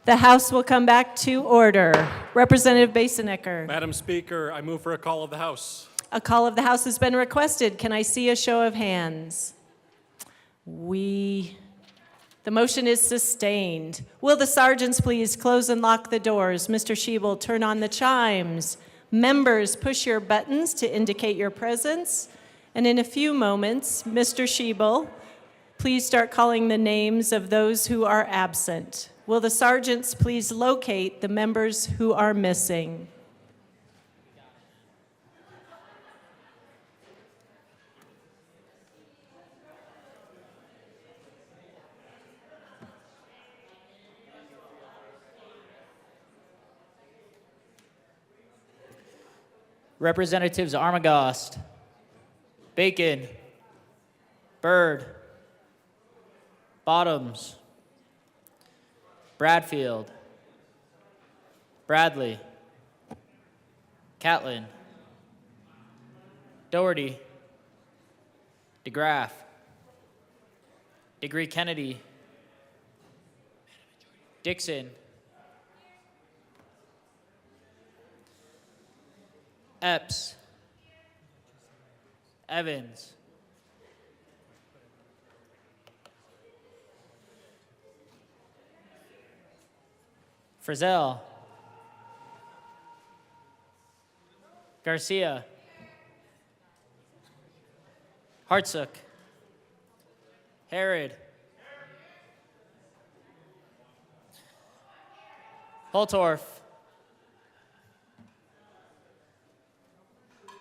The House will come back to order. Representative Basenecker. Madam Speaker, I move for a call of the House. A call of the House has been requested. Can I see a show of hands? The motion is sustained. Will the sergeants please close and lock the doors? Mr. Schiebel, turn on the chimes. Members, push your buttons to indicate your presence. And in a few moments, Mr. Schiebel, please start calling the names of those who are absent. Will the sergeants please locate the members who are missing? Representatives Armagost, Bacon, Byrd, Bottoms, Bradfield, Bradley, Catlin, Doherty, DeGraff, Degree Kennedy, Dixon, Epps, Evans, Frizzell, Garcia, Hartsook, Herod, Holtorf,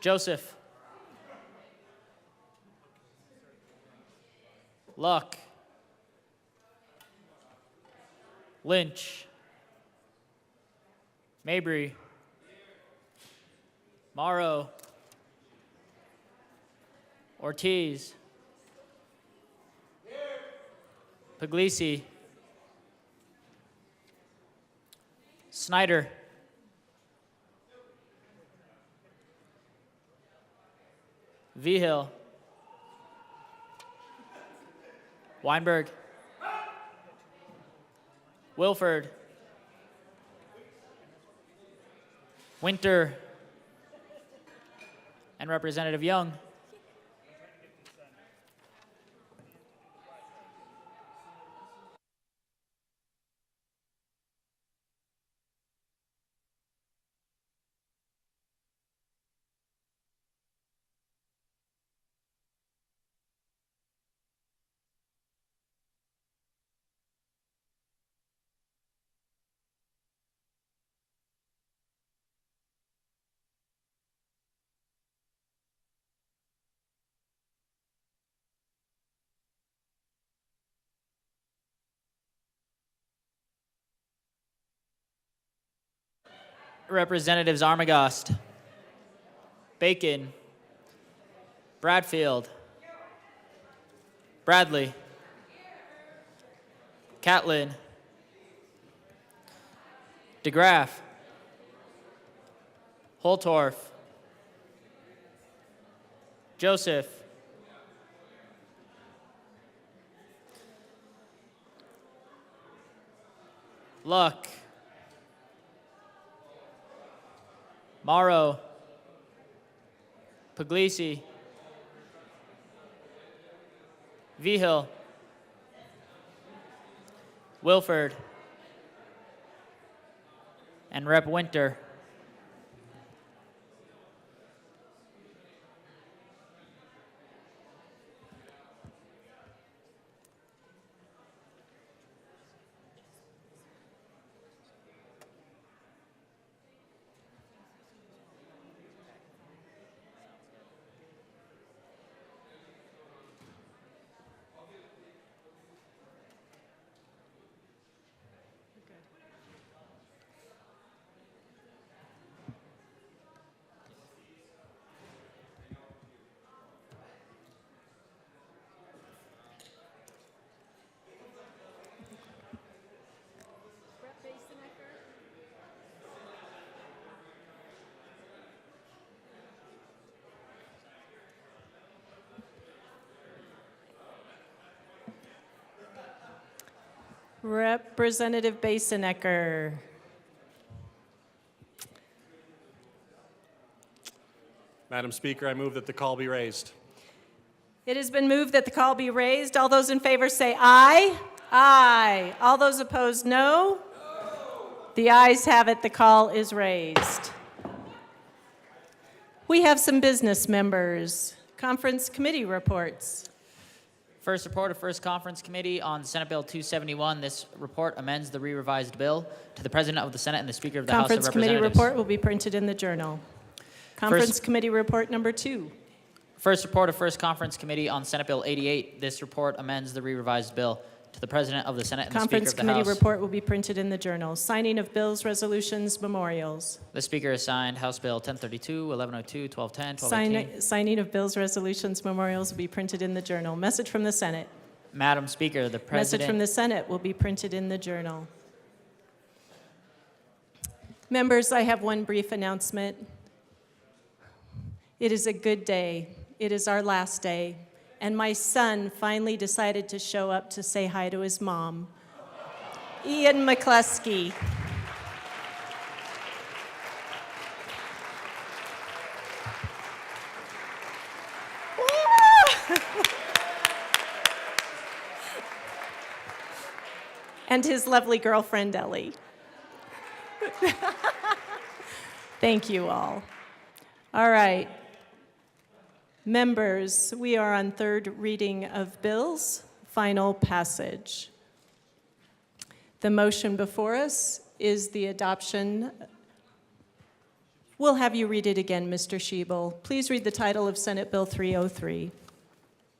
Joseph, Luck, Lynch, Mabry, Morrow, Ortiz, Puglisi, Snyder, Vigil, Weinberg, Wilford, Winter, and Representative Young. Representatives Armagost, Bacon, Bradfield, Bradley, Catlin, DeGraff, Holtorf, Joseph, Luck, Morrow, Puglisi, Vigil, Wilford, and Rep. Winter. Representative Basenecker. Madam Speaker, I move that the call be raised. It has been moved that the call be raised. All those in favor say aye. Aye. All those opposed, no. The ayes have it. The call is raised. We have some business members. Conference committee reports. First report of First Conference Committee on Senate Bill 271. This report amends the re-revised bill to the President of the Senate and the Speaker of the House of Conference committee Representatives. report will be printed in the journal. Conference committee report number 2. First report of First Conference Committee on Senate Bill 88. This report amends the re-revised bill to the President of the Senate and the Speaker Conference of the committee House. report will be printed in the journal. Signing of bills, resolutions, memorials. The Speaker has signed House Bill 1032, 1102, 1210, 1218. Signing of bills, resolutions, memorials will be printed in the journal. Message from the Senate. Madam Speaker, the President... Message from the Senate will be printed in the journal. Members, I have one brief announcement. It is a good day. It is our last day. And my son finally decided to show up to say hi to his mom. Ian McCluskey. And his lovely girlfriend, Ellie. Thank you all. All right. Members, we are on third reading of bills, final passage. The motion before us is the adoption. We'll have you read it again, Mr. Schiebel. Please read the title of Senate Bill 303.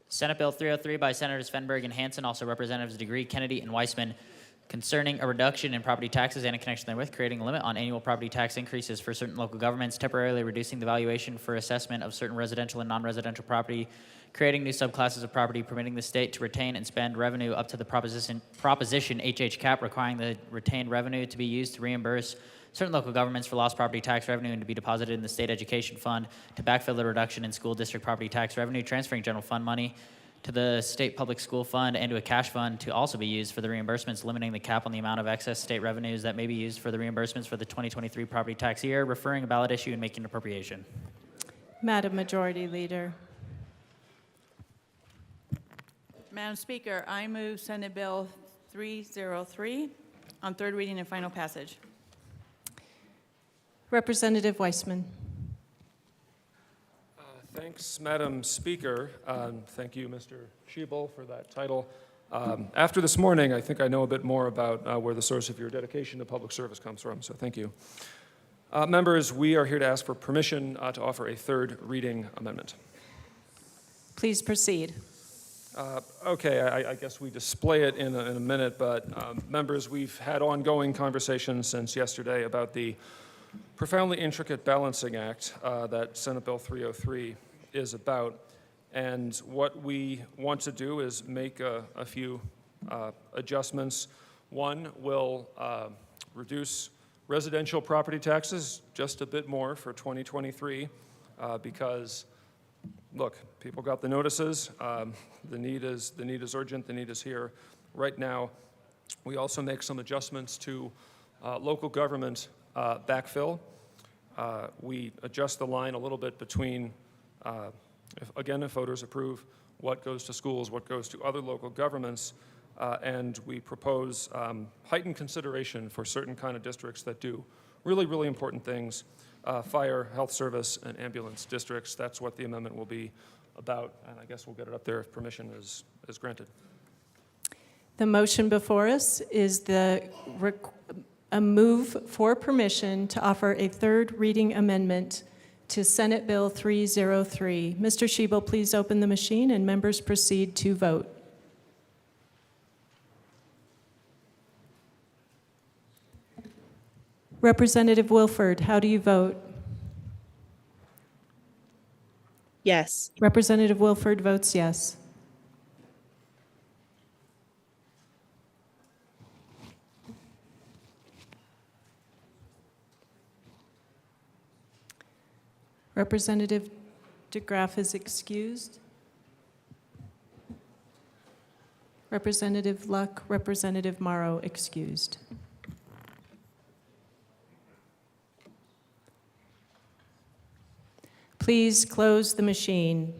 Senate Bill 303 by Senators Fenberg and Hansen, also Representatives Degree, Kennedy, and Weissman, concerning a reduction in property taxes and in connection therewith, creating a limit on annual property tax increases for certain local governments, temporarily reducing the valuation for assessment of certain residential and non-residential property, creating new subclasses of property, permitting the state to retain and spend revenue up to the Proposition HH cap, requiring the retained revenue to be used to reimburse certain local governments for lost property tax revenue and to be deposited in the state education fund to backfill the reduction in school district property tax revenue, transferring general fund money to the state public school fund and to a cash fund to also be used for the reimbursements, limiting the cap on the amount of excess state revenues that may be used for the reimbursements for the 2023 property tax year, referring a ballot issue and making an appropriation. Madam Majority Leader. Madam Speaker, I move Senate Bill 303 on third reading and final passage. Representative Weissman. Thanks, Madam Speaker. Thank you, Mr. Schiebel, for that title. After this morning, I think I know a bit more about where the source of your dedication to public service comes from, so thank you. Members, we are here to ask for permission to offer a third reading amendment. Please proceed. Okay, I guess we display it in a minute, but members, we've had ongoing conversations since yesterday about the profoundly intricate balancing act that Senate Bill 303 is about. And what we want to do is make a few adjustments. One will reduce residential property taxes just a bit more for 2023 because, look, people got the notices. The need is urgent. The need is here right now. We also make some adjustments to local government backfill. We adjust the line a little bit between, if voters approve, what goes to schools, what goes to other local governments, and we propose heightened consideration for certain kind of districts that do really, really important things, fire, health service, and ambulance districts. That's what the amendment will be about, and I guess we'll get it up there if permission is granted. The motion before us is a move for permission to offer a third reading amendment to Senate Bill 303. Mr. Schiebel, please open the machine and members proceed to vote. Representative Wilford, how do you vote? Yes. Representative Wilford votes yes. Representative DeGraff is excused. Representative Luck, Representative Morrow excused. Please close the machine.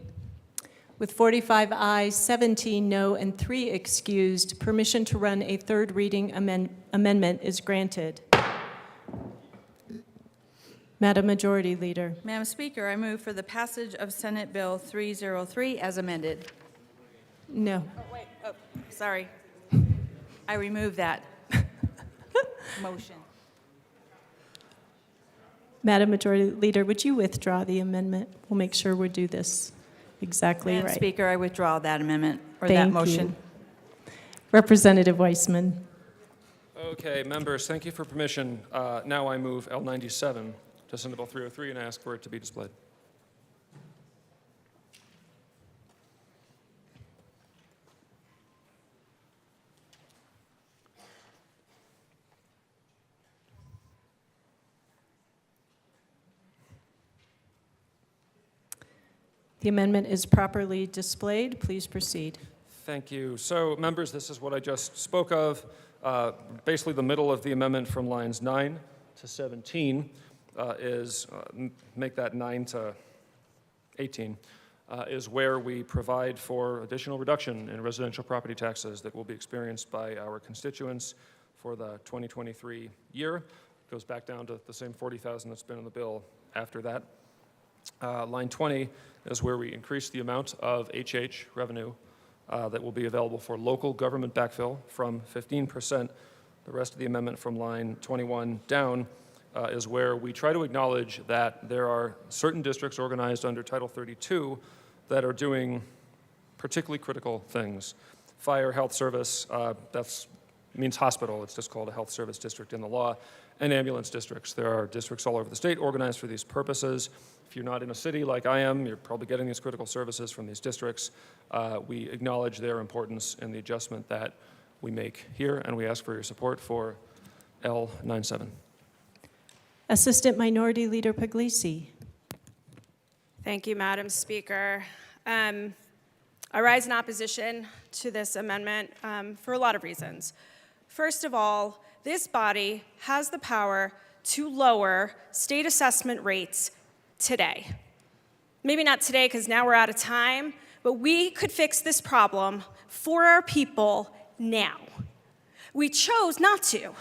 With 45 ayes, 17 no, and 3 excused, permission to run a third reading amendment is granted. Madam Majority Leader. Madam Speaker, I move for the passage of Senate Bill 303 as amended. No. Sorry. I remove that motion. Madam Majority Leader, would you withdraw the amendment? We'll make sure we do this exactly Madam right. Speaker, I withdraw that amendment, or that Thank motion. you. Representative Weissman. Okay, members, thank you for permission. Now I move L97 to Senate Bill 303 and ask for it to be displayed. The amendment is properly displayed. Please proceed. Thank you. So, members, this is what I just spoke of. Basically, the middle of the amendment from lines 9 to 17 make that 9 to 18, is where we provide for additional reduction in residential property taxes that will be experienced by our constituents for the 2023 year. It goes back down to the same $40,000 that's been in the bill after that. Line 20 is where we increase the amount of HH revenue that will be available for local government backfill from 15%. The rest of the amendment from line 21 down is where we try to acknowledge that there are certain districts organized under Title 32 that are doing particularly critical things. Fire, health service, that means hospital. It's just called a health service district in the law. And ambulance districts. There are districts all over the state organized for these purposes. If you're not in a city like I am, you're probably getting these critical services from these districts. We acknowledge their importance in the adjustment that we make here, and we ask for your support for L97. Assistant Minority Leader Puglisi. Thank you, Madam Speaker. I rise in opposition to this amendment for a lot of reasons. First of all, this body has the power to lower state assessment rates today. Maybe not today because now we're out of time, but we could fix this problem for our people now. We chose not to.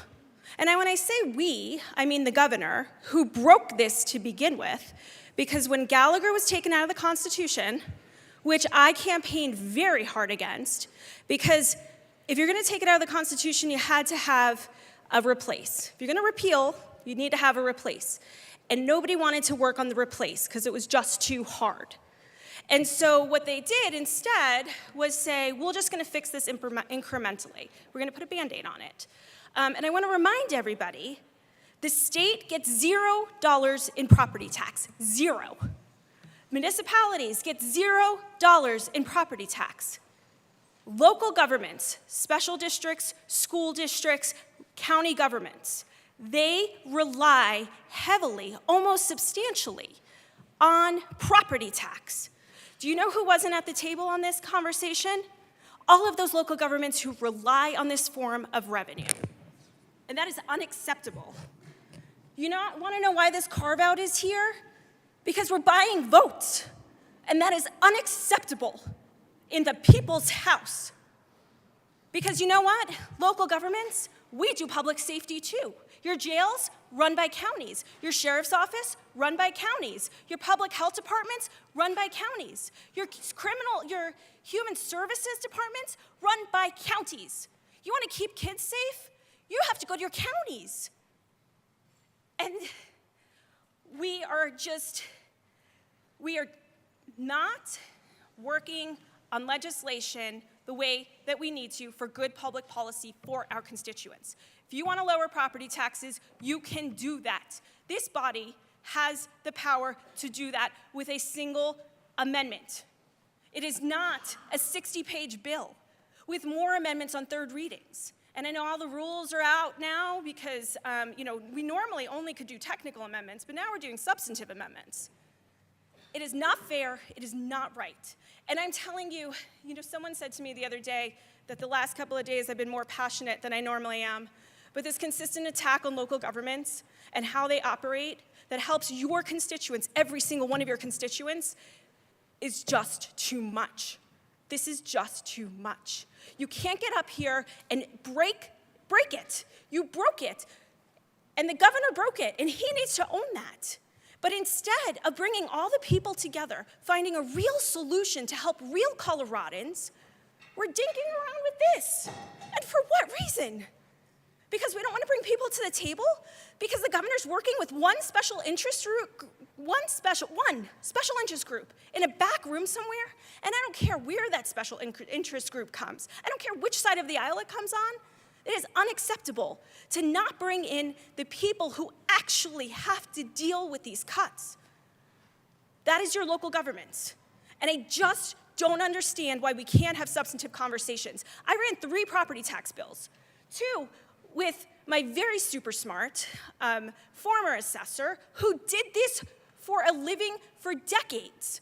And when I say we, I mean the governor, who broke this to begin with, because when Gallagher was taken out of the Constitution, which I campaigned very hard against, because if you're going to take it out of the Constitution, you had to have a replace. If you're going to repeal, you need to have a replace. And nobody wanted to work on the replace because it was just too hard. And so what they did instead was say, we're just going to fix this incrementally. We're going to put a Band-Aid on it. And I want to remind everybody The state gets $0 in property tax, zero. Municipalities get $0 in property tax. Local governments, special districts, school districts, county governments, they rely heavily, almost substantially, on property tax. Do you know who wasn't at the table on this conversation? All of those local governments who rely on this form of revenue. And that is unacceptable. You want to know why this carve-out is here? Because we're buying votes, and that is unacceptable in the people's house. Because you know what? Local governments, we do public safety too. Your jails, run by counties. Your sheriff's office, run by counties. Your public health departments, run by counties. Your human services departments, run by counties. You want to keep kids safe? You have to go to your counties. And we are not working on legislation the way that we need to for good public policy for our constituents. If you want to lower property taxes, you can do that. This body has the power to do that with a single amendment. It is not a 60-page bill with more amendments on third readings. And I know all the rules are out now because, we normally only could do technical amendments, but now we're doing substantive amendments. It is not fair. It is not right. And I'm telling you, someone said to me the other day that the last couple of days I've been more passionate than I normally am. But this consistent attack on local governments and how they operate that helps your constituents, every single one of your constituents, is just too much. This is just too much. You can't get up here and break it. You broke it. And the governor broke it, and he needs to own that. But instead of bringing all the people together, finding a real solution to help real Coloradans, we're dinking around with this. And for what reason? Because we don't want to bring people to the table? Because the governor's working with one special interest group in a back room somewhere? And I don't care where that special interest group comes. I don't care which side of the aisle it comes on. It is unacceptable to not bring in the people who actually have to deal with these cuts. That is your local governments. And I just don't understand why we can't have substantive conversations. I ran 3 property tax bills, 2 with my very super smart former assessor who did this for a living for decades.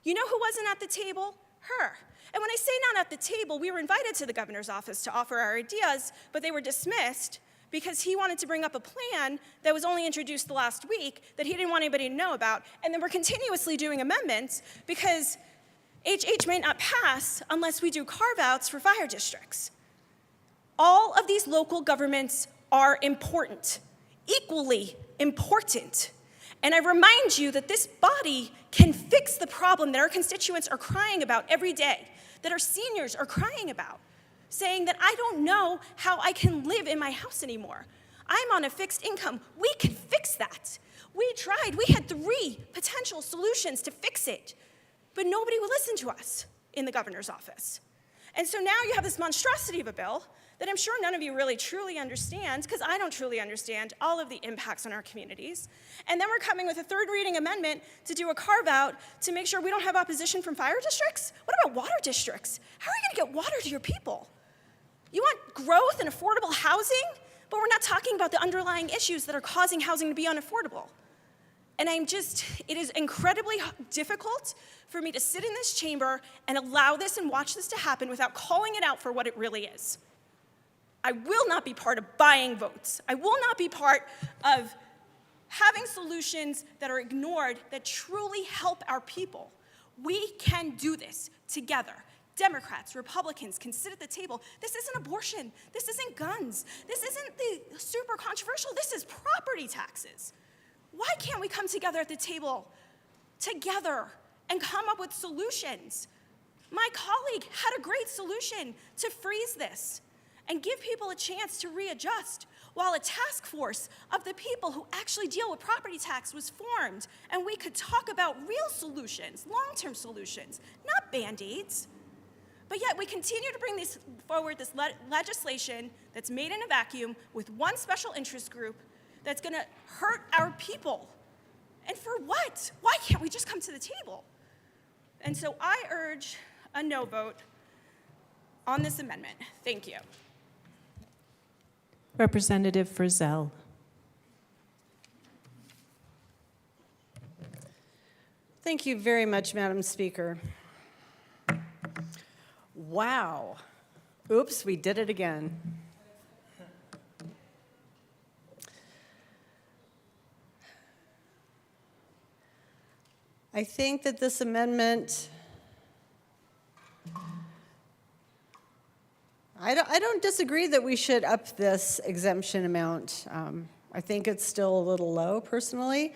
You know who wasn't at the table? Her. And when I say not at the table, we were invited to the governor's office to offer our ideas, but they were dismissed because he wanted to bring up a plan that was only introduced the last week that he didn't want anybody to know about. And then we're continuously doing amendments because HH may not pass unless we do carve-outs for fire districts. All of these local governments are important, equally important. And I remind you that this body can fix the problem that our constituents are crying about every day, that our seniors are crying about, saying that I don't know how I can live in my house anymore. I'm on a fixed income. We can fix that. We tried. We had 3 potential solutions to fix it, but nobody would listen to us in the governor's office. And so now you have this monstrosity of a bill that I'm sure none of you really truly understand, because I don't truly understand all of the impacts on our communities. And then we're coming with a 3rd reading amendment to do a carve-out to make sure we don't have opposition from fire districts? What about water districts? How are you going to get water to your people? You want growth and affordable housing, but we're not talking about the underlying issues that are causing housing to be unaffordable. And it is incredibly difficult for me to sit in this chamber and allow this and watch this to happen without calling it out for what it really is. I will not be part of buying votes. I will not be part of having solutions that are ignored that truly help our people. We can do this together. Democrats, Republicans can sit at the table. This isn't abortion. This isn't guns. This isn't the super controversial. This is property taxes. Why can't we come together at the table together and come up with solutions? My colleague had a great solution to freeze this and give people a chance to readjust while a task force of the people who actually deal with property tax was formed, and we could talk about real solutions, long-term solutions, not Band-Aids. But yet we continue to bring this legislation that's made in a vacuum with one special interest group that's going to hurt our people. And for what? Why can't we just come to the table? And so I urge a no vote on this amendment. Thank you. Representative Frizzell. Thank you very much, Madam Speaker. Wow. Oops, we did it again. I think that this amendment, I don't disagree that we should up this exemption amount. I think it's still a little low, personally.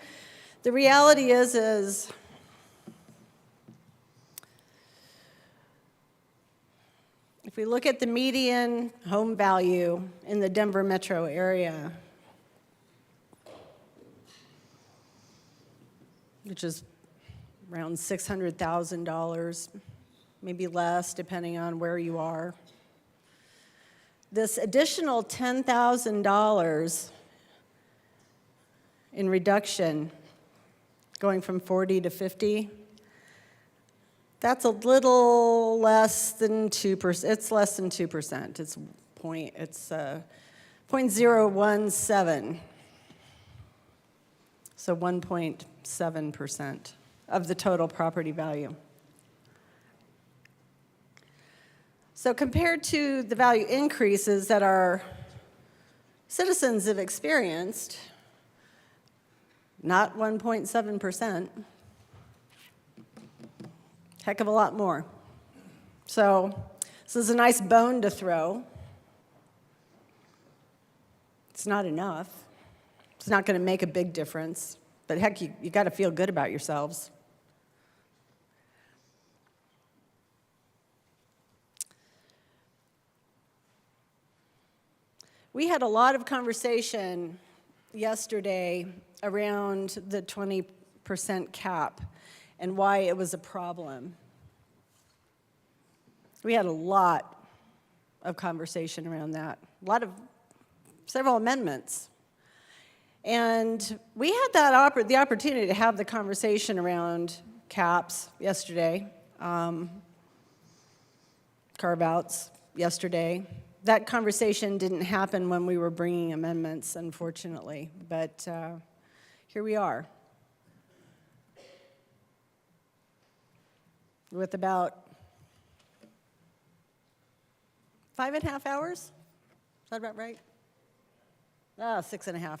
The reality is if we look at the median home value in the Denver metro area, which is around $600,000, maybe less, depending on where you are. This additional $10,000 in reduction, going from 40 to 50, that's a little less than 2%. It's less than 2%. It's 0.017. So 1.7% of the total property value. So compared to the value increases that our citizens have experienced, not 1.7%, heck of a lot more. So this is a nice bone to throw. It's not enough. It's not going to make a big difference. But heck, you got to feel good about yourselves. We had a lot of conversation yesterday around the 20% cap and why it was a problem. We had a lot of conversation around that, several amendments. And we had the opportunity to have the conversation around caps yesterday, carve-outs yesterday. That conversation didn't happen when we were bringing amendments, unfortunately, but here we are. With about 5.5 hours? Is that about right? 6.5.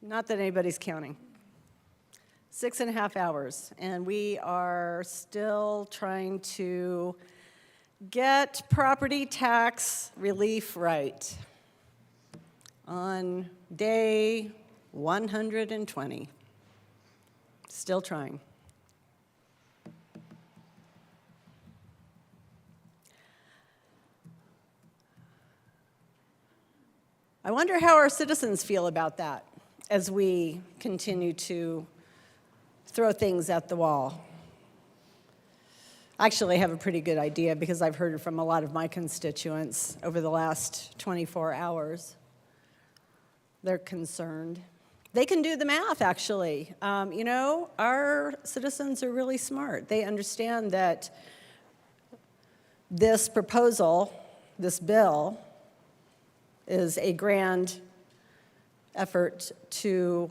Not that anybody's counting. 6.5 hours, and we are still trying to get property tax relief right on day 120. Still trying. I wonder how our citizens feel about that as we continue to throw things at the wall. Actually, I have a pretty good idea because I've heard from a lot of my constituents over the last 24 hours. They're concerned. They can do the math, actually. Our citizens are really smart. They understand that this proposal, this bill, is a grand effort to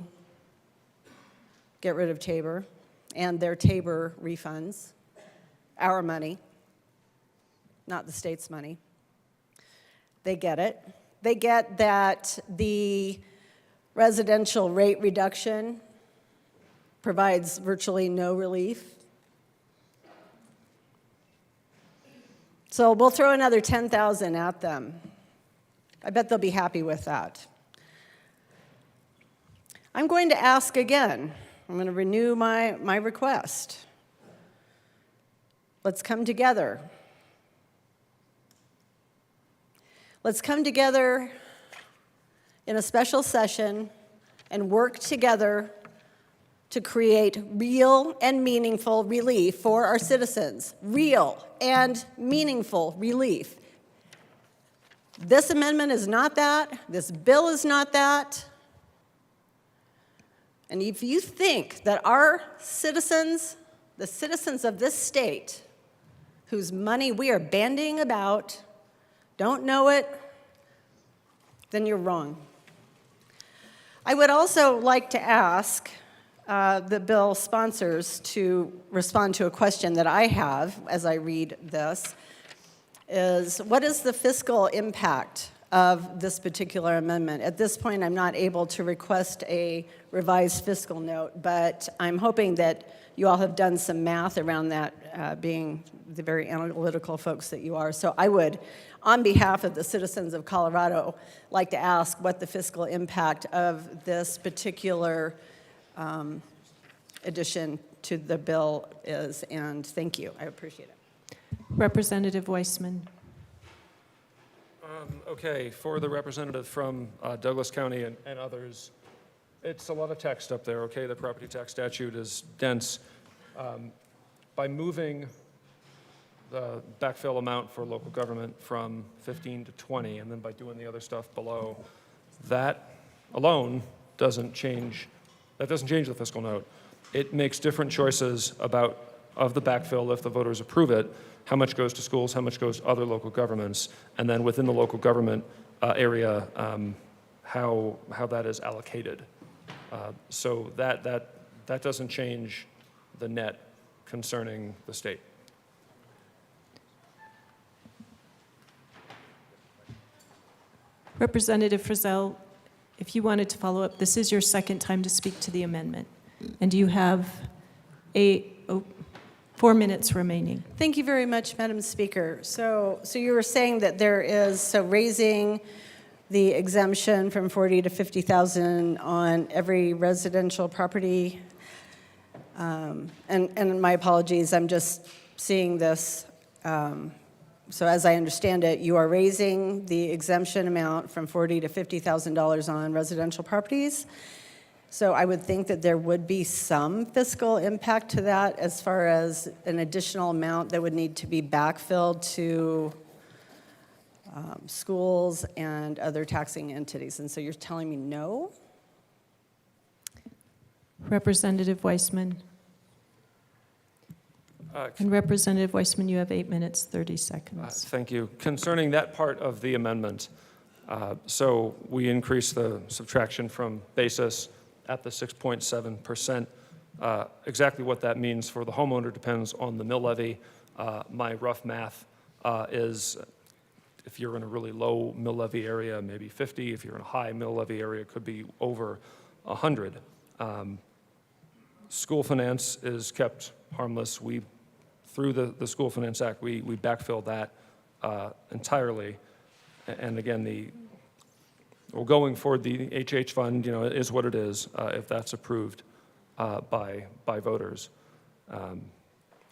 get rid of Tabor and their Tabor refunds. Our money, not the state's money. They get it. They get that the residential rate reduction provides virtually no relief. So we'll throw another $10,000 at them. I bet they'll be happy with that. I'm going to ask again. I'm going to renew my request. Let's come together. Let's come together in a special session and work together to create real and meaningful relief for our citizens. Real and meaningful relief. This amendment is not that. This bill is not that. And if you think that our citizens, the citizens of this state, whose money we are bandying about, don't know it, then you're wrong. I would also like to ask the bill sponsors to respond to a question that I have as I read this, is what is the fiscal impact of this particular amendment? At this point, I'm not able to request a revised fiscal note, but I'm hoping that you all have done some math around that, being the very analytical folks that you are. So I would, on behalf of the citizens of Colorado, like to ask what the fiscal impact of this particular addition to the bill is, and thank you. I appreciate it. Representative Weissman. Okay, for the representative from Douglas County and others, it's a lot of text up there, okay? The property tax statute is dense. By moving the backfill amount for local government from 15 to 20, and then by doing the other stuff below, that alone doesn't change the fiscal note. It makes different choices of the backfill if the voters approve it, how much goes to schools, how much goes to other local governments, and then within the local government area, how that is allocated. So that doesn't change the net concerning the state. Representative Frizzell, if you wanted to follow up, this is your second time to speak to the amendment. And you have 4 minutes remaining. Thank you very much, Madam Speaker. So you were saying that there is, raising the exemption from 40 to 50,000 on every residential property. And my apologies, I'm just seeing this. So as I understand it, you are raising the exemption amount from $40,000 to $50,000 on residential properties. So I would think that there would be some fiscal impact to that as far as an additional amount that would need to be backfilled to schools and other taxing entities. And so you're telling me no? Representative Weissman. And Representative Weissman, you have 8 minutes, 30 seconds. Thank you. Concerning that part of the amendment, so we increase the subtraction from basis at the 6.7%. Exactly what that means for the homeowner depends on the mill levy. My rough math is if you're in a really low mill levy area, maybe 50. If you're in a high mill levy area, it could be over 100. School finance is kept harmless. Through the School Finance Act, we backfill that entirely. And again, going forward, the HH fund, is what it is if that's approved by voters. And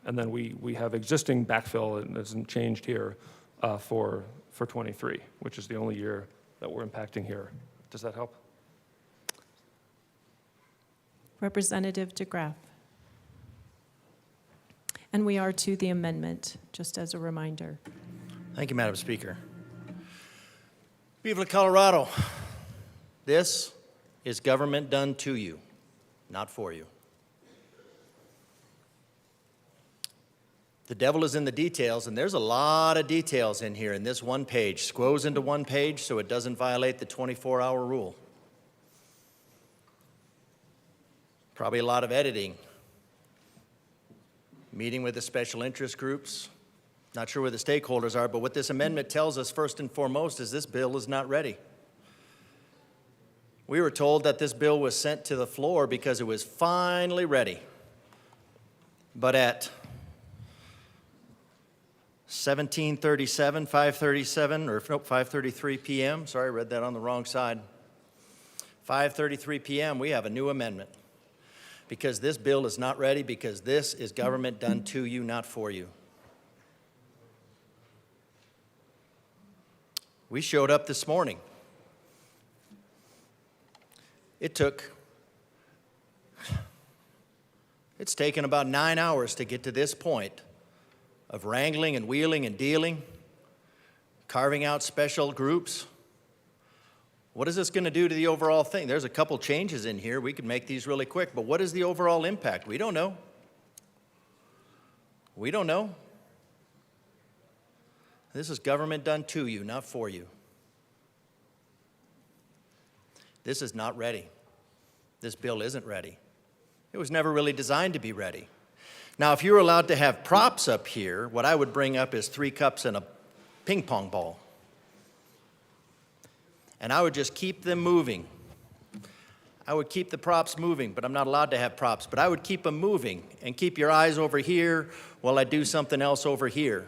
then we have existing backfill, and it hasn't changed here, for 23, which is the only year that we're impacting here. Does that help? Representative DeGraff. And we are to the amendment, just as a reminder. Thank you, Madam Speaker. People of Colorado, this is government done to you, not for you. The devil is in the details, and there's a lot of details in here in this one page. Squoze into one page so it doesn't violate the 24-hour rule. Probably a lot of editing. Meeting with the special interest groups. Not sure where the stakeholders are, but what this amendment tells us first and foremost is this bill is not ready. We were told that this bill was sent to the floor because it was finally ready. But at 5:33 p.m., sorry, I read that on the wrong side. 5:33 p.m., we have a new amendment. Because this bill is not ready, because this is government done to you, not for you. We showed up this morning. It's taken about 9 hours to get to this point of wrangling and wheeling and dealing. carving out special groups. What is this going to do to the overall thing? There's a couple changes in here. We could make these really quick, but what is the overall impact? We don't know. We don't know. This is government done to you, not for you. This is not ready. This bill isn't ready. It was never really designed to be ready. Now, if you were allowed to have props up here, what I would bring up is 3 cups and a ping pong ball. And I would just keep them moving. I would keep the props moving, but I'm not allowed to have props. But I would keep them moving and keep your eyes over here while I do something else over here.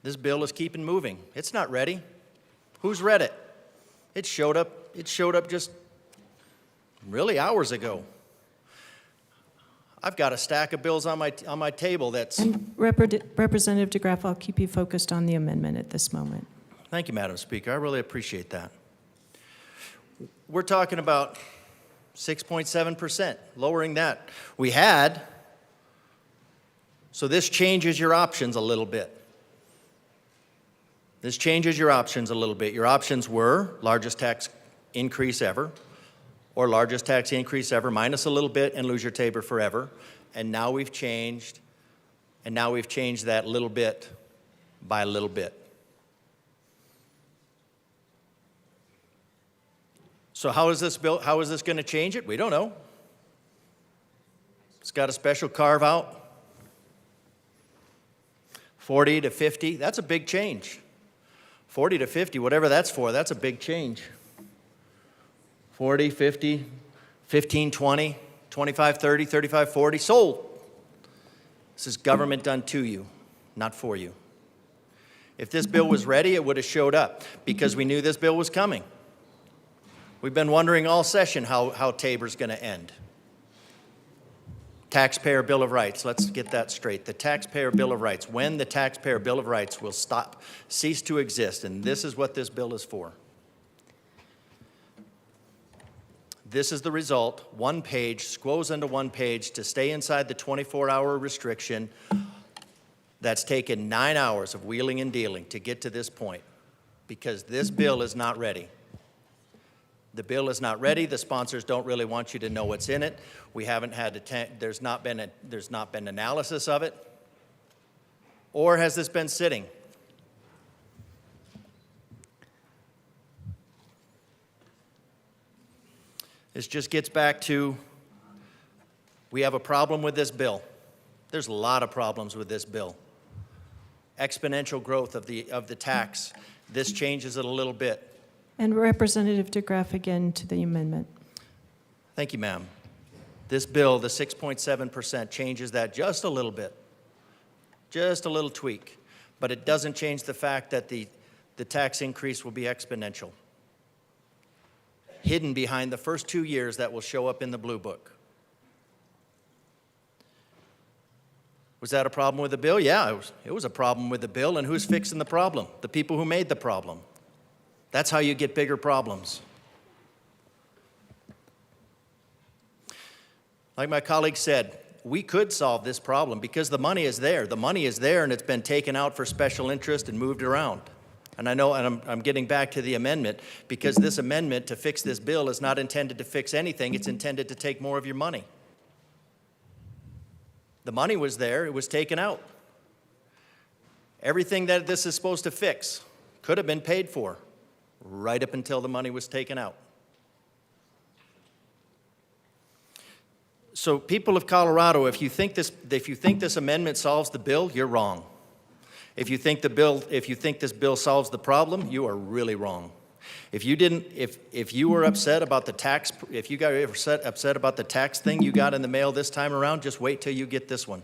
This bill is keeping moving. It's not ready. Who's read it? It showed up just really hours ago. I've got a stack of bills on my table that's... And Representative DeGraff, I'll keep you focused on the amendment at this moment. Thank you, Madam Speaker. I really appreciate that. We're talking about 6.7%, lowering that. We had, so this changes your options a little bit. This changes your options a little bit. Your options were largest tax increase ever, or largest tax increase ever minus a little bit and lose your tabor forever. And now we've changed that little bit by a little bit. So how is this going to change it? We don't know. It's got a special carve out. 40 to 50, that's a big change. 40 to 50, whatever that's for, that's a big change. 40, 50, 15, 20, 25, 30, 35, 40, sold. This is government done to you, not for you. If this bill was ready, it would have showed up because we knew this bill was coming. We've been wondering all session how Tabor's going to end. Taxpayer Bill of Rights, let's get that straight. The Taxpayer Bill of Rights, when the Taxpayer Bill of Rights will cease to exist, and this is what this bill is for. This is the result, one page, squoze into one page to stay inside the 24-hour restriction that's taken 9 hours of wheeling and dealing to get to this point because this bill is not ready. The bill is not ready. The sponsors don't really want you to know what's in it. We haven't had there's not been analysis of it. Or has this been sitting? This just gets back to we have a problem with this bill. There's a lot of problems with this bill. Exponential growth of the tax. This changes it a little bit. And Representative DeGraff again to the amendment. Thank you, ma'am. This bill, the 6.7%, changes that just a little bit. Just a little tweak. But it doesn't change the fact that the tax increase will be exponential. Hidden behind the first 2 years that will show up in the Blue Book. Was that a problem with the bill? Yeah, it was a problem with the bill. And who's fixing the problem? The people who made the problem. That's how you get bigger problems. Like my colleague said, we could solve this problem because the money is there. The money is there and it's been taken out for special interest and moved around. And I know, and I'm getting back to the amendment, because this amendment to fix this bill is not intended to fix anything. It's intended to take more of your money. The money was there. It was taken out. Everything that this is supposed to fix could have been paid for right up until the money was taken out. So people of Colorado, if you think this amendment solves the bill, you're wrong. If you think this bill solves the problem, you are really wrong. If you were upset about the tax, if you got upset about the tax thing you got in the mail this time around, just wait till you get this one.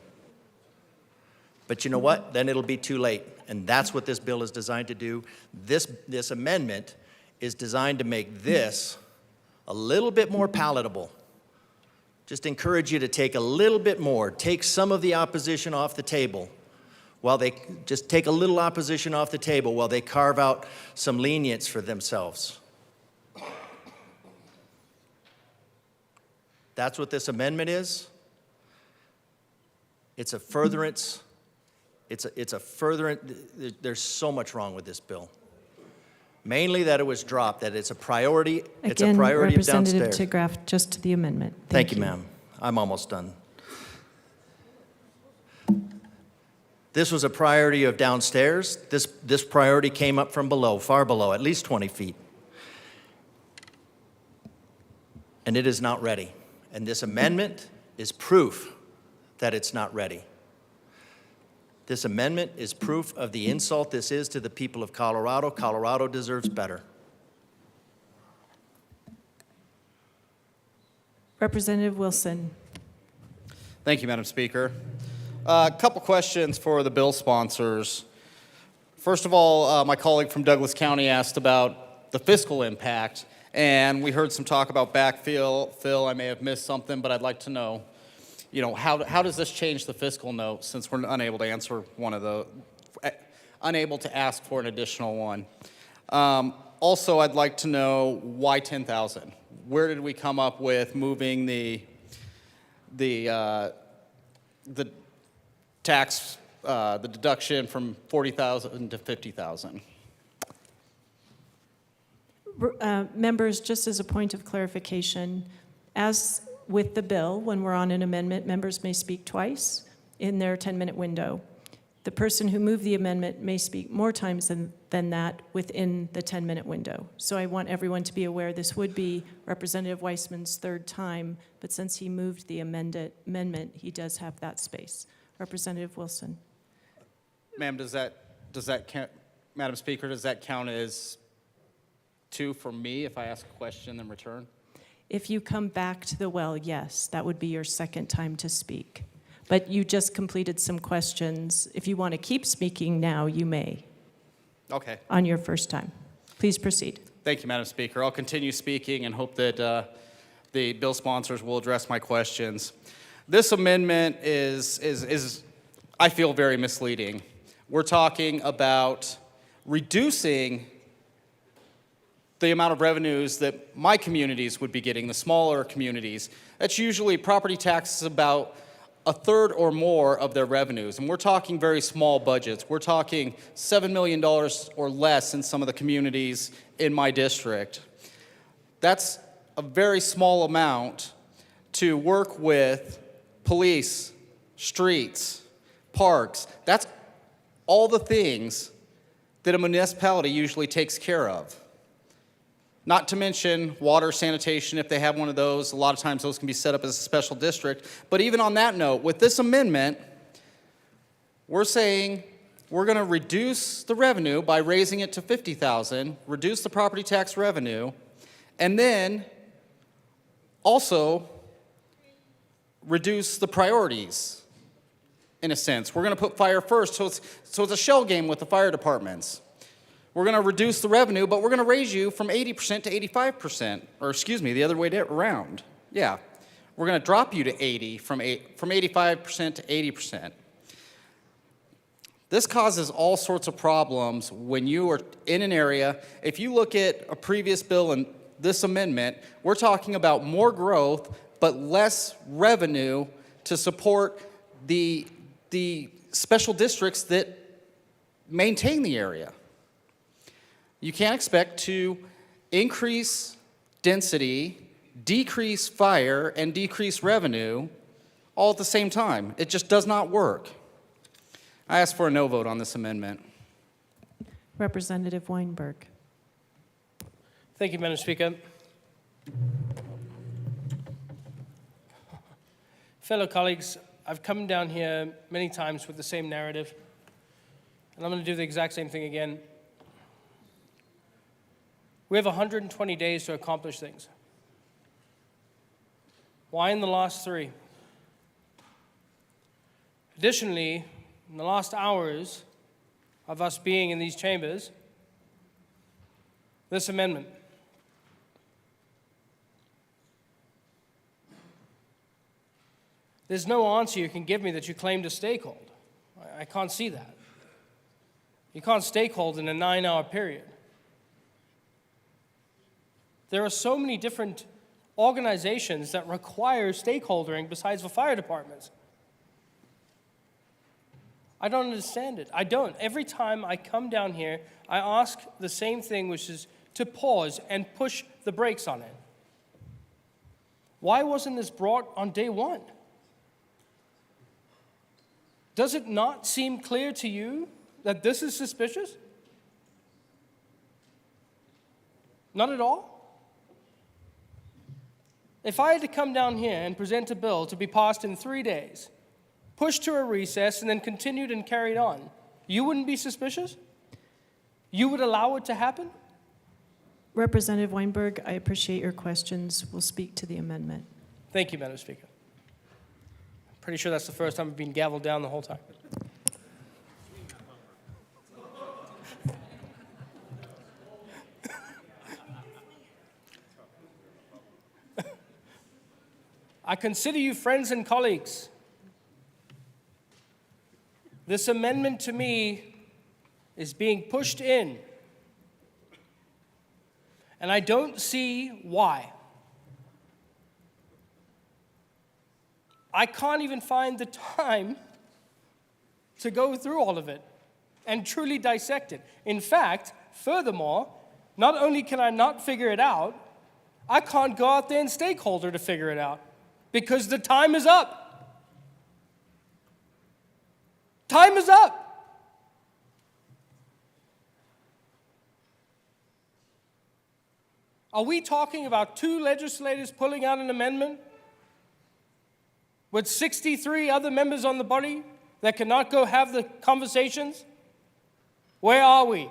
But you know what? Then it'll be too late. And that's what this bill is designed to do. This amendment is designed to make this a little bit more palatable. Just encourage you to take a little bit more. Take some of the opposition off the table. While they just take a little opposition off the table while they carve out some lenience for themselves. That's what this amendment is. It's a furtherance It's a further, there's so much wrong with this bill. Mainly that it was dropped, that it's a priority, it's a Again, priority of Representative downstairs. Tigraft, just to the amendment. Thank you, ma'am. I'm almost done. This was a priority of downstairs. This priority came up from below, far below, at least 20 feet. And it is not ready. And this amendment is proof that it's not ready. This amendment is proof of the insult this is to the people of Colorado. Colorado deserves better. Representative Wilson. Thank you, Madam Speaker. A couple questions for the bill sponsors. First of all, my colleague from Douglas County asked about the fiscal impact, and we heard some talk about backfill. Phil, I may have missed something, but I'd like to know, how does this change the fiscal note since we're unable to answer unable to ask for an additional one? Also, I'd like to know why 10,000? Where did we come up with moving the tax, the deduction from 40,000 to 50,000? Members, just as a point of clarification, as with the bill, when we're on an amendment, members may speak twice in their 10-minute window. The person who moved the amendment may speak more times than that within the 10-minute window. So I want everyone to be aware this would be Representative Weissman's third time, but since he moved the amendment, he does have that space. Representative Wilson. Ma'am, does that count, Madam Speaker, does that count as 2 for me if I ask a question in return? If you come back to the well, yes, that would be your second time to speak. But you just completed some questions. If you want to keep speaking now, you may. Okay. On your first time. Please proceed. Thank you, Madam Speaker. I'll continue speaking and hope that the bill sponsors will address my questions. This amendment is I feel, very misleading. We're talking about reducing the amount of revenues that my communities would be getting, the smaller communities. That's usually property taxes about a third or more of their revenues. And we're talking very small budgets. We're talking $7 million or less in some of the communities in my district. That's a very small amount to work with police, streets, parks. That's all the things that a municipality usually takes care of. Not to mention water, sanitation, if they have one of those. A lot of times those can be set up as a special district. But even on that note, with this amendment, we're saying we're going to reduce the revenue by raising it to $50,000, reduce the property tax revenue, and then also reduce the priorities, in a sense. We're going to put fire first, so it's a shell game with the fire departments. We're going to reduce the revenue, but we're going to raise you from 80% to 85%, or excuse me, the other way around. Yeah, we're going to drop you to 80 from 85% to 80%. This causes all sorts of problems when you are in an area. If you look at a previous bill and this amendment, we're talking about more growth, but less revenue to support the special districts that maintain the area. You can't expect to increase density, decrease fire, and decrease revenue all at the same time. It just does not work. I ask for a no vote on this amendment. Representative Weinberg. Thank you, Madam Speaker. Fellow colleagues, I've come down here many times with the same narrative, and I'm going to do the exact same thing again. We have 120 days to accomplish things. Why in the last 3? Additionally, in the last hours of us being in these chambers, this amendment. There's no answer you can give me that you claim to stakehold. I can't see that. You can't stakehold in a 9-hour period. There are so many different organizations that require stakeholdering besides the fire departments. I don't understand it. I don't. Every time I come down here, I ask the same thing, which is to pause and push the brakes on it. Why wasn't this brought on day one? Does it not seem clear to you that this is suspicious? Not at all? If I had to come down here and present a bill to be passed in 3 days, pushed to a recess, and then continued and carried on, you wouldn't be suspicious? You would allow it to happen? Representative Weinberg, I appreciate your questions. We'll speak to the amendment. Thank you, Madam Speaker. I'm pretty sure that's the first time I've been gavelled down the whole time. I consider you friends and colleagues. This amendment to me is being pushed in, and I don't see why. I can't even find the time to go through all of it and truly dissect it. In fact, furthermore, not only can I not figure it out, I can't go out there and stakeholder to figure it out because the time is up. Time is up. Are we talking about 2 legislators pulling out an amendment with 63 other members on the body that cannot go have the conversations? Where are we?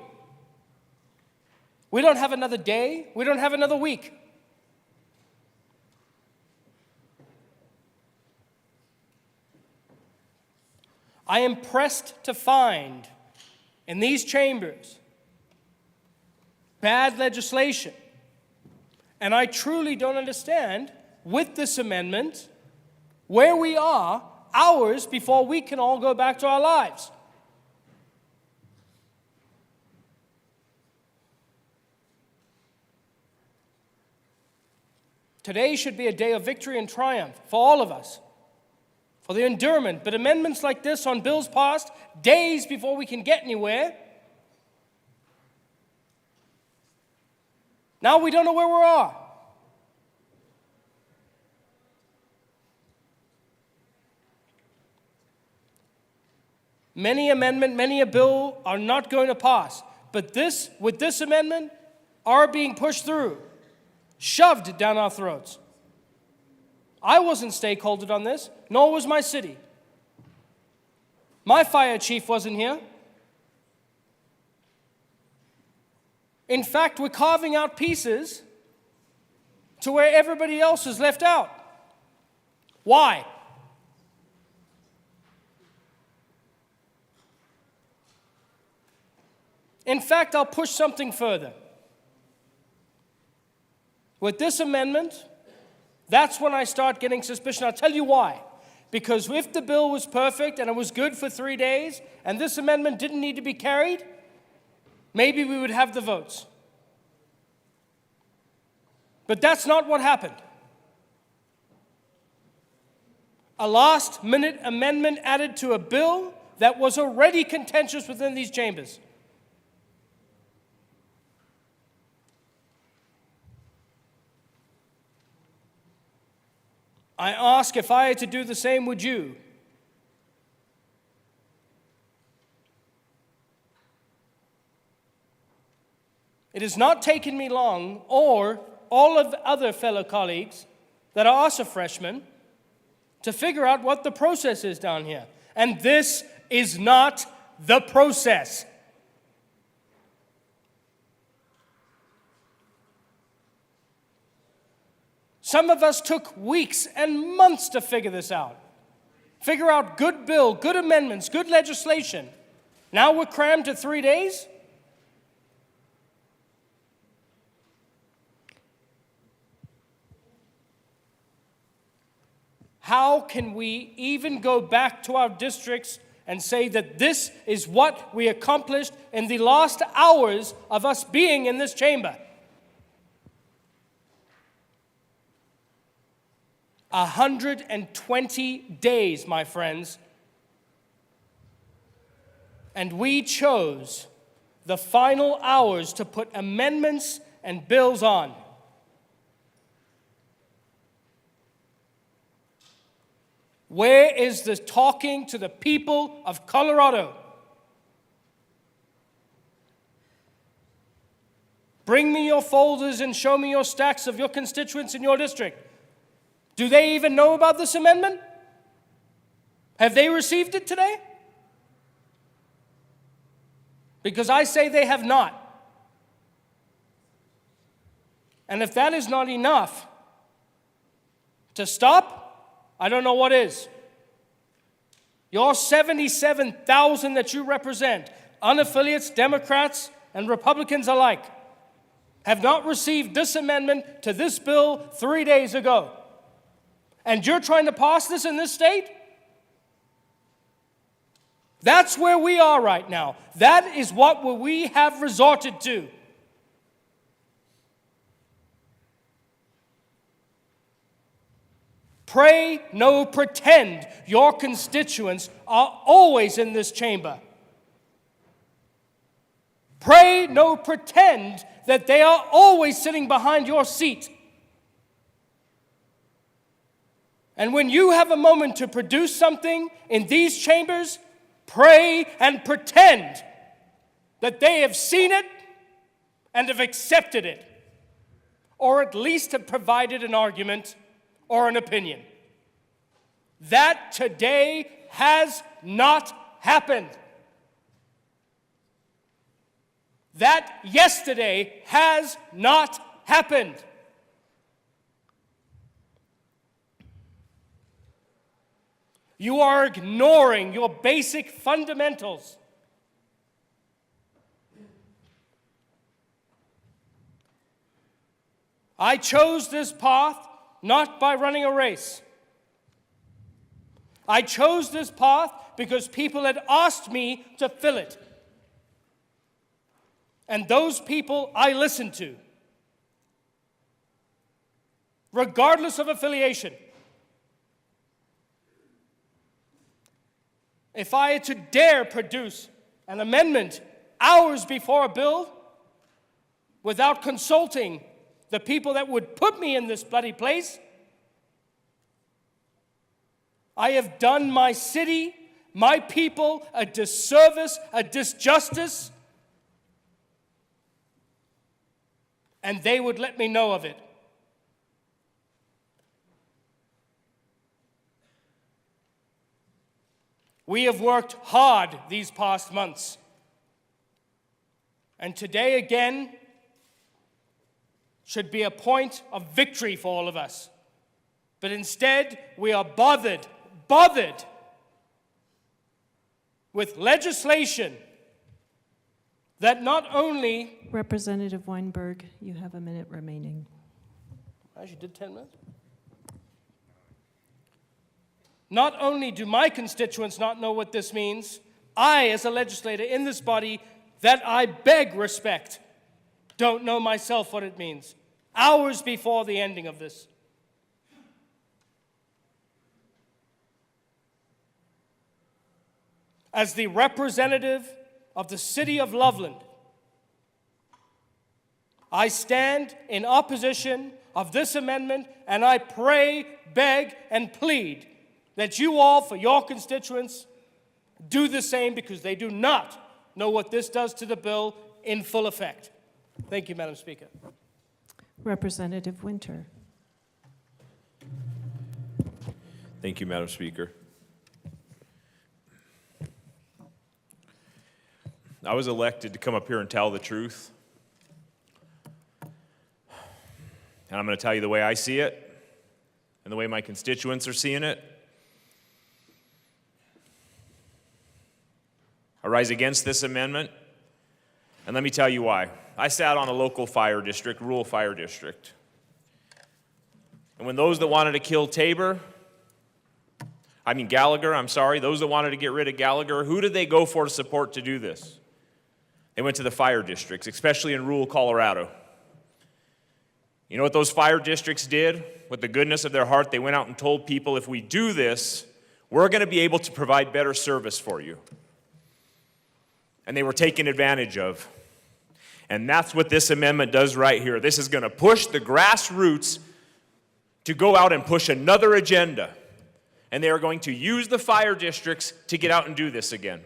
We don't have another day. We don't have another week. I am pressed to find in these chambers bad legislation. And I truly don't understand, with this amendment, where we are hours before we can all go back to our lives. Today should be a day of victory and triumph for all of us, for the endurement. But amendments like this on bills passed days before we can get anywhere, now we don't know where we are. Many a bill are not going to pass. But with this amendment, are being pushed through, shoved down our throats. I wasn't stakeholdered on this, nor was my city. My fire chief wasn't here. In fact, we're carving out pieces to where everybody else is left out. Why? In fact, I'll push something further. With this amendment, that's when I start getting suspicion. I'll tell you why. Because if the bill was perfect and it was good for 3 days, and this amendment didn't need to be carried, maybe we would have the votes. But that's not what happened. A last-minute amendment added to a bill that was already contentious within these chambers. I ask, if I had to do the same, would you? It has not taken me long, or all of the other fellow colleagues that are also freshmen, to figure out what the process is down here. And this is not the process. Some of us took weeks and months to figure this out. Figure out good bill, good amendments, good legislation. Now we're crammed to 3 days? How can we even go back to our districts and say that this is what we accomplished in the last hours of us being in this chamber? 120 days, my friends. And we chose the final hours to put amendments and bills on. Where is the talking to the people of Colorado? Bring me your folders and show me your stacks of your constituents in your district. Do they even know about this amendment? Have they received it today? Because I say they have not. And if that is not enough to stop, I don't know what is. Your 77,000 that you represent, unaffiliates, Democrats, and Republicans alike, have not received this amendment to this bill 3 days ago. And you're trying to pass this in this state? That's where we are right now. That is what we have resorted to. Pray, no pretend your constituents are always in this chamber. Pray, no pretend that they are always sitting behind your seat. And when you have a moment to produce something in these chambers, pray and pretend that they have seen it and have accepted it, or at least have provided an argument or an opinion. That today has not happened. That yesterday has not happened. You are ignoring your basic fundamentals. I chose this path not by running a race. I chose this path because people had asked me to fill it. And those people I listened to, regardless of affiliation. If I had to dare produce an amendment hours before a bill without consulting the people that would put me in this bloody place, I have done my city, my people, a disservice, a disjustice, and they would let me know of it. We have worked hard these past months. And today again should be a point of victory for all of us. But instead, we are bothered with legislation that not only... Representative Weinberg, you have a minute remaining. I actually did 10 minutes. Not only do my constituents not know what this means, I, as a legislator in this body that I beg respect, don't know myself what it means. Hours before the ending of this. As the representative of the city of Loveland, I stand in opposition of this amendment, and I pray, beg, and plead that you all, for your constituents, do the same, because they do not know what this does to the bill in full effect. Thank you, Madam Speaker. Representative Winter. Thank you, Madam Speaker. I was elected to come up here and tell the truth. And I'm going to tell you the way I see it and the way my constituents are seeing it. I rise against this amendment, and let me tell you why. I sat on a local fire district, rural fire district. And when those that wanted to kill Gallagher, those that wanted to get rid of Gallagher, who did they go for to support to do this? They went to the fire districts, especially in rural Colorado. You know what those fire districts did? With the goodness of their heart, they went out and told people, if we do this, we're going to be able to provide better service for you. and they were taken advantage of. And that's what this amendment does right here. This is going to push the grassroots to go out and push another agenda. And they are going to use the fire districts to get out and do this again.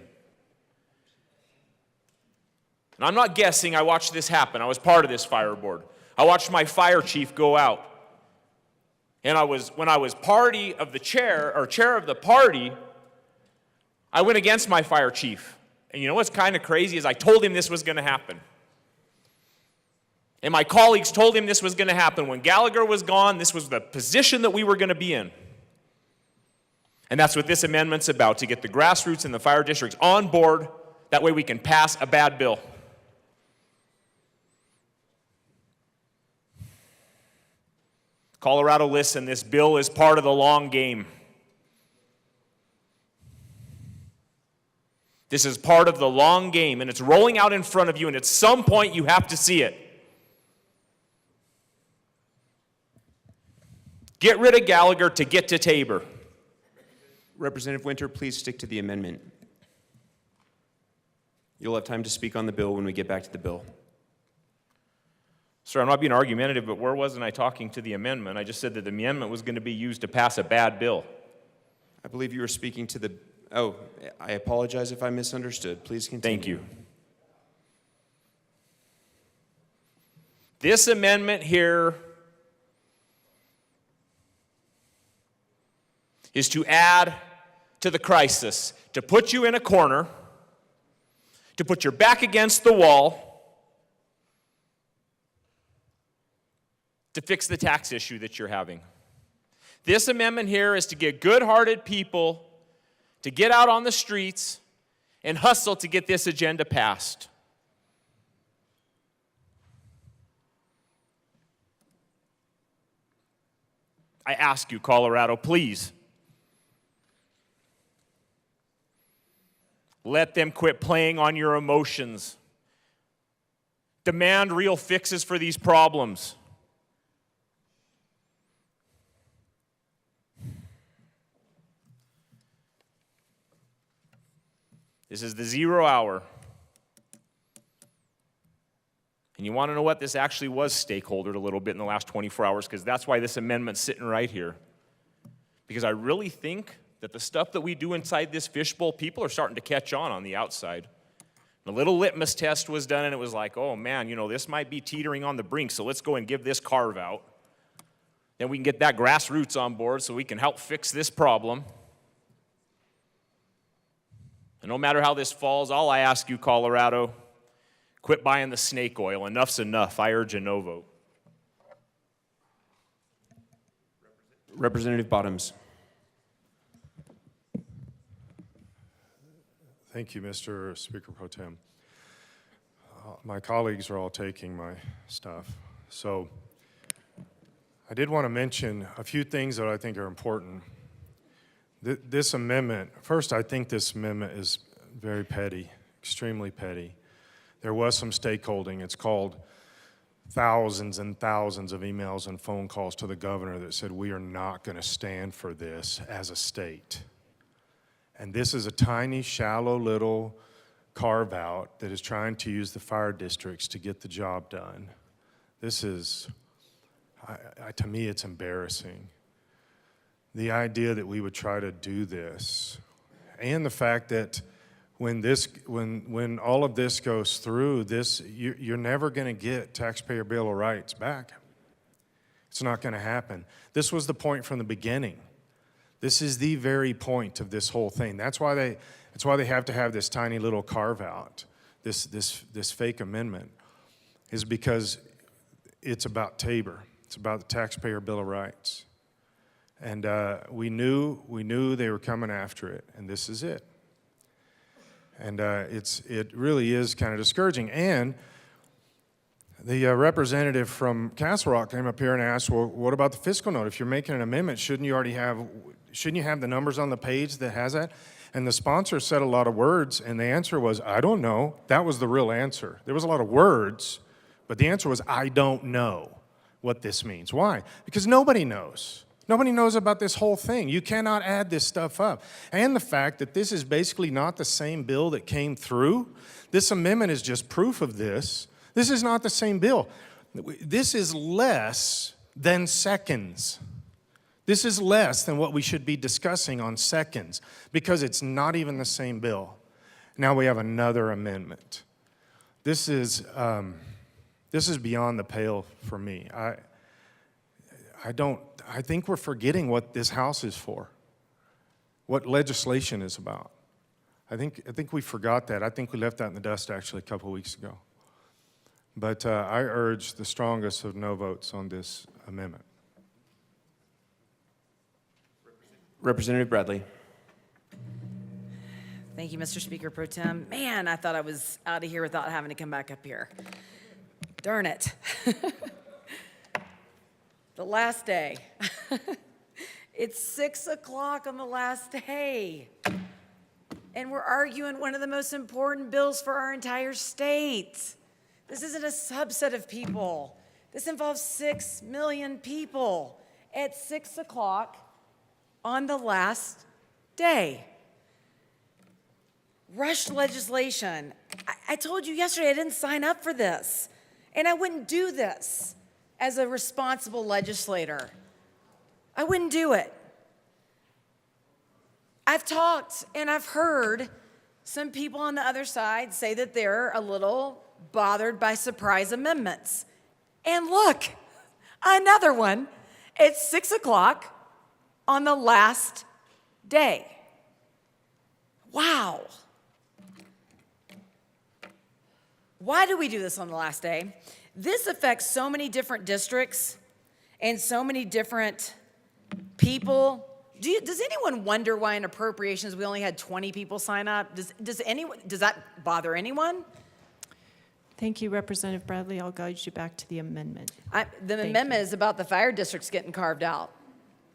And I'm not guessing, I watched this happen. I was part of this fire board. I watched my fire chief go out. And when I was party of the chair, or chair of the party, I went against my fire chief. And you know what's kind of crazy is I told him this was going to happen. And my colleagues told him this was going to happen. When Gallagher was gone, this was the position that we were going to be in. And that's what this amendment's about, to get the grassroots and the fire districts on board. That way we can pass a bad bill. Colorado, listen, this bill is part of the long game. This is part of the long game, and it's rolling out in front of you, and at some point you have to see it. Get rid of Gallagher to get to Tabor. Representative Winter, please stick to the amendment. You'll have time to speak on the bill when we get back to the bill. Sir, I'm not being argumentative, but where wasn't I talking to the amendment? I just said that the amendment was going to be used to pass a bad bill. I believe you were speaking to the... Oh, I apologize if I misunderstood. Please continue. Thank you. This amendment here is to add to the crisis, to put you in a corner, to put your back against the wall, to fix the tax issue that you're having. This amendment here is to get good-hearted people to get out on the streets and hustle to get this agenda passed. I ask you, Colorado, please, let them quit playing on your emotions. Demand real fixes for these problems. This is the 0 hour. And you want to know what? This actually was stakeholdered a little bit in the last 24 hours, because that's why this amendment's sitting right here. Because I really think that the stuff that we do inside this fishbowl, people are starting to catch on the outside. A little litmus test was done, and it was like, oh man, you know, this might be teetering on the brink, so let's go and give this carve out. Then we can get that grassroots on board so we can help fix this problem. And no matter how this falls, all I ask you, Colorado, quit buying the snake oil. Enough's enough. I urge a no vote. Representative Bottoms. Thank you, Mr. Speaker Pro Tem. My colleagues are all taking my stuff. So I did want to mention a few things that I think are important. This amendment, first, I think this amendment is very petty, extremely petty. There was some stakeholding. It's called thousands and thousands of emails and phone calls to the governor that said, we are not going to stand for this as a state. And this is a tiny, shallow little carve-out that is trying to use the fire districts to get the job done. This is, to me, it's embarrassing. The idea that we would try to do this, and the fact that when all of this goes through, you're never going to get taxpayer bill of rights back. It's not going to happen. This was the point from the beginning. This is the very point of this whole thing. That's why they have to have this tiny little carve out, this fake amendment, is because it's about Tabor. It's about the taxpayer bill of rights. And we knew they were coming after it, and this is it. And it really is kind of discouraging. And the representative from Castle Rock came up here and asked, well, what about the fiscal note? If you're making an amendment, shouldn't you have the numbers on the page that has that? And the sponsor said a lot of words, and the answer was, I don't know. That was the real answer. There was a lot of words, but the answer was, I don't know what this means. Why? Because nobody knows. Nobody knows about this whole thing. You cannot add this stuff up. And the fact that this is basically not the same bill that came through, this amendment is just proof of this. This is not the same bill. This is less than seconds. This is less than what we should be discussing on seconds because it's not even the same bill. Now we have another amendment. This is beyond the pale for me. I think we're forgetting what this House is for, what legislation is about. I think we forgot that. I think we left that in the dust actually a couple of weeks ago. But I urge the strongest of no votes on this amendment. Representative Bradley. Thank you, Mr. Speaker Pro Tem. Man, I thought I was out of here without having to come back up here. Darn it. The last day. It's 6 o'clock on the last day. And we're arguing one of the most important bills for our entire state. This isn't a subset of people. This involves 6 million people at 6 o'clock on the last day. Rushed legislation. I told you yesterday I didn't sign up for this, and I wouldn't do this as a responsible legislator. I wouldn't do it. I've talked and I've heard some people on the other side say that they're a little bothered by surprise amendments. And look, another one at 6 o'clock on the last day. Wow. Why do we do this on the last day? This affects so many different districts and so many different people. Does anyone wonder why in appropriations we only had 20 people sign up? Does that bother anyone? Thank you, Representative Bradley. I'll guide you back to the amendment. The amendment is about the fire districts getting carved out.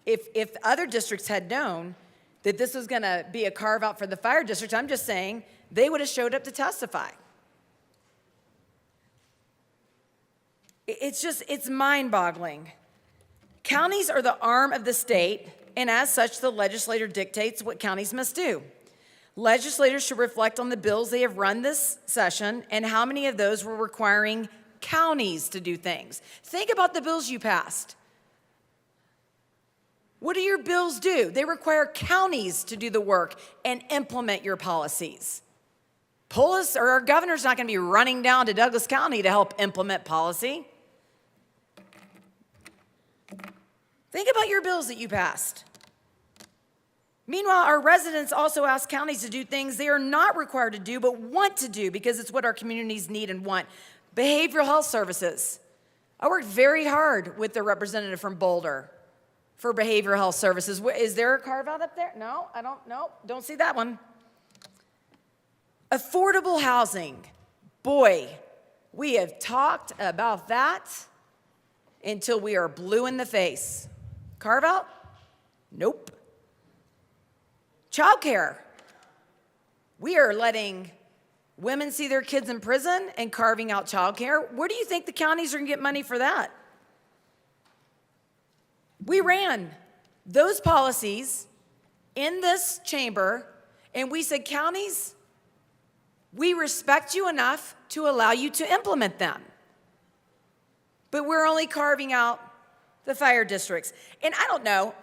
If other districts had known that this was going to be a carve out for the fire districts, I'm just saying they would have showed up to testify. It's mind-boggling. Counties are the arm of the state, and as such, the legislature dictates what counties must do. Legislators should reflect on the bills they have run this session and how many of those were requiring counties to do things. Think about the bills you passed. What do your bills do? They require counties to do the work and implement your policies. Polis or our governor's not going to be running down to Douglas County to help implement policy. Think about your bills that you passed. Meanwhile, our residents also ask counties to do things they are not required to do but want to do because it's what our communities need and want. Behavioral health services. I worked very hard with the representative from Boulder for behavioral health services. Is there a carve out up there? No, I don't see that one. Affordable housing. Boy, we have talked about that until we are blue in the face. Carve out? Nope. Childcare. We are letting women see their kids in prison and carving out childcare. Where do you think the counties are going to get money for that? We ran those policies in this chamber, and we said, counties, we respect you enough to allow you to implement them. But we're only carving out the fire districts. And I don't know,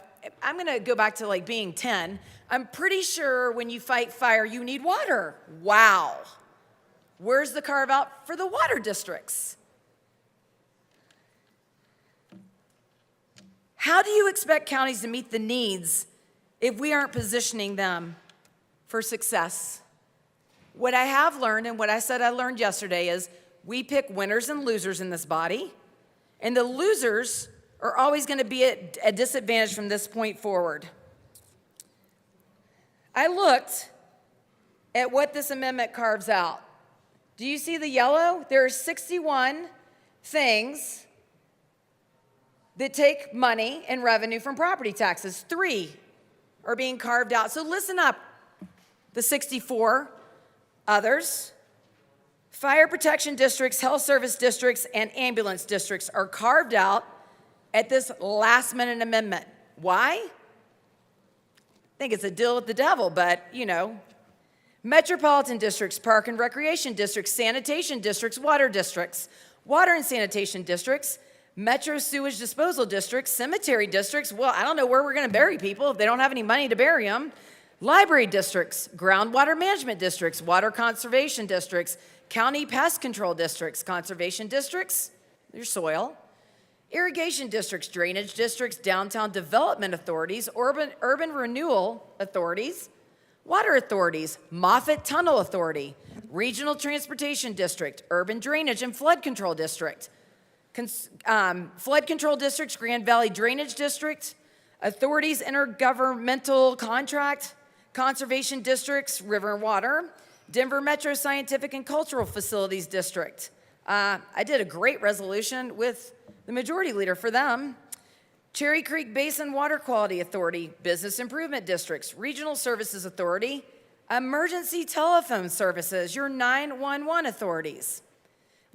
I'm going to go back to like being 10. I'm pretty sure when you fight fire, you need water. Wow. Where's the carve out for the water districts? How do you expect counties to meet the needs if we aren't positioning them for success? What I have learned and what I said I learned yesterday is we pick winners and losers in this body, and the losers are always going to be at a disadvantage from this point forward. I looked at what this amendment carves out. Do you see the yellow? There are 61 things that take money and revenue from property taxes. 3 are being carved out. So listen up, the 64 others. Fire protection districts, health service districts, and ambulance districts are carved out at this last-minute amendment. Why? I think it's a deal with the devil, but metropolitan districts, park and recreation districts, sanitation districts, water districts, water and sanitation districts, metro sewage disposal districts, cemetery districts. Well, I don't know where we're going to bury people if they don't have any money to bury them. Library districts, groundwater management districts, water conservation districts, county pest control districts, conservation districts, your soil, irrigation districts, drainage districts, downtown development authorities, urban renewal authorities, water authorities, Moffett Tunnel Authority, regional transportation district, urban drainage and flood control district, flood control districts, Grand Valley Drainage District, authorities intergovernmental contract, conservation districts, river and water, Denver Metro Scientific and Cultural Facilities District. I did a great resolution with the majority leader for them. Cherry Creek Basin Water Quality Authority, Business Improvement Districts, Regional Services Authority, Emergency Telephone Services, your 911 authorities.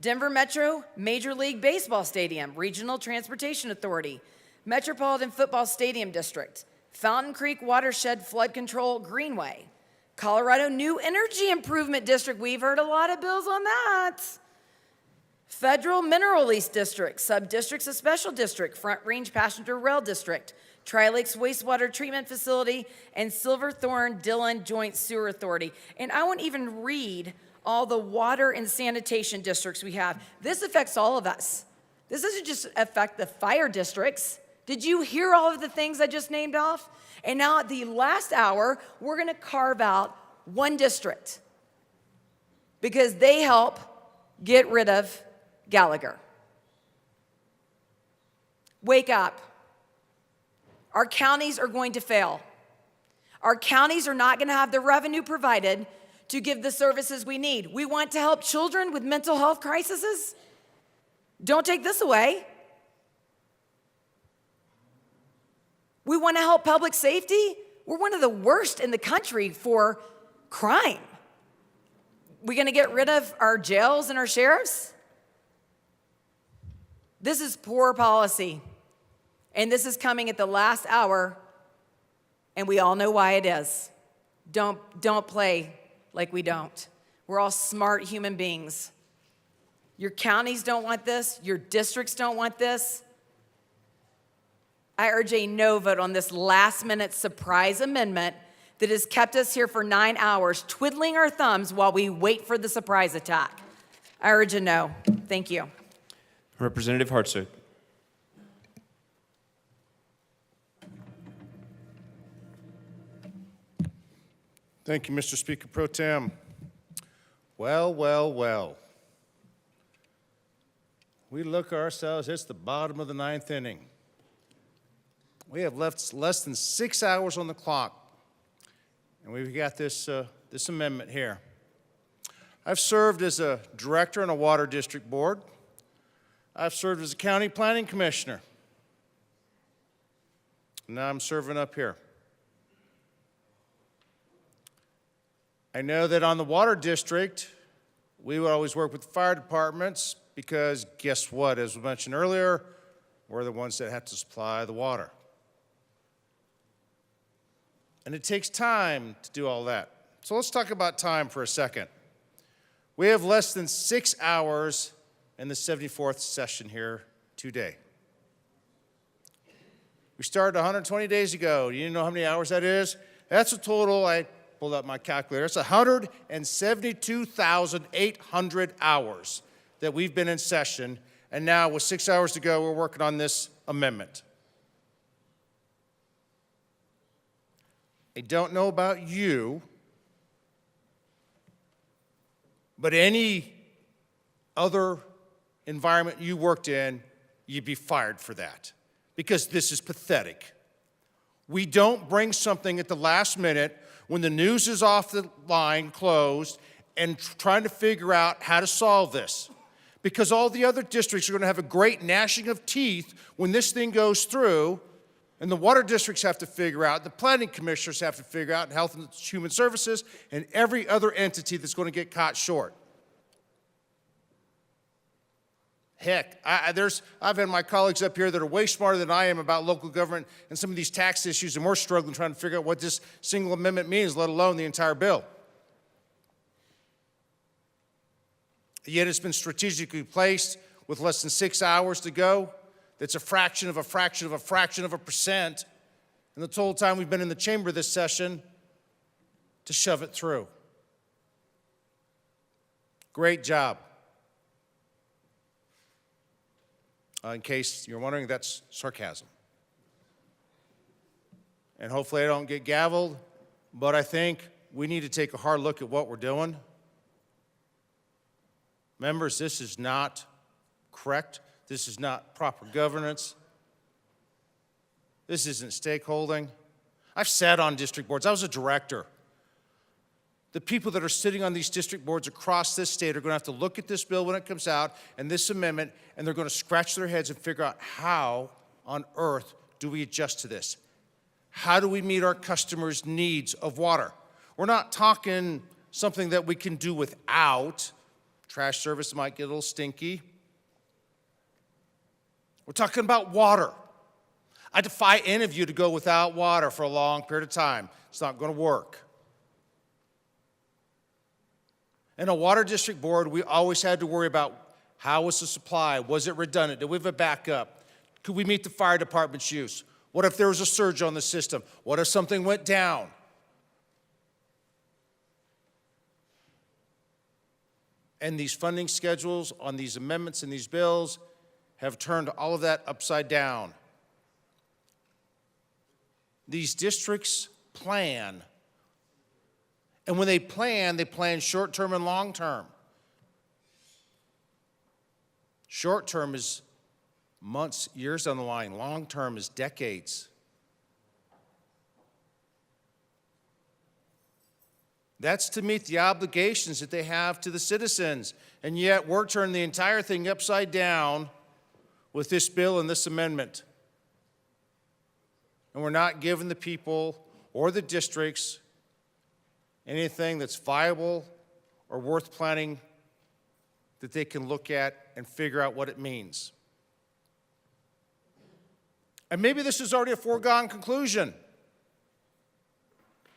Denver Metro Major League Baseball Stadium, Regional Transportation Authority, Metropolitan Football Stadium District, Fountain Creek Watershed Flood Control Greenway, Colorado New Energy Improvement District. We've heard a lot of bills on that. Federal Mineral Lease District, Sub-Districts of Special District, Front Range Passenger Rail District, Tri-Lakes Wastewater Treatment Facility, and Silverthorne Dillon Joint Sewer Authority. And I won't even read all the water and sanitation districts we have. This affects all of us. This doesn't just affect the fire districts. Did you hear all of the things I just named off? And now at the last hour, we're gonna carve out one district because they help get rid of Gallagher. Wake up. Our counties are going to fail. Our counties are not gonna have the revenue provided to give the services we need. We want to help children with mental health crises. Don't take this away. We want to help public safety. We're one of the worst in the country for crime. We going to get rid of our jails and our sheriffs? This is poor policy. And this is coming at the last hour, and we all know why it is. Don't play like we don't. We're all smart human beings. Your counties don't want this. Your districts don't want this. I urge a no vote on this last-minute surprise amendment that has kept us here for 9 hours, twiddling our thumbs while we wait for the surprise attack. I urge a no. Thank you. Representative Hartsook. Thank you, Mr. Speaker Pro Tem. Well. We look ourselves, it's the bottom of the ninth inning. We have left less than 6 hours on the clock, and we've got this amendment here. I've served as a director on a water district board. I've served as a county planning commissioner. Now I'm serving up here. I know that on the water district, we would always work with the fire departments because guess what? As we mentioned earlier, we're the ones that have to supply the water. And it takes time to do all that. So let's talk about time for a second. We have less than 6 hours in the 74th session here today. We started 120 days ago. Do you know how many hours that is? That's a total, I pulled up my calculator, it's 172,800 hours that we've been in session, and now with 6 hours to go, we're working on this amendment. I don't know about you, but any other environment you worked in, you'd be fired for that, because this is pathetic. We don't bring something at the last minute when the news is off the line, closed, and trying to figure out how to solve this. Because all the other districts are going to have a great gnashing of teeth when this thing goes through, and the water districts have to figure out, the planning commissioners have to figure out, and Health and Human Services, and every other entity that's going to get caught short. Heck, I've had my colleagues up here that are way smarter than I am about local government and some of these tax issues, and we're struggling trying to figure out what this single amendment means, let alone the entire bill. Yet it's been strategically placed with less than 6 hours to go. That's a fraction of a fraction of a fraction of a percent. And the total time we've been in the chamber this session to shove it through. Great job. In case you're wondering, that's sarcasm. And hopefully I don't get gavelled, but I think we need to take a hard look at what we're doing. Members, this is not correct. This is not proper governance. This isn't stakeholding. I've sat on district boards. I was a director. The people that are sitting on these district boards across this state are going to have to look at this bill when it comes out and this amendment, and they're going to scratch their heads and figure out how on earth do we adjust to this? How do we meet our customers' needs of water? We're not talking something that we can do without. Trash service might get a little stinky. We're talking about water. I defy any of you to go without water for a long period of time. It's not going to work. In a water district board, we always had to worry about how was the supply? Was it redundant? Did we have a backup? Could we meet the fire department's use? What if there was a surge on the system? What if something went down? And these funding schedules on these amendments and these bills have turned all of that upside down. These districts plan. And when they plan short-term and long-term. Short-term is months, years down the line. Long-term is decades. That's to meet the obligations that they have to the citizens. And yet we're turning the entire thing upside down with this bill and this amendment. And we're not giving the people or the districts anything that's viable or worth planning that they can look at and figure out what it means. And maybe this is already a foregone conclusion.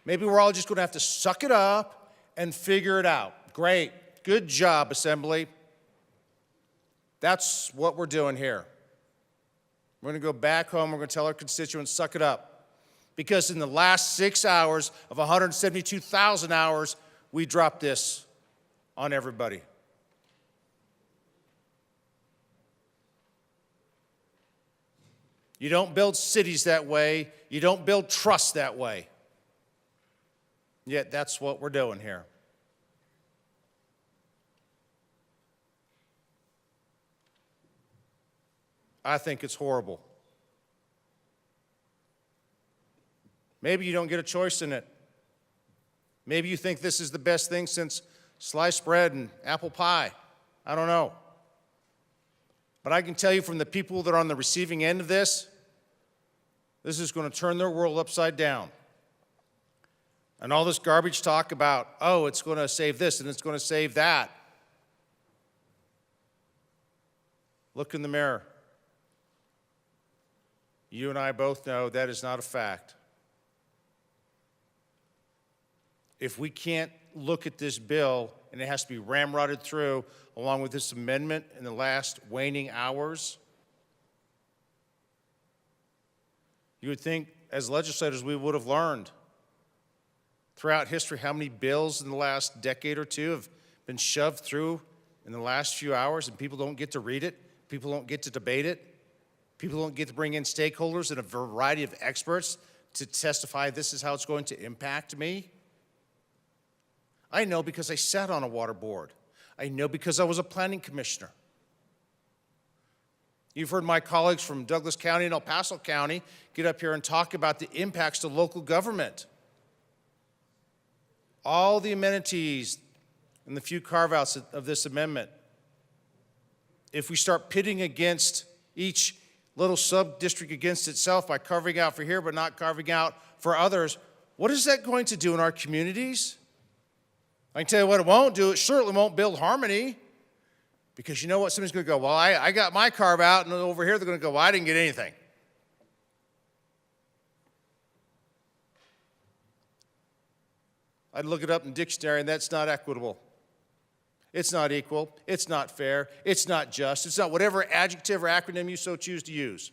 Maybe we're all just going to have to suck it up and figure it out. Great. Good job, Assembly. That's what we're doing here. We're going to go back home. We're going to tell our constituents, suck it up. Because in the last 6 hours of 172,000 hours, we dropped this on everybody. You don't build cities that way. You don't build trust that way. Yet that's what we're doing here. I think it's horrible. Maybe you don't get a choice in it. Maybe you think this is the best thing since sliced bread and apple pie. I don't know. But I can tell you from the people that are on the receiving end of this is going to turn their world upside down. And all this garbage talk about, oh, it's going to save this and it's going to save that. Look in the mirror. You and I both know that is not a fact. If we can't look at this bill and it has to be ramrodded through along with this amendment in the last waning hours, you would think as legislators we would have learned throughout history how many bills in the last decade or two have been shoved through in the last few hours and people don't get to read it, people don't get to debate it, people don't get to bring in stakeholders and a variety of experts to testify this is how it's going to impact me. I know because I sat on a water board. I know because I was a planning commissioner. You've heard my colleagues from Douglas County and El Paso County get up here and talk about the impacts to local government. All the amenities and the few carve-outs of this amendment. If we start pitting against each little sub-district against itself by carving out for here but not carving out for others, what is that going to do in our communities? I can tell you what it won't do. It certainly won't build harmony. Because you know what? Somebody's going to go, well, I got my carve out, and over here they're going to go, well, I didn't get anything. I'd look it up in the dictionary, and that's not equitable. It's not equal. It's not fair. It's not just. It's not whatever adjective or acronym you so choose to use.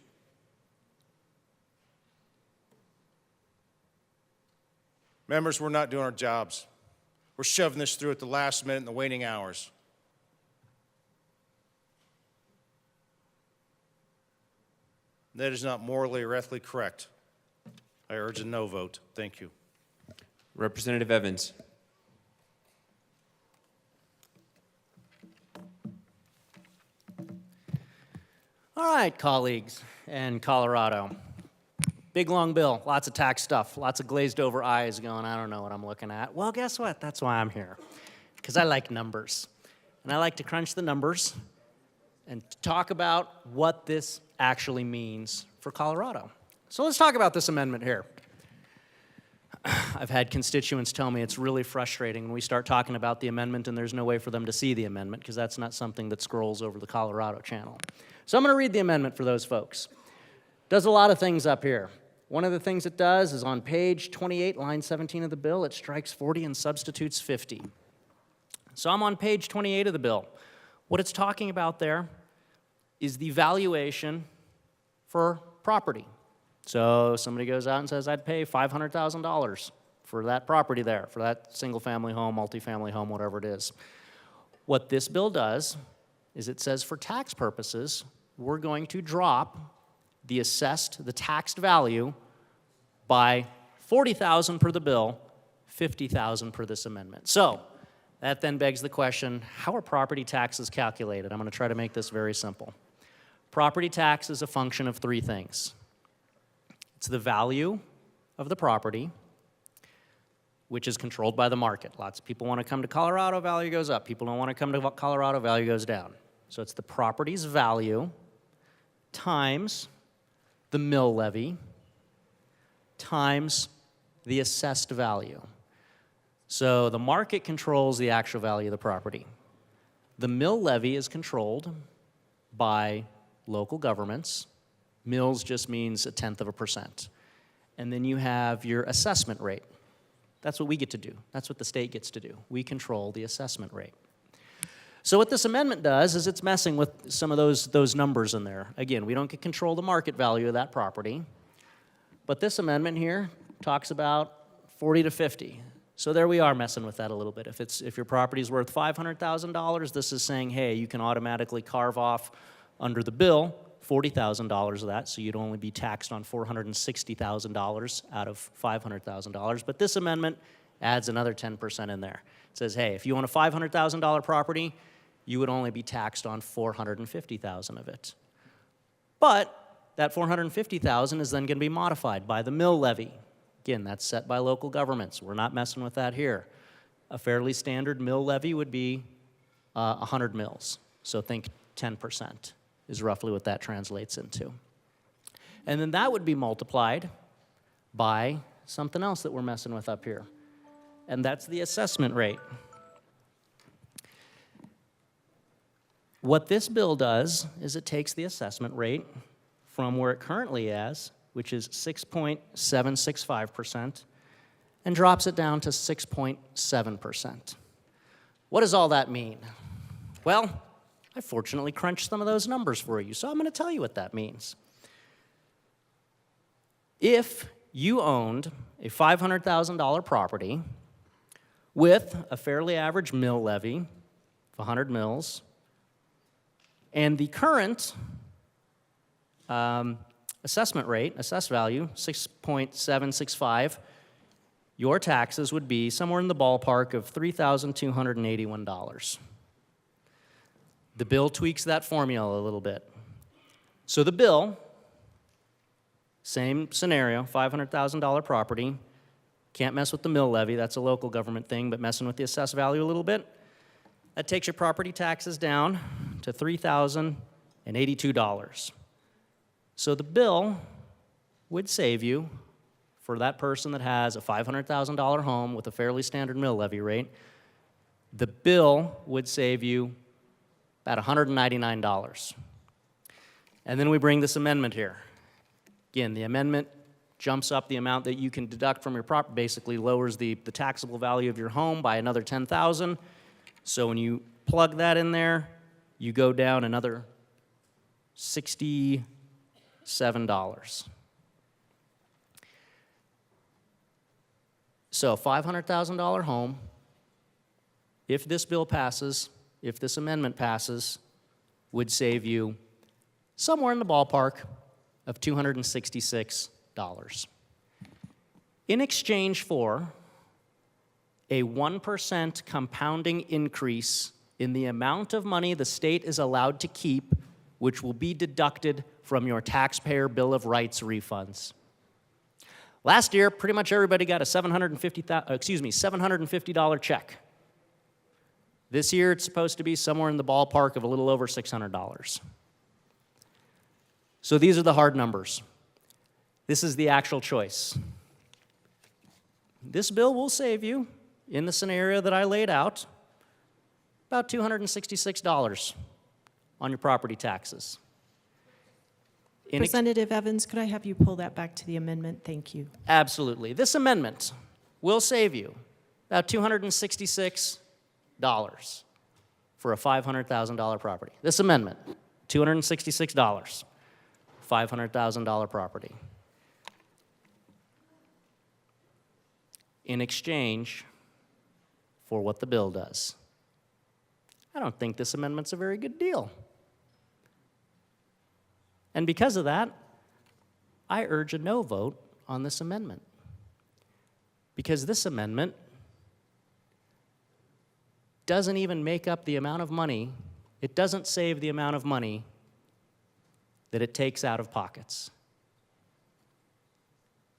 Members, we're not doing our jobs. We're shoving this through at the last minute in the waning hours. That is not morally or ethically correct. I urge a no vote. Thank you. Representative Evans. All right, colleagues in Colorado. Big long bill, lots of tax stuff, lots of glazed over eyes going, I don't know what I'm looking at. Well, guess what? That's why I'm here, because I like numbers. And I like to crunch the numbers and talk about what this actually means for Colorado. So let's talk about this amendment here. I've had constituents tell me it's really frustrating when we start talking about the amendment and there's no way for them to see the amendment, because that's not something that scrolls over the Colorado channel. So I'm going to read the amendment for those folks. Does a lot of things up here. One of the things it does is on page 28, line 17 of the bill, it strikes 40 and substitutes 50. So I'm on page 28 of the bill. What it's talking about there is the valuation for property. So somebody goes out and says, I'd pay $500,000 for that property there, for that single-family home, multifamily home, whatever it is. What this bill does is it says for tax purposes, we're going to drop the taxed value by $40,000 per the bill, $50,000 per this amendment. So that then begs the question, how are property taxes calculated? I'm going to try to make this very simple. Property tax is a function of three things. It's the value of the property, which is controlled by the market. Lots of people want to come to Colorado, value goes up. People don't want to come to Colorado, value goes down. So it's the property's value times the mill levy times the assessed value. So the market controls the actual value of the property. The mill levy is controlled by local governments. Mills just means 0.1%. And then you have your assessment rate. That's what we get to do. That's what the state gets to do. We control the assessment rate. So what this amendment does is it's messing with some of those numbers in there. Again, we don't get control of the market value of that property. But this amendment here talks about 40 to 50. So there we are messing with that a little bit. If your property is worth $500,000, this is saying, hey, you can automatically carve off under the bill $40,000 of that, so you'd only be taxed on $460,000 out of $500,000. But this amendment adds another 10% in there. It says, hey, if you own a $500,000 property, you would only be taxed on $450,000 of it. But that $450,000 is then going to be modified by the mill levy. Again, that's set by local governments. We're not messing with that here. A fairly standard mill levy would be 100 mills. So think 10% is roughly what that translates into. And then that would be multiplied by something else that we're messing with up here. And that's the assessment rate. What this bill does is it takes the assessment rate from where it currently is, which is 6.765%, and drops it down to 6.7%. What does all that mean? Well, I fortunately crunched some of those numbers for you, so I'm going to tell you what that means. If you owned a $500,000 property with a fairly average mill levy of 100 mills, and the current assessment rate, assessed value, 6.765, your taxes would be somewhere in the ballpark of $3,281. The bill tweaks that formula a little bit. So the bill, same scenario, $500,000 property, can't mess with the mill levy, that's a local government thing, but messing with the assessed value a little bit, that takes your property taxes down to $3,082. So the bill would save you, for that person that has a $500,000 home with a fairly standard mill levy rate, the bill would save you about $199. And then we bring this amendment here. Again, the amendment jumps up the amount that you can deduct from your property, basically lowers the taxable value of your home by another $10,000. So when you plug that in there, you go down another $67. So $500,000 home, if this bill passes, if this amendment passes, would save you somewhere in the ballpark of $266. In exchange for a 1% compounding increase in the amount of money the state is allowed to keep, which will be deducted from your taxpayer Bill of Rights refunds. Last year, pretty much everybody got a $750 check. This year, it's supposed to be somewhere in the ballpark of a little over $600. So these are the hard numbers. This is the actual choice. This bill will save you, in the scenario that I laid out, about $266 on your property taxes. Representative Evans, could I have you pull that back to the amendment? Thank you. Absolutely. This amendment will save you about $266 for a $500,000 property. This amendment, $266, $500,000 property. In exchange for what the bill does. I don't think this amendment's a very good deal. And because of that, I urge a no vote on this amendment. Because this amendment doesn't even make up the amount of money, it doesn't save the amount of money that it takes out of pockets.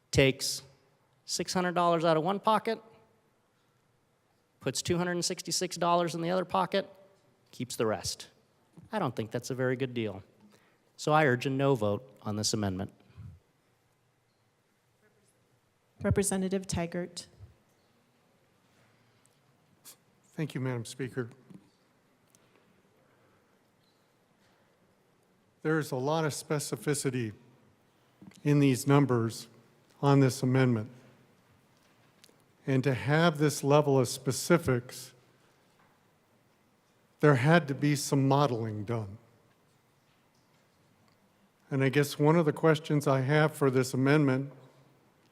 Takes $600 out of one pocket, puts $266 in the other pocket, keeps the rest. I don't think that's a very good deal. So I urge a no vote on this amendment. Representative Taggart. Thank you, Madam Speaker. There's a lot of specificity in these numbers on this amendment. And to have this level of specifics, there had to be some modeling done. And I guess one of the questions I have for this amendment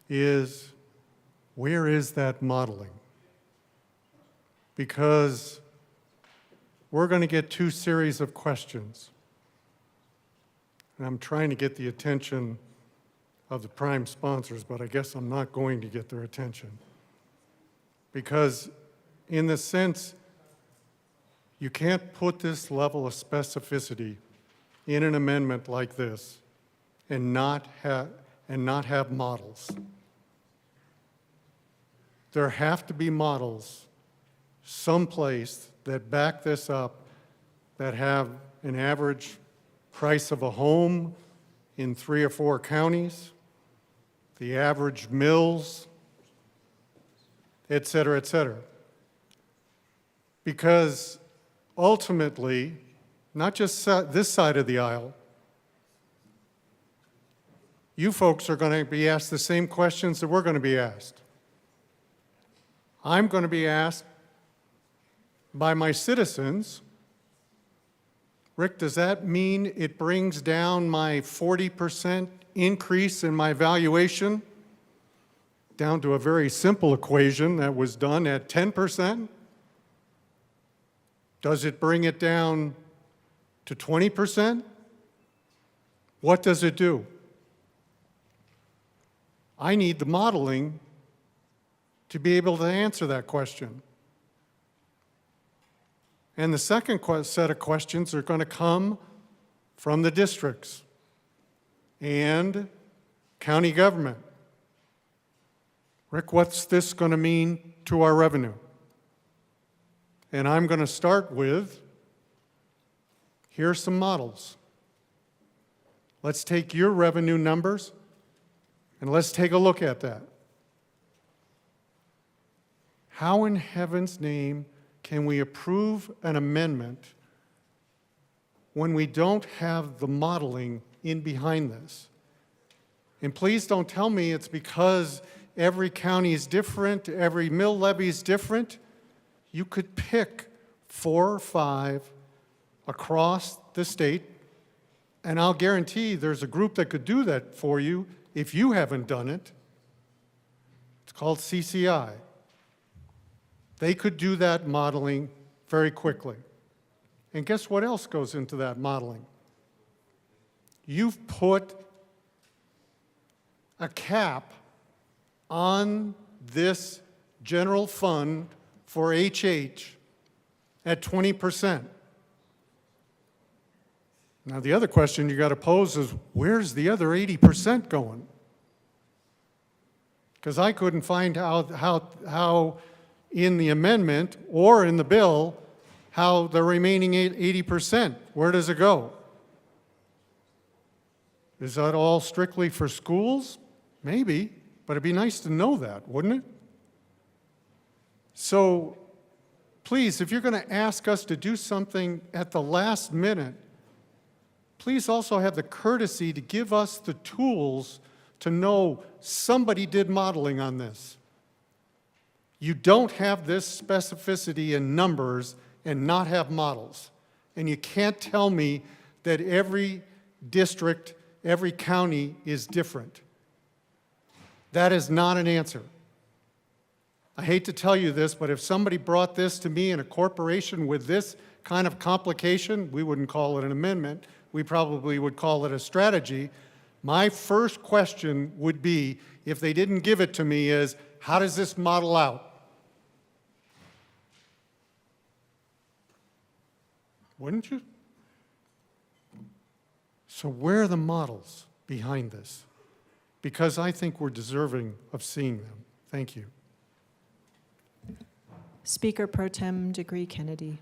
is, where is that modeling? Because we're going to get two series of questions. And I'm trying to get the attention of the prime sponsors, but I guess I'm not going to get their attention. Because in the sense, you can't put this level of specificity in an amendment like this and not have models. There have to be models someplace that back this up, that have an average price of a home in 3 or 4 counties, the average mills, et cetera, et cetera. Because ultimately, not just this side of the aisle, you folks are going to be asked the same questions that we're going to be asked. I'm going to be asked by my citizens, Rick, does that mean it brings down my 40% increase in my valuation down to a very simple equation that was done at 10%? Does it bring it down to 20%? What does it do? I need the modeling to be able to answer that question. And the second set of questions are going to come from the districts and county government. Rick, what's this going to mean to our revenue? And I'm going to start with, here's some models. Let's take your revenue numbers and let's take a look at that. How in heaven's name can we approve an amendment when we don't have the modeling in behind this. And please don't tell me it's because every county is different, every mill levy is different. You could pick 4 or 5 across the state, and I'll guarantee there's a group that could do that for you if you haven't done it. It's called CCI. They could do that modeling very quickly. And guess what else goes into that modeling? You've put a cap on this general fund for HH at 20%. Now, the other question you got to pose is, where's the other 80% going? Because I couldn't find how in the amendment or in the bill, how the remaining 80%, where does it go? Is that all strictly for schools? Maybe, but it'd be nice to know that, wouldn't it? So please, if you're going to ask us to do something at the last minute, please also have the courtesy to give us the tools to know somebody did modeling on this. You don't have this specificity in numbers and not have models. And you can't tell me that every district, every county is different. That is not an answer. I hate to tell you this, but if somebody brought this to me in a corporation with this kind of complication, we wouldn't call it an amendment. We probably would call it a strategy. My first question would be, if they didn't give it to me, is how does this model out? Wouldn't you? So where are the models behind this? Because I think we're deserving of seeing them. Thank you. Speaker Pro Tem Degree Kennedy.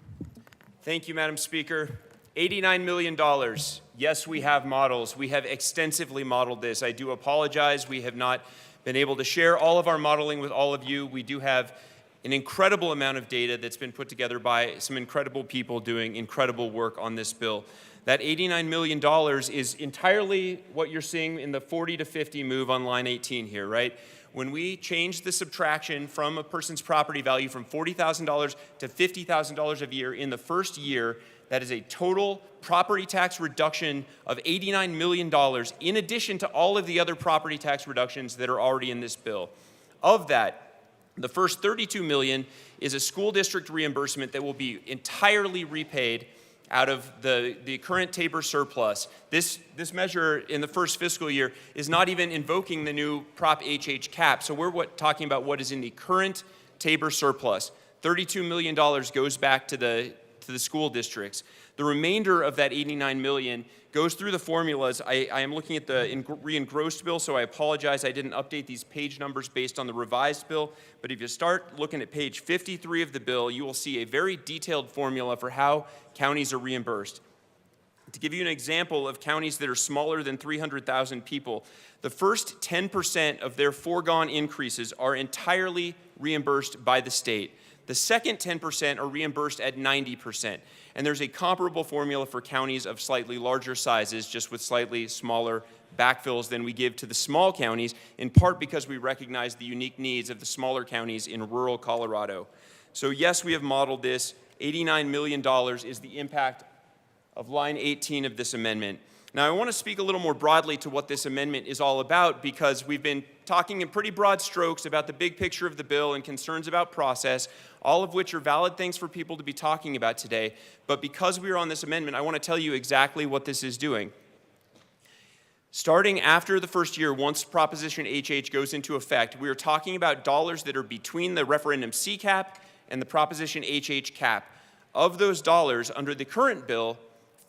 Thank you, Madam Speaker. $89 million. Yes, we have models. We have extensively modeled this. I do apologize. We have not been able to share all of our modeling with all of you. We do have an incredible amount of data that's been put together by some incredible people doing incredible work on this bill. That $89 million is entirely what you're seeing in the 40 to 50 move on line 18 here, right? When we change the subtraction from a person's property value from $40,000 to $50,000 a year in the first year, that is a total property tax reduction of $89 million in addition to all of the other property tax reductions that are already in this bill. Of that, the first $32 million is a school district reimbursement that will be entirely repaid out of the current Tabor surplus. This measure in the first fiscal year is not even invoking the new Prop HH cap. So we're talking about what is in the current Tabor surplus. $32 million goes back to the school districts. The remainder of that $89 million goes through the formulas. I am looking at the re-engrossed bill, so I apologize. I didn't update these page numbers based on the revised bill. But if you start looking at page 53 of the bill, you will see a very detailed formula for how counties are reimbursed. To give you an example of counties that are smaller than 300,000 people, the first 10% of their foregone increases are entirely reimbursed by the state. The second 10% are reimbursed at 90%. And there's a comparable formula for counties of slightly larger sizes, just with slightly smaller backfills than we give to the small counties, in part because we recognize the unique needs of the smaller counties in rural Colorado. So yes, we have modeled this. $89 million is the impact of line 18 of this amendment. Now, I want to speak a little more broadly to what this amendment is all about, because we've been talking in pretty broad strokes about the big picture of the bill and concerns about process, all of which are valid things for people to be talking about today. But because we are on this amendment, I want to tell you exactly what this is doing. Starting after the first year, once Proposition HH goes into effect, we are talking about dollars that are between the referendum C cap and the Proposition HH cap. Of those dollars, under the current bill,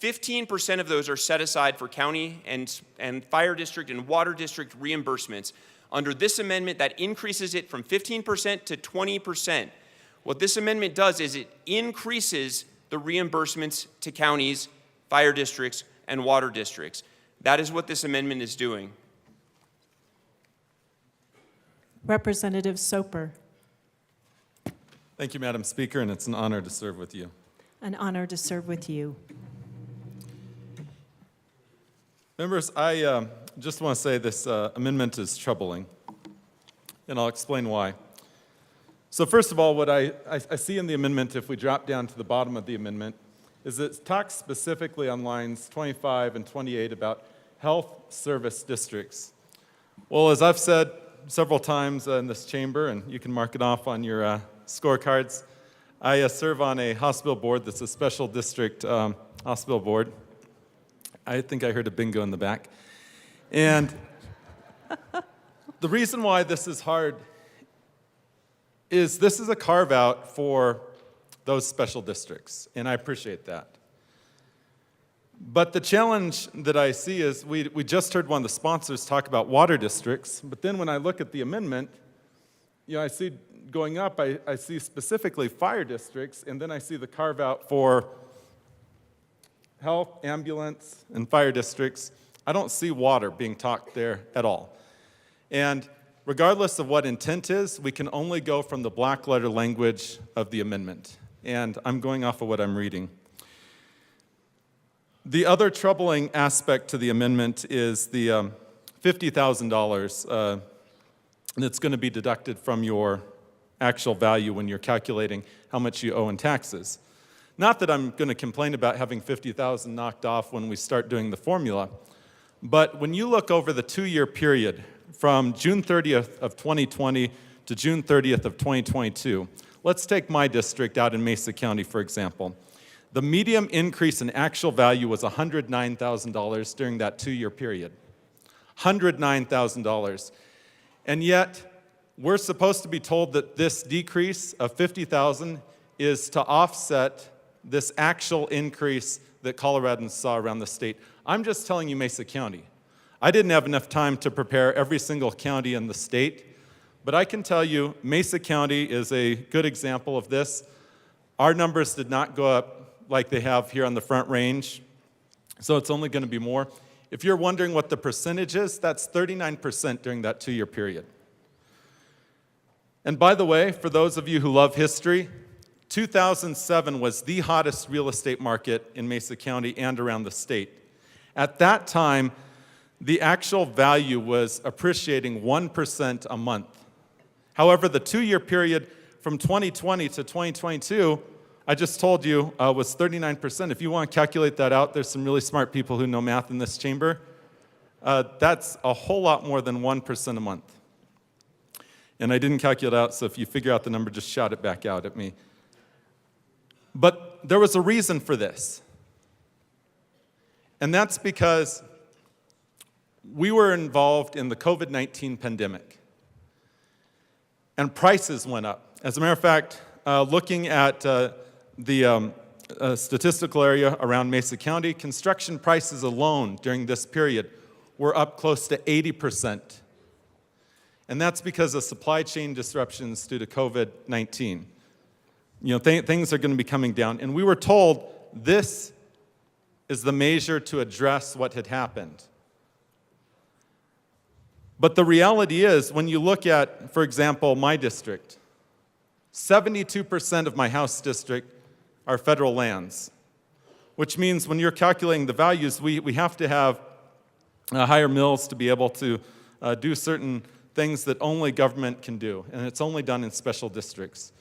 15% of those are set aside for county and fire district and water district reimbursements. Under this amendment, that increases it from 15% to 20%. What this amendment does is it increases the reimbursements to counties, fire districts, and water districts. That is what this amendment is doing. Representative Soper. Thank you, Madam Speaker, and it's an honor to serve with you. An honor to serve with you. Members, I just want to say this amendment is troubling, and I'll explain why. So first of all, what I see in the amendment, if we drop down to the bottom of the amendment, is it talks specifically on lines 25 and 28 about health service districts. Well, as I've said several times in this chamber, and you can mark it off on your scorecards, I serve on a hospital board that's a special district hospital board. I think I heard a bingo in the back. And the reason why this is hard is this is a carve-out for those special districts, and I appreciate that. But the challenge that I see is we just heard one of the sponsors talk about water districts, but then when I look at the amendment, I see going up, I see specifically fire districts, and then I see the carve-out for health, ambulance, and fire districts. I don't see water being talked there at all. And regardless of what intent is, we can only go from the black letter language of the amendment. And I'm going off of what I'm reading. The other troubling aspect to the amendment is the $50,000 that's going to be deducted from your actual value when you're calculating how much you owe in taxes. Not that I'm going to complain about having $50,000 knocked off when we start doing the formula, but when you look over the 2-year period from June 30th of 2020 to June 30th of 2022, let's take my district out in Mesa County, for example. The median increase in actual value was $109,000 during that 2-year period. $109,000. And yet, we're supposed to be told that this decrease of $50,000 is to offset this actual increase that Coloradans saw around the state. I'm just telling you Mesa County. I didn't have enough time to prepare every single county in the state, but I can tell you Mesa County is a good example of this. Our numbers did not go up like they have here on the Front Range, so it's only going to be more. If you're wondering what the percentage is, that's 39% during that 2-year period. And by the way, for those of you who love history, 2007 was the hottest real estate market in Mesa County and around the state. At that time, the actual value was appreciating 1% a month. However, the 2-year period from 2020 to 2022, I just told you, was 39%. If you want to calculate that out, there's some really smart people who know math in this chamber. That's a whole lot more than 1% a month. And I didn't calculate it out, so if you figure out the number, just shout it back out at me. But there was a reason for this. And that's because we were involved in the COVID-19 pandemic. And prices went up. As a matter of fact, looking at the statistical area around Mesa County, construction prices alone during this period were up close to 80%. And that's because of supply chain disruptions due to COVID-19. Things are going to be coming down. And we were told this is the measure to address what had happened. But the reality is, when you look at, for example, my district, 72% of my House district are federal lands, which means when you're calculating the values, we have to have higher mills to be able to do certain things that only government can do, and it's only done in special districts.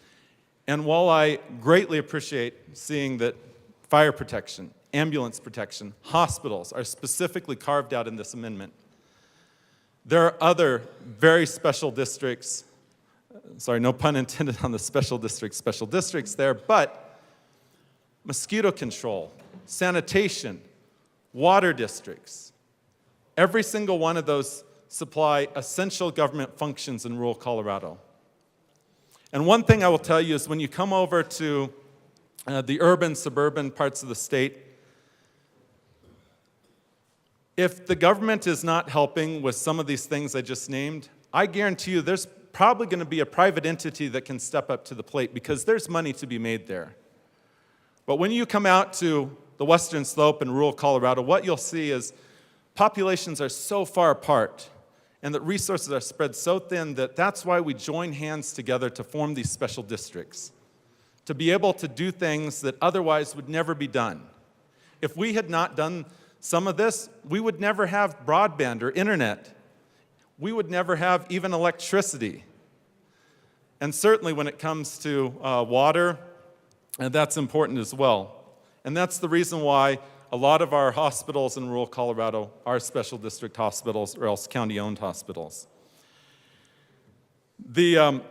And while I greatly appreciate seeing that fire protection, ambulance protection, hospitals are specifically carved out in this amendment, there are other very special districts, sorry, no pun intended on the special districts there, but mosquito control, sanitation, water districts, every single one of those supply essential government functions in rural Colorado. And one thing I will tell you is when you come over to the urban, suburban parts of the state, if the government is not helping with some of these things I just named, I guarantee you there's probably going to be a private entity that can step up to the plate because there's money to be made there. But when you come out to the Western Slope in rural Colorado, what you'll see is populations are so far apart and that resources are spread so thin that that's why we join hands together to form these special districts, to be able to do things that otherwise would never be done. If we had not done Some of this, we would never have broadband or internet. We would never have even electricity. And certainly when it comes to water, that's important as well. And that's the reason why a lot of our hospitals in rural Colorado are special district hospitals or else county-owned hospitals. The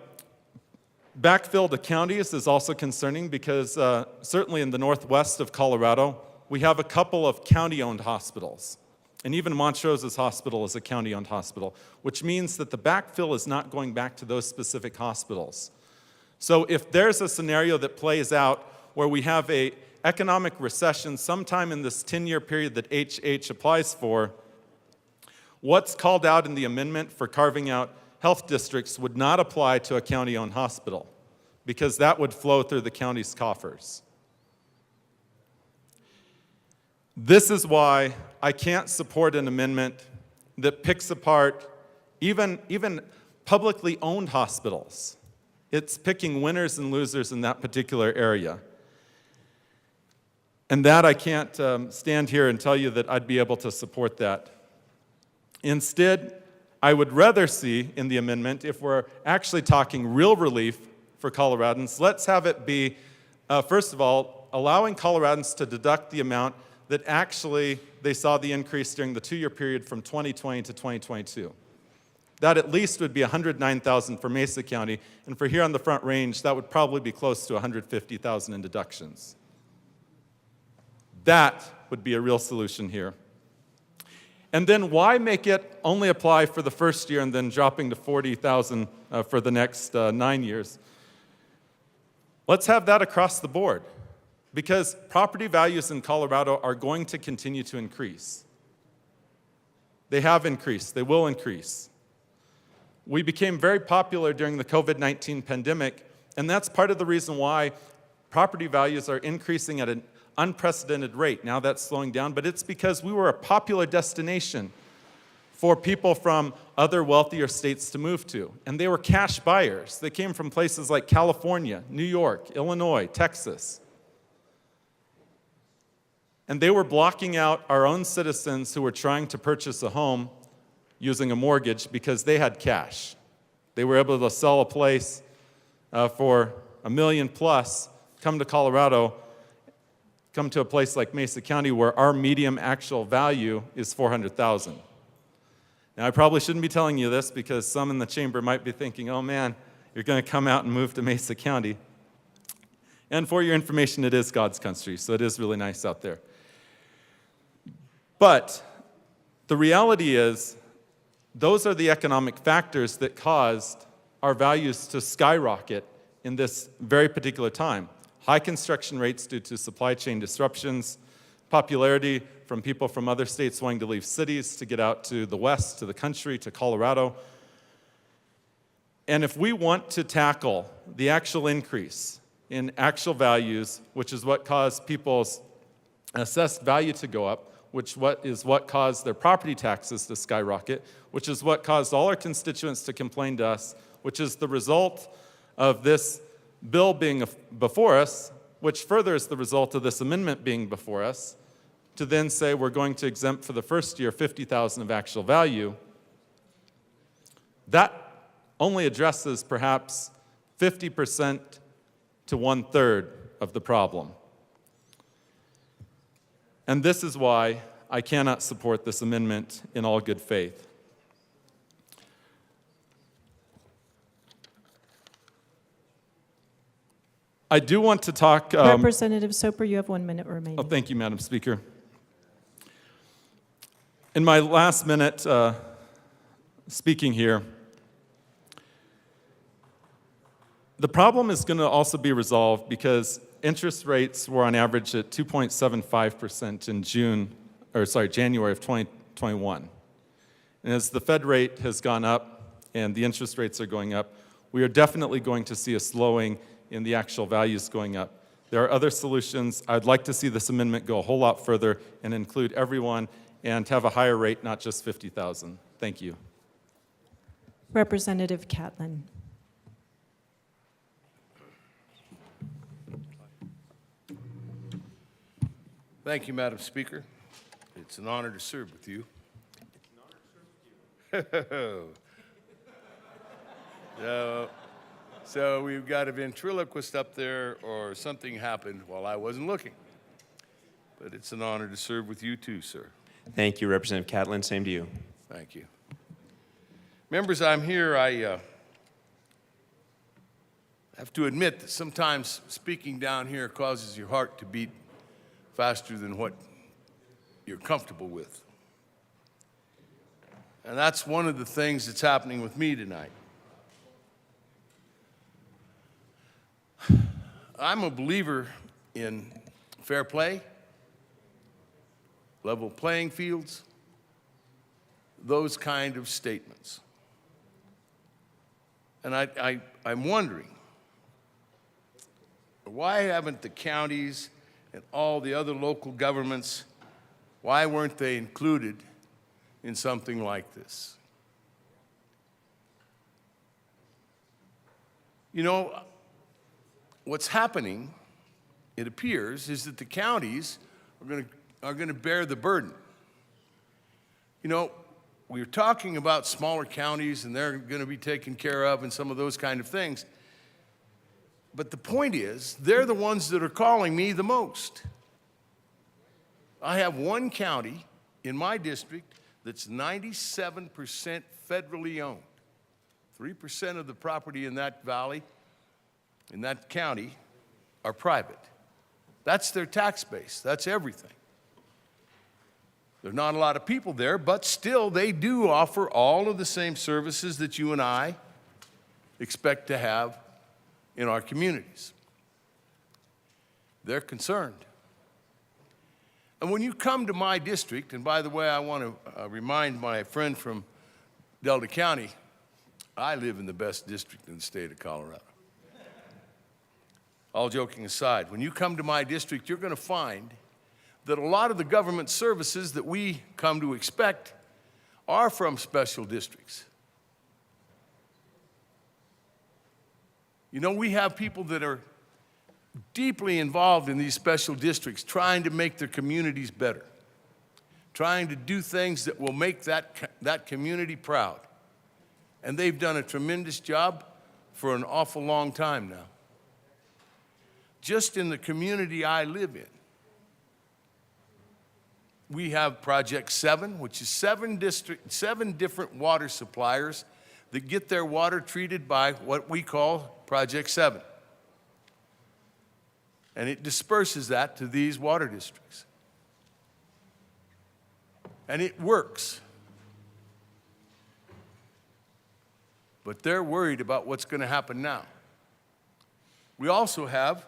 backfill to counties is also concerning because certainly in the northwest of Colorado, we have a couple of county-owned hospitals. And even Montrose's hospital is a county-owned hospital, which means that the backfill is not going back to those specific hospitals. So if there's a scenario that plays out where we have an economic recession sometime in this 10-year period that HH applies for, what's called out in the amendment for carving out health districts would not apply to a county-owned hospital because that would flow through the county's coffers. This is why I can't support an amendment that picks apart even publicly owned hospitals. It's picking winners and losers in that particular area. And that I can't stand here and tell you that I'd be able to support that. Instead, I would rather see in the amendment, if we're actually talking real relief for Coloradans, let's have it be, first of all, allowing Coloradans to deduct the amount that actually they saw the increase during the 2-year period from 2020 to 2022. That at least would be $109,000 for Mesa County, and for here on the Front Range, that would probably be close to $150,000 in deductions. That would be a real solution here. And then why make it only apply for the first year and then dropping to $40,000 for the next 9 years? Let's have that across the board, because property values in Colorado are going to continue to increase. They have increased. They will increase. We became very popular during the COVID-19 pandemic, and that's part of the reason why property values are increasing at an unprecedented rate. Now that's slowing down, but it's because we were a popular destination for people from other wealthier states to move to. And they were cash buyers. They came from places like California, New York, Illinois, Texas. And they were blocking out our own citizens who were trying to purchase a home using a mortgage because they had cash. They were able to sell a place for $1 million plus, come to Colorado, come to a place like Mesa County where our median actual value is $400,000. Now, I probably shouldn't be telling you this because some in the chamber might be thinking, oh man, you're going to come out and move to Mesa County. And for your information, it is God's country, so it is really nice out there. But the reality is, those are the economic factors that caused our values to skyrocket in this very particular time. High construction rates due to supply chain disruptions, popularity from people from other states wanting to leave cities to get out to the west, to the country, to Colorado. And if we want to tackle the actual increase in actual values, which is what caused people's assessed value to go up, which is what caused their property taxes to skyrocket, which is what caused all our constituents to complain to us, which is the result of this bill being before us, which further is the result of this amendment being before us, to then say we're going to exempt for the first year $50,000 of actual value. That only addresses perhaps 50% to 1/3 of the problem. And this is why I cannot support this amendment in all good faith. I do want to talk... Representative Soper, you have 1 minute remaining. Oh, thank you, Madam Speaker. In my last minute speaking here, the problem is going to also be resolved because interest rates were on average at 2.75% in January of 2021. And as the Fed rate has gone up and the interest rates are going up, we are definitely going to see a slowing in the actual values going up. There are other solutions. I'd like to see this amendment go a whole lot further and include everyone and have a higher rate, not just 50,000. Thank you. Representative Catlin. Thank you, Madam Speaker. It's an honor to serve with you. It's an honor to serve with you. So we've got a ventriloquist up there, or something happened while I wasn't looking. But it's an honor to serve with you too, sir. Thank you, Representative Catlin. Same to you. Thank you. Members, I'm here. I have to admit that sometimes speaking down here causes your heart to beat faster than what you're comfortable with. And that's one of the things that's happening with me tonight. I'm a believer in fair play, level playing fields, those kind of statements. And I'm wondering, why haven't the counties and all the other local governments, why weren't they included in something like this? You know, what's happening, it appears, is that the counties are going to bear the burden. You know, we're talking about smaller counties and they're going to be taken care of and some of those kind of things. But the point is, they're the ones that are calling me the most. I have one county in my district that's 97% federally owned. 3% of the property in that valley, in that county, are private. That's their tax base. That's everything. There's not a lot of people there, but still they do offer all of the same services that you and I expect to have in our communities. They're concerned. And when you come to my district, and by the way, I want to remind my friend from Delta County, I live in the best district in the state of Colorado. All joking aside, when you come to my district, you're going to find that a lot of the government services that we come to expect are from special districts. You know, we have people that are deeply involved in these special districts, trying to make their communities better, trying to do things that will make that community proud. And they've done a tremendous job for an awful long time now. Just in the community I live in, we have Project 7, which is seven different water suppliers that get their water treated by what we call Project 7. And it disperses that to these water districts. And it works. But they're worried about what's going to happen now. We also have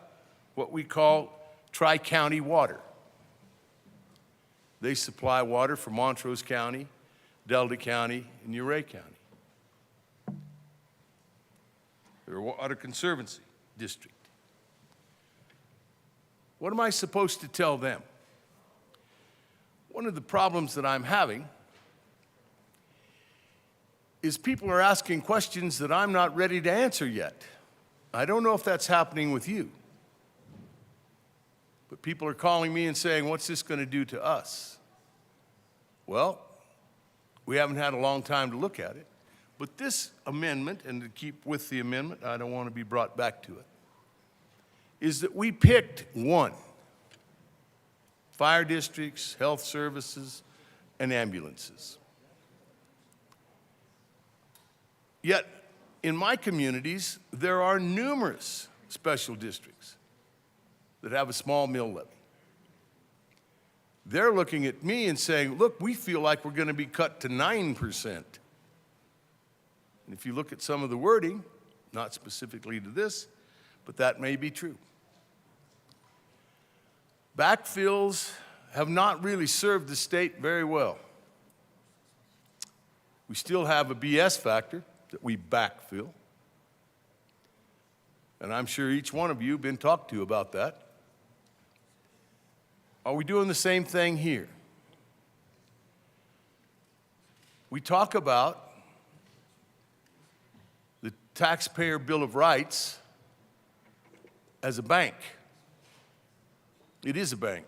what we call Tri-County Water. They supply water for Montrose County, Delta County, and Ouray County. They're a water conservancy district. What am I supposed to tell them? One of the problems that I'm having is people are asking questions that I'm not ready to answer yet. I don't know if that's happening with you. But people are calling me and saying, what's this going to do to us? Well, we haven't had a long time to look at it. But this amendment, and to keep with the amendment, I don't want to be brought back to it, is that we picked one: fire districts, health services, and ambulances. Yet, in my communities, there are numerous special districts that have a small mill levy. They're looking at me and saying, look, we feel like we're going to be cut to 9%. And if you look at some of the wording, not specifically to this, but that may be true. Backfills have not really served the state very well. We still have a BS factor that we backfill. And I'm sure each one of you have been talked to about that. Are we doing the same thing here? We talk about the Taxpayer Bill of Rights as a bank. It is a bank.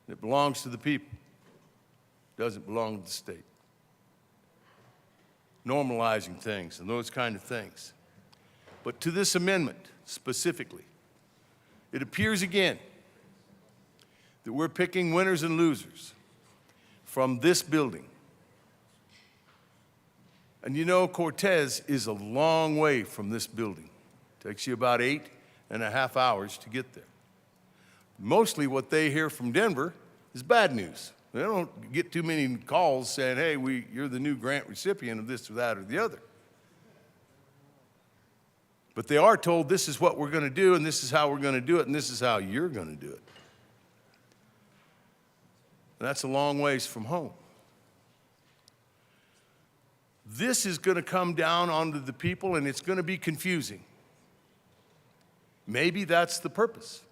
It belongs to the people. doesn't belong to the state. Normalizing things and those kind of things. But to this amendment specifically, it appears again that we're picking winners and losers from this building. And you know, Cortez is a long way from this building. It takes you about 8.5 hours to get there. Mostly what they hear from Denver is bad news. They don't get too many calls saying, hey, you're the new grant recipient of this or that or the other. But they are told this is what we're going to do, and this is how we're going to do it, and this is how you're going to do it. And that's a long ways from home. This is going to come down onto the people, and it's going to be confusing. Maybe that's the purpose.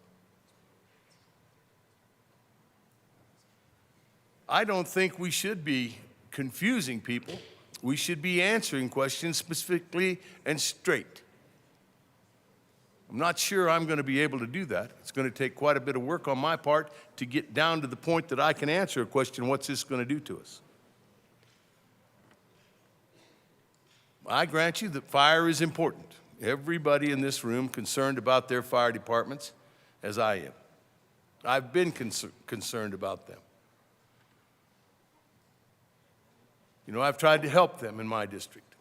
I don't think we should be confusing people. We should be answering questions specifically and straight. I'm not sure I'm going to be able to do that. It's going to take quite a bit of work on my part to get down to the point that I can answer a question, what's this going to do to us? I grant you that fire is important. Everybody in this room concerned about their fire departments, as I am. I've been concerned about them. You know, I've tried to help them in my district.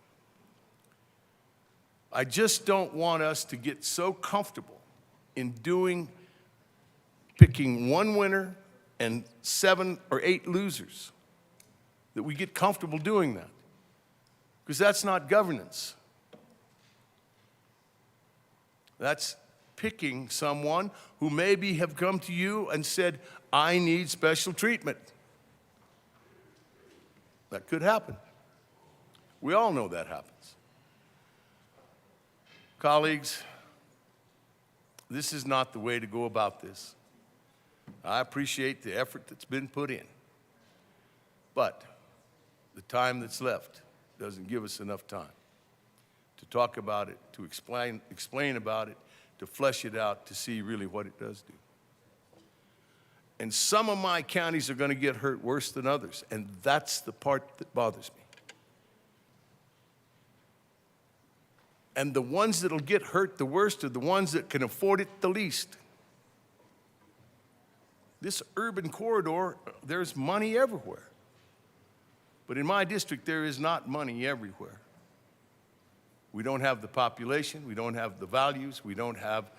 I just don't want us to get so comfortable in picking one winner and 7 or 8 losers that we get comfortable doing that. Because that's not governance. That's picking someone who maybe have come to you and said, I need special treatment. That could happen. We all know that happens. Colleagues, this is not the way to go about this. I appreciate the effort that's been put in, but the time that's left doesn't give us enough time to talk about it, to explain about it, to flesh it out, to see really what it does do. And some of my counties are going to get hurt worse than others, and that's the part that bothers me. And the ones that'll get hurt the worst are the ones that can afford it the least. This urban corridor, there's money everywhere. But in my district, there is not money everywhere. We don't have the population, we don't have the values, we don't have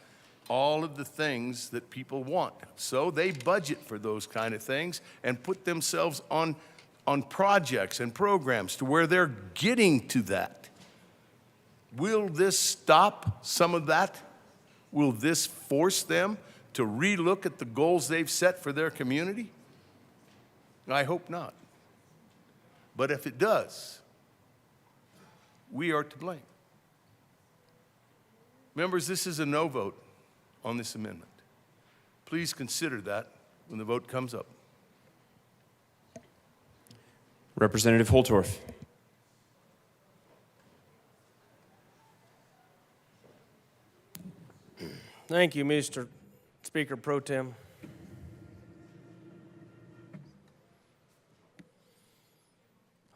all of the things that people want. So they budget for those kind of things and put themselves on projects and programs to where they're getting to that. Will this stop some of that? Will this force them to relook at the goals they've set for their community? I hope not. But if it does, we are to blame. Members, this is a no vote on this amendment. Please consider that when the vote comes up. Representative Holtorf. Thank you, Mr. Speaker Pro Tem.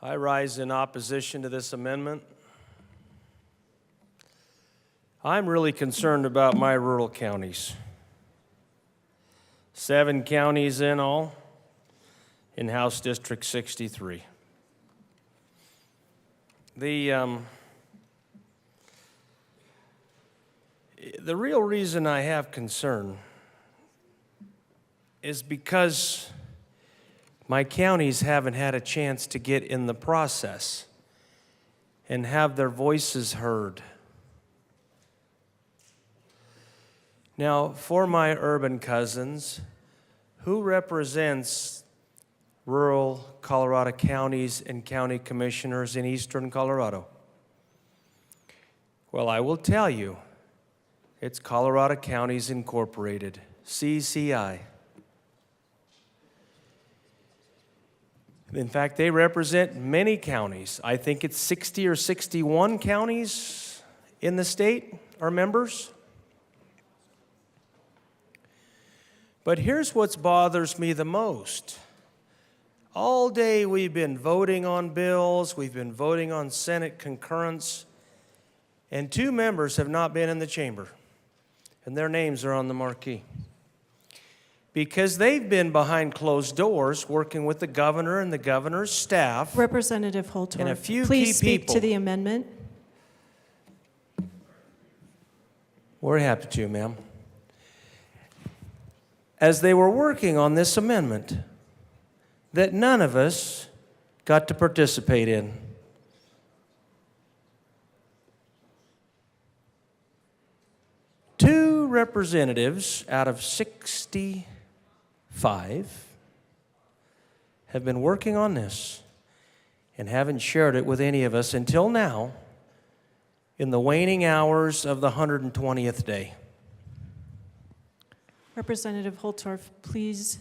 I rise in opposition to this amendment. I'm really concerned about my rural counties. 7 counties in all, in House District 63. The real reason I have concern is because my counties haven't had a chance to get in the process and have their voices heard. Now, for my urban cousins, who represents rural Colorado counties and county commissioners in eastern Colorado? Well, I will tell you, it's Colorado Counties Incorporated, CCI. In fact, they represent many counties. I think it's 60 or 61 counties in the state are members. But here's what bothers me the most. All day we've been voting on bills, we've been voting on Senate concurrence, and 2 members have not been in the chamber, and their names are on the marquee. Because they've been behind closed doors working with the governor and the governor's staff. Representative Holtorf, and a few please key speak people. to the amendment. We're happy to, ma'am. As they were working on this amendment that none of us got to participate in. Two representatives out of 65 have been working on this and haven't shared it with any of us until now in the waning hours of the 120th day. Representative Holtorf, please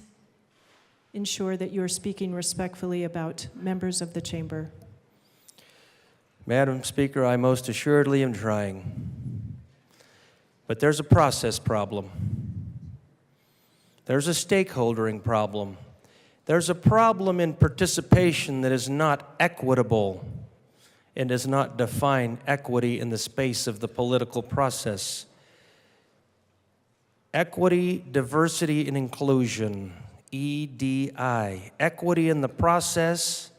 ensure that you are speaking respectfully about members of the chamber. Madam Speaker, I most assuredly am trying. But there's a process problem. There's a stakeholdering problem. There's a problem in participation that is not equitable and does not define equity in the space of the political process. Equity, diversity, and inclusion, EDI. Equity in the process,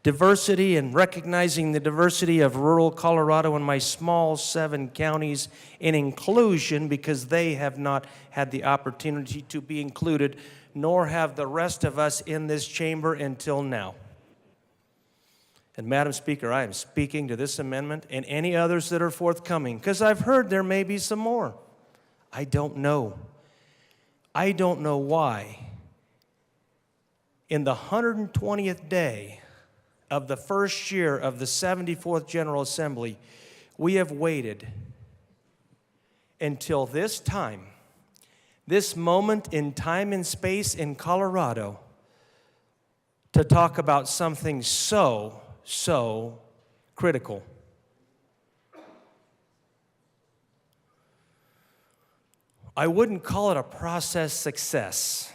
diversity and recognizing the diversity of rural Colorado and my small 7 counties, and inclusion because they have not had the opportunity to be included, nor have the rest of us in this chamber until now. And Madam Speaker, I am speaking to this amendment and any others that are forthcoming, because I've heard there may be some more. I don't know. I don't know why. In the 120th day of the first year of the 74th General Assembly, we have waited until this time, this moment in time and space in Colorado, to talk about something so critical. I wouldn't call it a process success.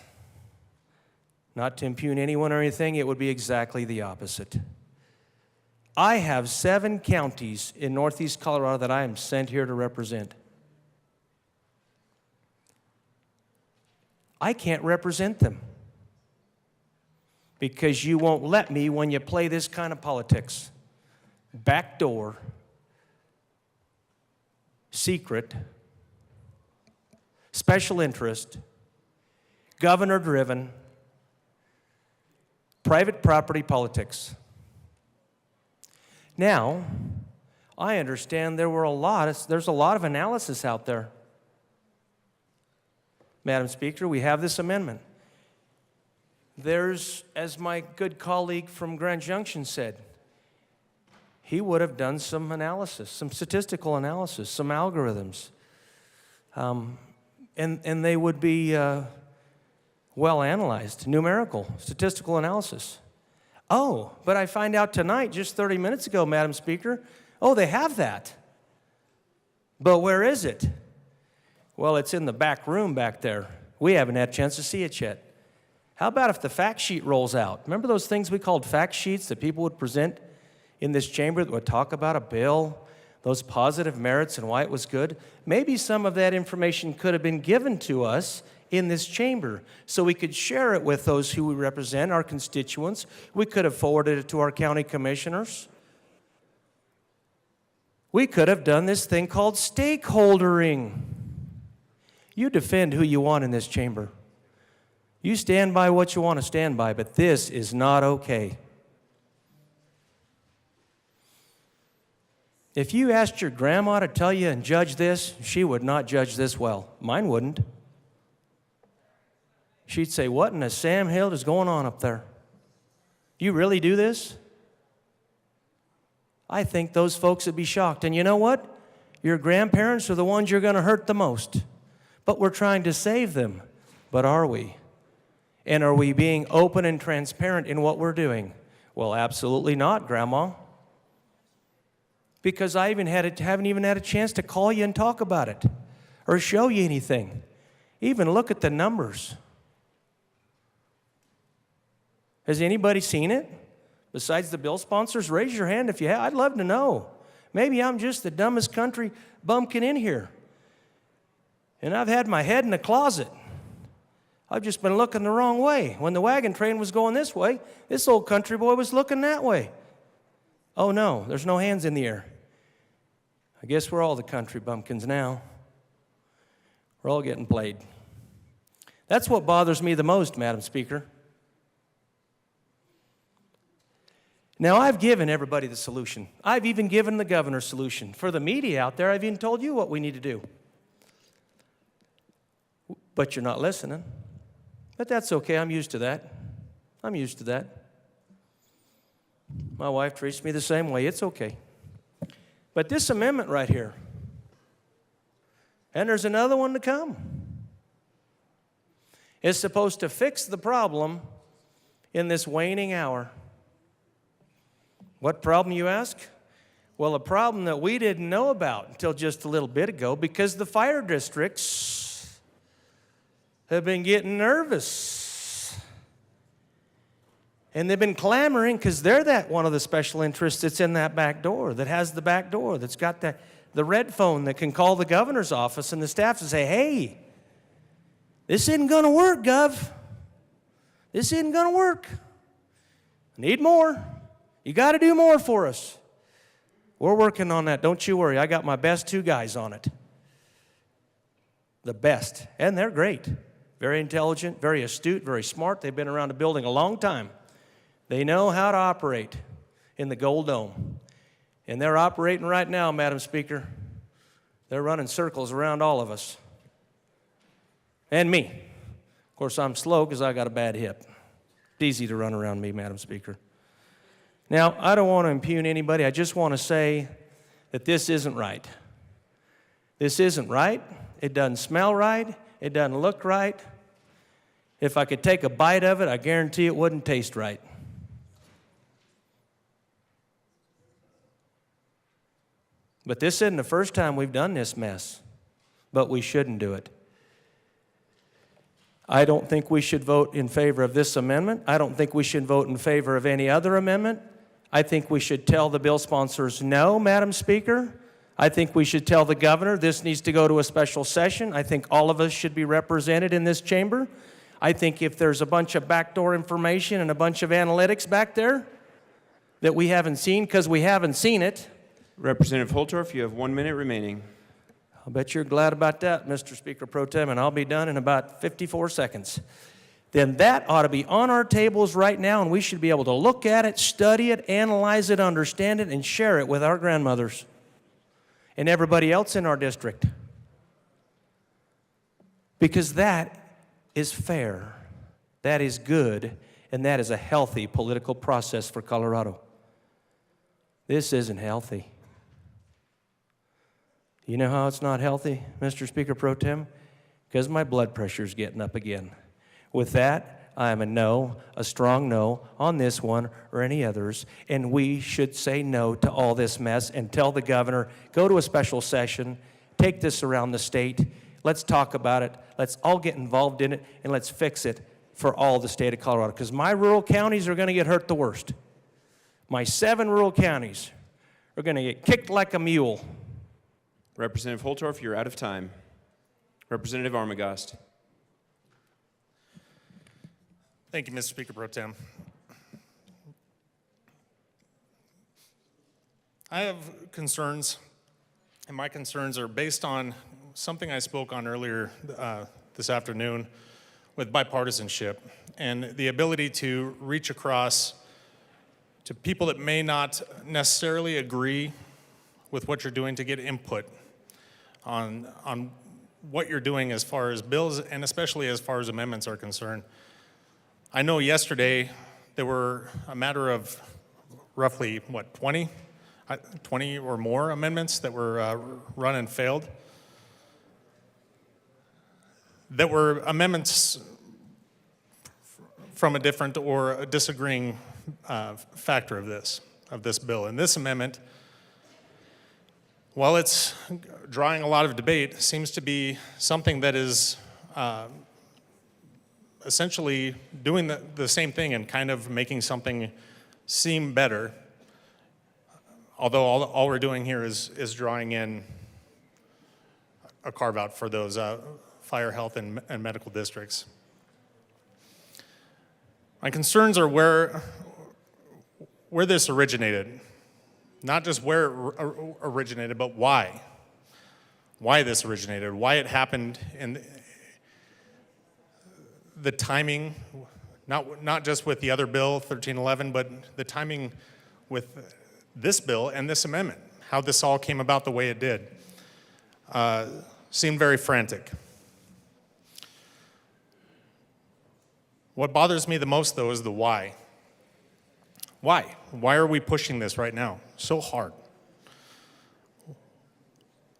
Not to impugn anyone or anything, it would be exactly the opposite. I have 7 counties in Northeast Colorado that I am sent here to represent. I can't represent them because you won't let me when you play this kind of politics. Backdoor, secret, special interest, governor-driven, private property politics. Now, I understand there's a lot of analysis out there. Madam Speaker, we have this amendment. There's, as my good colleague from Grand Junction said, he would have done some analysis, some statistical analysis, some algorithms. And they would be well analyzed, numerical, statistical analysis. Oh, but I find out tonight, just 30 minutes ago, Madam Speaker, oh, they have that. But where is it? Well, it's in the back room back there. We haven't had a chance to see it yet. How about if the fact sheet rolls out? Remember those things we called fact sheets that people would present in this chamber that would talk about a bill, those positive merits and why it was good? Maybe some of that information could have been given to us in this chamber so we could share it with those who we represent, our constituents. We could have forwarded it to our county commissioners. We could have done this thing called stakeholdering. You defend who you want in this chamber. You stand by what you want to stand by, but this is not okay. If you asked your grandma to tell you and judge this, she would not judge this well. Mine wouldn't. She'd say, what in the Sam Hill is going on up there? You really do this? I think those folks would be shocked. And you know what? Your grandparents are the ones you're going to hurt the most. But we're trying to save them. But are we? And are we being open and transparent in what we're doing? Well, absolutely not, Grandma. Because I haven't even had a chance to call you and talk about it or show you anything. Even look at the numbers. Has anybody seen it? Besides the bill sponsors, raise your hand if you have. I'd love to know. Maybe I'm just the dumbest country bumpkin in here. And I've had my head in the closet. I've just been looking the wrong way. When the wagon train was going this way, this old country boy was looking that way. Oh no, there's no hands in the air. I guess we're all the country bumpkins now. We're all getting played. That's what bothers me the most, Madam Speaker. Now, I've given everybody the solution. I've even given the governor's solution. For the media out there, I've even told you what we need to do. But you're not listening. But that's okay. I'm used to that. I'm used to that. My wife treats me the same way. It's okay. But this amendment right here, and there's another one to come, is supposed to fix the problem in this waning hour. What problem, you ask? Well, a problem that we didn't know about until just a little bit ago, because the fire districts have been getting nervous. And they've been clamoring because they're that one of the special interests that's in that back door, that has the back door, that's got the red phone that can call the governor's office and the staff and say, hey, this isn't going to work, Gov. This isn't going to work. I need more. You got to do more for us. We're working on that. Don't you worry. I got my best 2 guys on it. The best. And they're great. Very intelligent, very astute, very smart. They've been around the building a long time. They know how to operate in the Gold Dome. And they're operating right now, Madam Speaker. They're running circles around all of us. And me. Of course, I'm slow because I got a bad hip. It's easy to run around me, Madam Speaker. Now, I don't want to impugn anybody. I just want to say that this isn't right. This isn't right. It doesn't smell right. It doesn't look right. If I could take a bite of it, I guarantee it wouldn't taste right. But this isn't the first time we've done this mess. But we shouldn't do it. I don't think we should vote in favor of this amendment. I don't think we should vote in favor of any other amendment. I think we should tell the bill sponsors no, Madam Speaker. I think we should tell the governor this needs to go to a special session. I think all of us should be represented in this chamber. I think if there's a bunch of backdoor information and a bunch of analytics back there that we haven't seen because we haven't seen it. Representative Holtorf, you have 1 minute remaining. I'll bet you're glad about that, Mr. Speaker Pro Tem, and I'll be done in about 54 seconds. Then that ought to be on our tables right now, and we should be able to look at it, study it, analyze it, understand it, and share it with our grandmothers and everybody else in our district. Because that is fair, that is good, and that is a healthy political process for Colorado. This isn't healthy. You know how it's not healthy, Mr. Speaker Pro Tem? Because my blood pressure's getting up again. With that, I am a no, a strong no on this one or any others, and we should say no to all this mess and tell the governor, go to a special session, take this around the state, let's talk about it, let's all get involved in it, and let's fix it for all the state of Colorado. Because my rural counties are going to get hurt the worst. My 7 rural counties are going to get kicked like a mule. Representative Holtorf, you're out of time. Representative Armagost. Thank you, Mr. Speaker Pro Tem. I have concerns, and my concerns are based on something I spoke on earlier this afternoon with bipartisanship and the ability to reach across to people that may not necessarily agree with what you're doing to get input on what you're doing as far as bills and especially as far as amendments are concerned. I know yesterday there were a matter of roughly, 20 or more amendments that were run and failed. That were amendments from a different or a disagreeing factor of this bill. And this amendment, while it's drawing a lot of debate, seems to be something that is essentially doing the same thing and kind of making something seem better, although all we're doing here is drawing in a carve-out for those fire, health, and medical districts. My concerns are where this originated. Not just where it originated, but why. Why this originated, why it happened, and the timing, not just with the other bill, 1311, but the timing with this bill and this amendment, how this all came about the way it did, seemed very frantic. What bothers me the most, though, is the why. Why? Why are we pushing this right now so hard?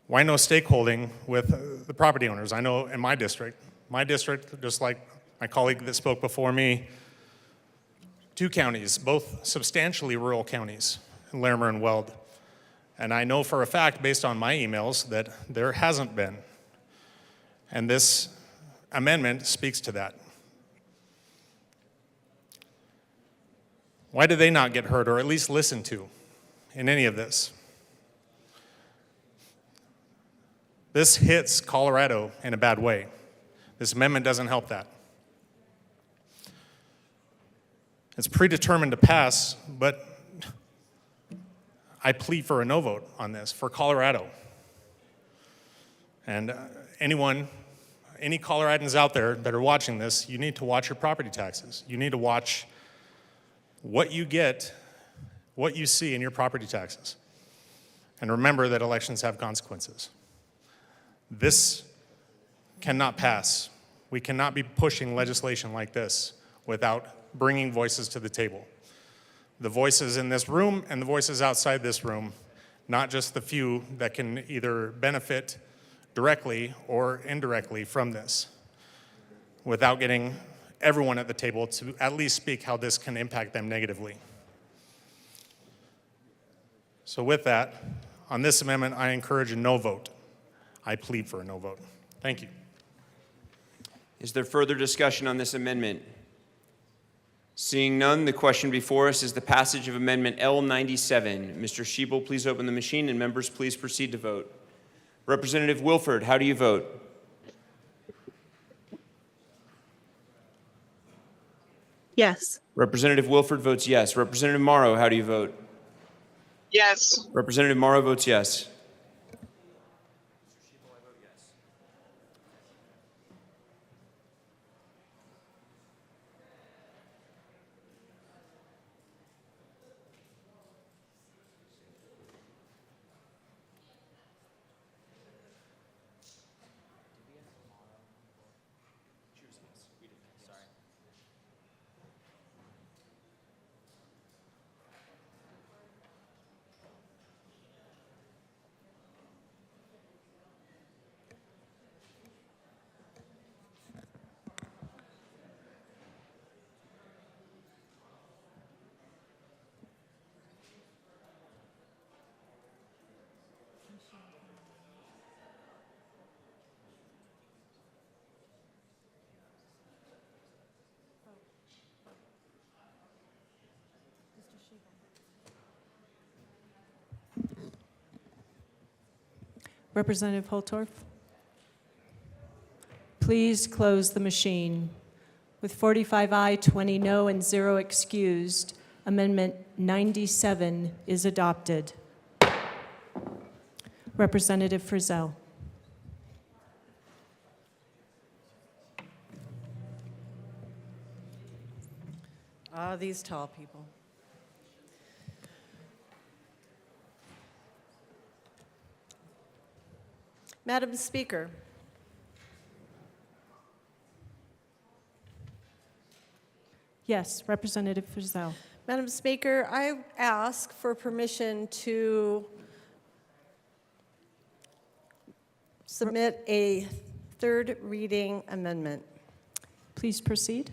Why no stakeholding with the property owners? I know in my district, just like my colleague that spoke before me, 2 counties, both substantially rural counties, Larimer and Weld. And I know for a fact, based on my emails, that there hasn't been. And this amendment speaks to that. Why do they not get heard, or at least listened to, in any of this? This hits Colorado in a bad way. This amendment doesn't help that. It's predetermined to pass, but I plead for a no vote on this for Colorado. And any Coloradans out there that are watching this, you need to watch your property taxes. You need to watch what you get, what you see in your property taxes. And remember that elections have consequences. This cannot pass. We cannot be pushing legislation like this without bringing voices to the table. The voices in this room and the voices outside this room, not just the few that can either benefit directly or indirectly from this, without getting everyone at the table to at least speak how this can impact them negatively. So with that, on this amendment, I encourage a no vote. I plead for a no vote. Thank you. Is there further discussion on this amendment? Seeing none, the question before us is the passage of Amendment L97. Mr. Schiebel, please open the machine, and members, please proceed to vote. Representative Wilford, how do you vote? Yes. Representative Wilford votes yes. Representative Morrow, how do you vote? Yes. Representative Morrow votes yes. Representative Holtorf? Please close the machine. With 45 aye, 20 no, and 0 excused, Amendment 97 is adopted. Representative Frizzell. Ah, these tall people. Madam Speaker. Yes, Representative Frizzell. Madam Speaker, I ask for permission to submit a third reading amendment. Please proceed.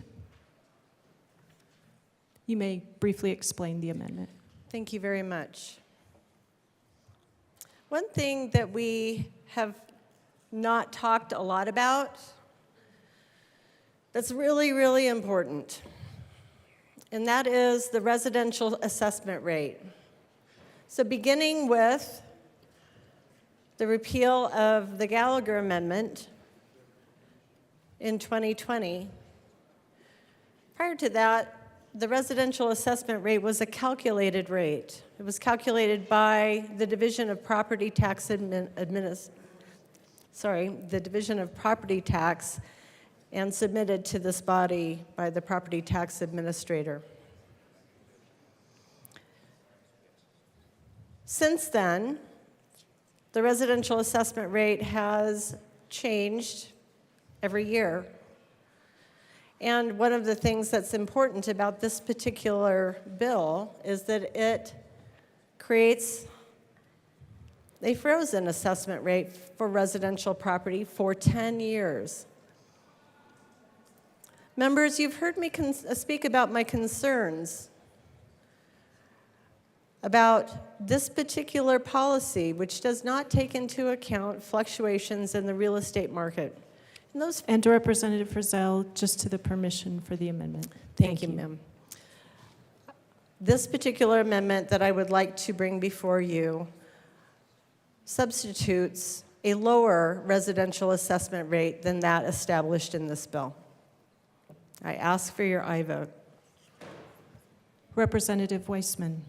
You may briefly explain the amendment. Thank you very much. One thing that we have not talked a lot about that's really, really important, and that is the residential assessment rate. So beginning with the repeal of the Gallagher Amendment in 2020, prior to that, the residential assessment rate was a calculated rate. It was calculated by the Division of Property Tax the Division of Property Tax, and submitted to this body by the Property Tax Administrator. Since then, the residential assessment rate has changed every year. And one of the things that's important about this particular bill is that it creates a frozen assessment rate for residential property for 10 years. Members, you've heard me speak about my concerns about this particular policy, which does not take into account fluctuations in the real estate market. And Representative Frizzell, just to the permission for the amendment. Thank you, ma'am. This particular amendment that I would like to bring before you substitutes a lower residential assessment rate than that established in this bill. I ask for your aye vote. Representative Weissman.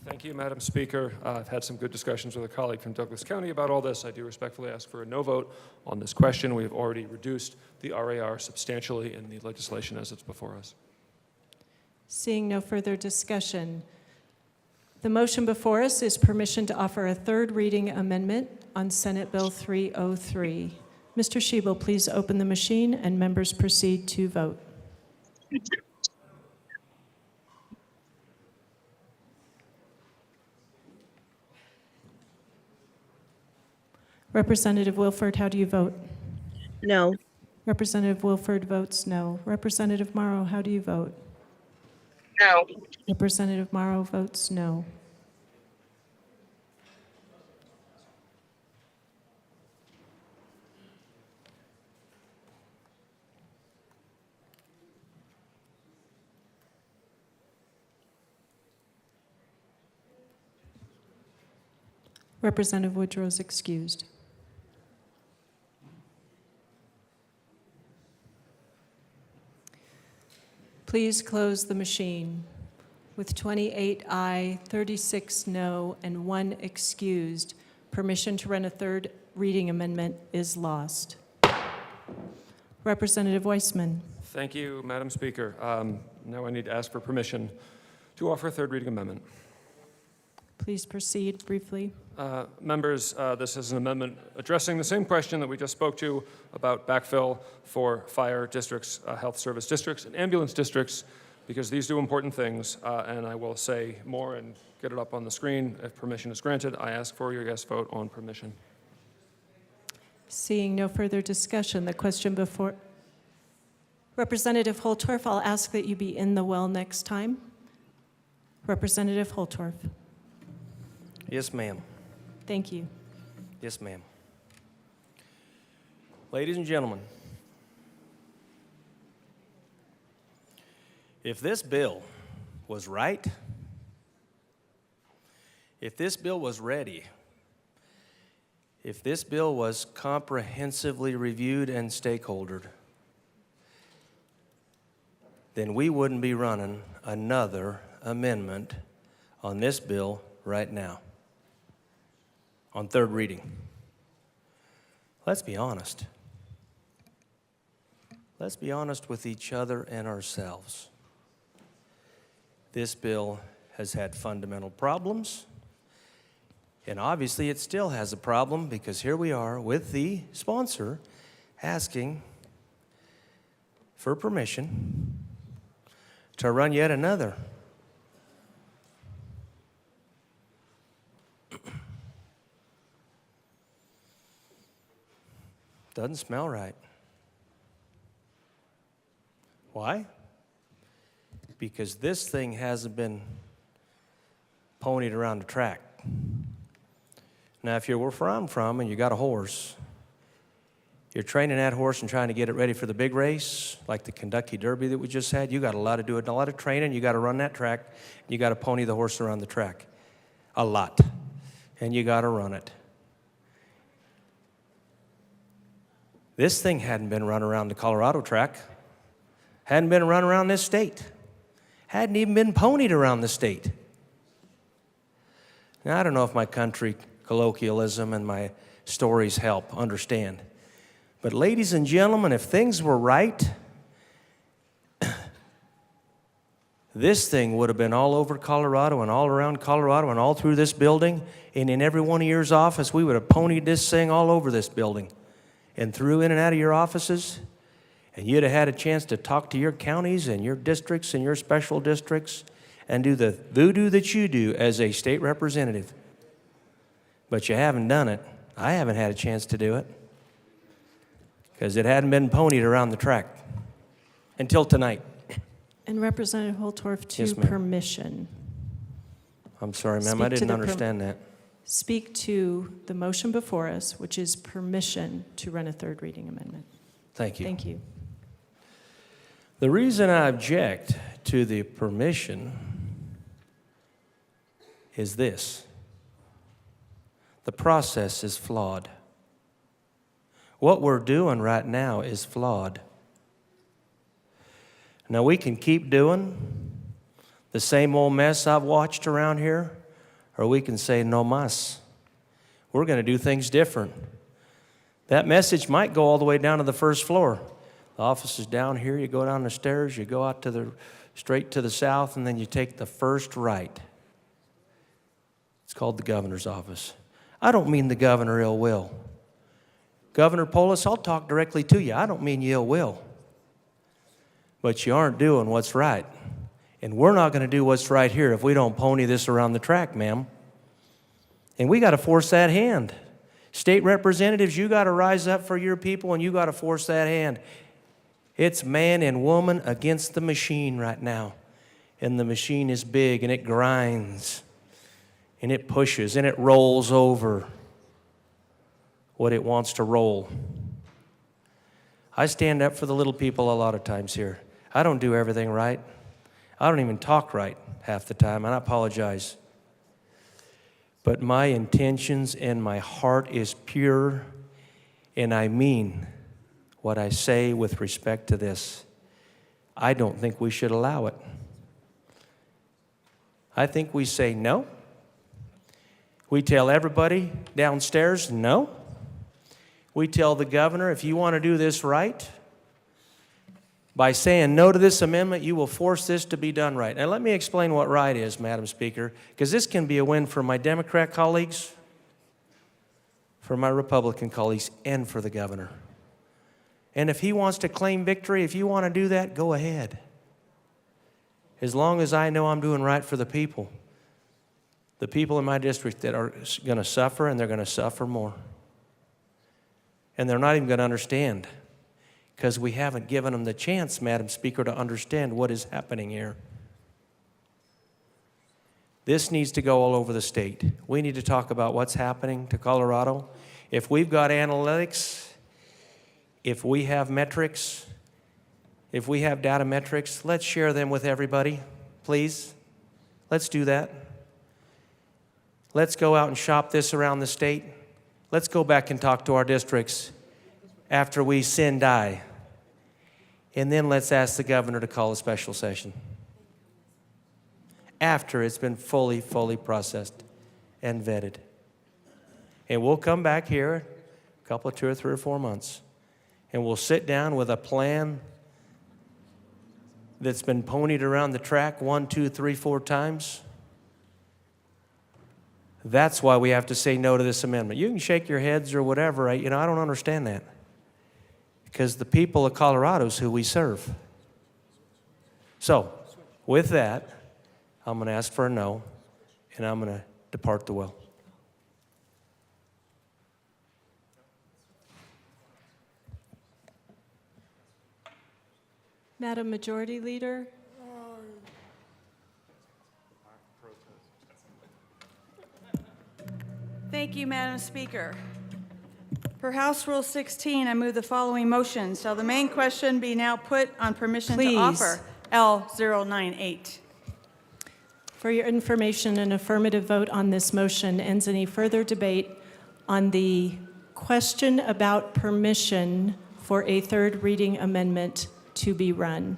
Thank you, Madam Speaker. I've had some good discussions with a colleague from Douglas County about all this. I do respectfully ask for a no vote on this question. We have already reduced the RAR substantially in the legislation as it's before us. Seeing no further discussion, the motion before us is permission to offer a third reading amendment on Senate Bill 303. Mr. Schiebel, please open the machine and members proceed to vote. Representative Wilford, how do you vote? No. Representative Wilford votes no. Representative Morrow, how do you vote? No. Representative Morrow votes no. Representative Woodrow is excused. Please close the machine. With 28 aye, 36 no, and 1 excused, permission to run a third reading amendment is lost. Representative Weissman. Thank you, Madam Speaker. Now I need to ask for permission to offer a third reading amendment. Please proceed briefly. Members, this is an amendment addressing the same question that we just spoke to about backfill for fire districts, health service districts, and ambulance districts, because these do important things, and I will say more and get it up on the screen if permission is granted. I ask for your yes vote on permission. Seeing no further discussion, the question before Representative Holtorf, I'll ask that you be in the well next time. Representative Holtorf. Yes, ma'am. Thank you. Yes, ma'am. Ladies and gentlemen, if this bill was right, if this bill was ready, if this bill was comprehensively reviewed and stakeholdered, then we wouldn't be running another amendment on this bill right now on third reading. Let's be honest. Let's be honest with each other and ourselves. This bill has had fundamental problems, and obviously it still has a problem because here we are with the sponsor asking for permission to run yet another. Doesn't smell right. Why? Because this thing hasn't been ponied around the track. Now, if you're where I'm from and you got a horse, You're training that horse and trying to get it ready for the big race, like the Kentucky Derby that we just had. You got a lot of training. You got to run that track. You got to pony the horse around the track. A lot. And you got to run it. This thing hadn't been run around the Colorado track. Hadn't been run around this state. Hadn't even been ponied around the state. Now, I don't know if my country colloquialism and my stories help understand. But ladies and gentlemen, if things were right, this thing would have been all over Colorado and all around Colorado and all through this building. And in every one of your office, we would have ponied this thing all over this building and through in and out of your offices. And you'd have had a chance to talk to your counties and your districts and your special districts and do the voodoo that you do as a state representative. But you haven't done it. I haven't had a chance to do it because it hadn't been ponied around the track until tonight. And Representative Holtorf, to Yes, ma'am. permission. I'm sorry, ma'am, Speak I to didn't the understand that. Speak to the motion before us, which is permission to run a third reading amendment. Thank you. Thank you. The reason I object to the permission is this. The process is flawed. What we're doing right now is flawed. Now, we can keep doing the same old mess I've watched around here, or we can say, no mas. We're going to do things different. That message might go all the way down to the first floor. The office is down here. You go down the stairs, you go out to the straight to the south, and then you take the first right. It's called the governor's office. I don't mean the governor ill will. Governor Polis, I'll talk directly to you. I don't mean you ill will. But you aren't doing what's right. And we're not going to do what's right here if we don't pony this around the track, ma'am. And we got to force that hand. State representatives, you got to rise up for your people and you got to force that hand. It's man and woman against the machine right now. And the machine is big and it grinds and it pushes and it rolls over what it wants to roll. I stand up for the little people a lot of times here. I don't do everything right. I don't even talk right half the time, and I apologize. But my intentions and my heart is pure, and I mean what I say with respect to this. I don't think we should allow it. I think we say no. We tell everybody downstairs no. We tell the governor, if you want to do this right, by saying no to this amendment, you will force this to be done right. Now, let me explain what right is, Madam Speaker, because this can be a win for my Democrat colleagues, for my Republican colleagues, and for the governor. And if he wants to claim victory, if you want to do that, go ahead. As long as I know I'm doing right for the people in my district that are going to suffer, and they're going to suffer more. And they're not even going to understand, because we haven't given them the chance, Madam Speaker, to understand what is happening here. This needs to go all over the state. We need to talk about what's happening to Colorado. If we've got analytics, if we have metrics, if we have data metrics, let's share them with everybody, please. Let's do that. Let's go out and shop this around the state. Let's go back and talk to our districts after we sin die. And then let's ask the governor to call a special session after it's been fully processed and vetted. And we'll come back here a couple, 2 or 3 or 4 months, and we'll sit down with a plan that's been ponied around the track 1, 2, 3, 4 times. That's why we have to say no to this amendment. You can shake your heads or whatever. I don't understand that. Because the people of Colorado is who we serve. So, with that, I'm going to ask for a no, and I'm going to depart the will. Madam Majority Leader? Thank you, Madam Speaker. Per House Rule 16, I move the following motion. Shall the main question be now put on permission to offer? L098. For your information, an affirmative vote on this motion ends any further debate on the question about permission for a third reading amendment to be run.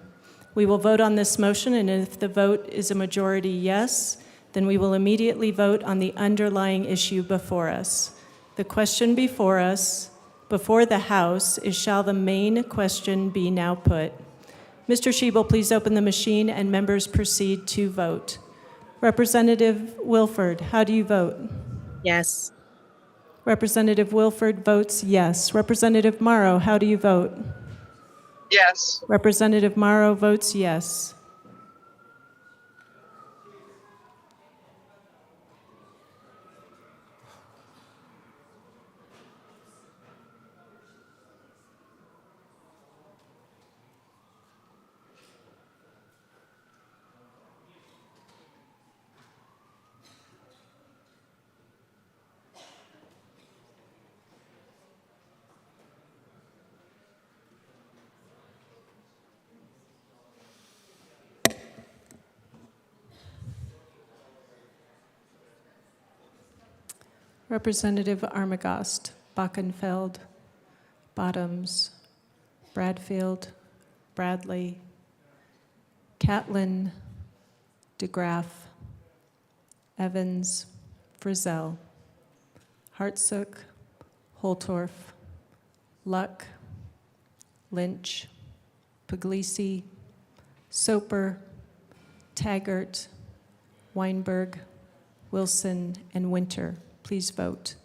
We will vote on this motion, and if the vote is a majority yes, then we will immediately vote on the underlying issue before us. The question before us, before the House, is shall the main question be now put? Mr. Schiebel, please open the machine and members proceed to vote. Representative Wilford, how do you vote? Yes. Representative Wilford votes yes. Representative Morrow, how do you vote? Yes. Representative Morrow votes yes. Representative Armagost, Bachenfeld, Bottoms, Bradfield, Bradley, Catlin, DeGraff, Evans, Frizzell, Hartsook, Holtorf, Luck, Lynch, Puglisi, Soper, Taggart, Weinberg, Wilson, and Winter. Please vote.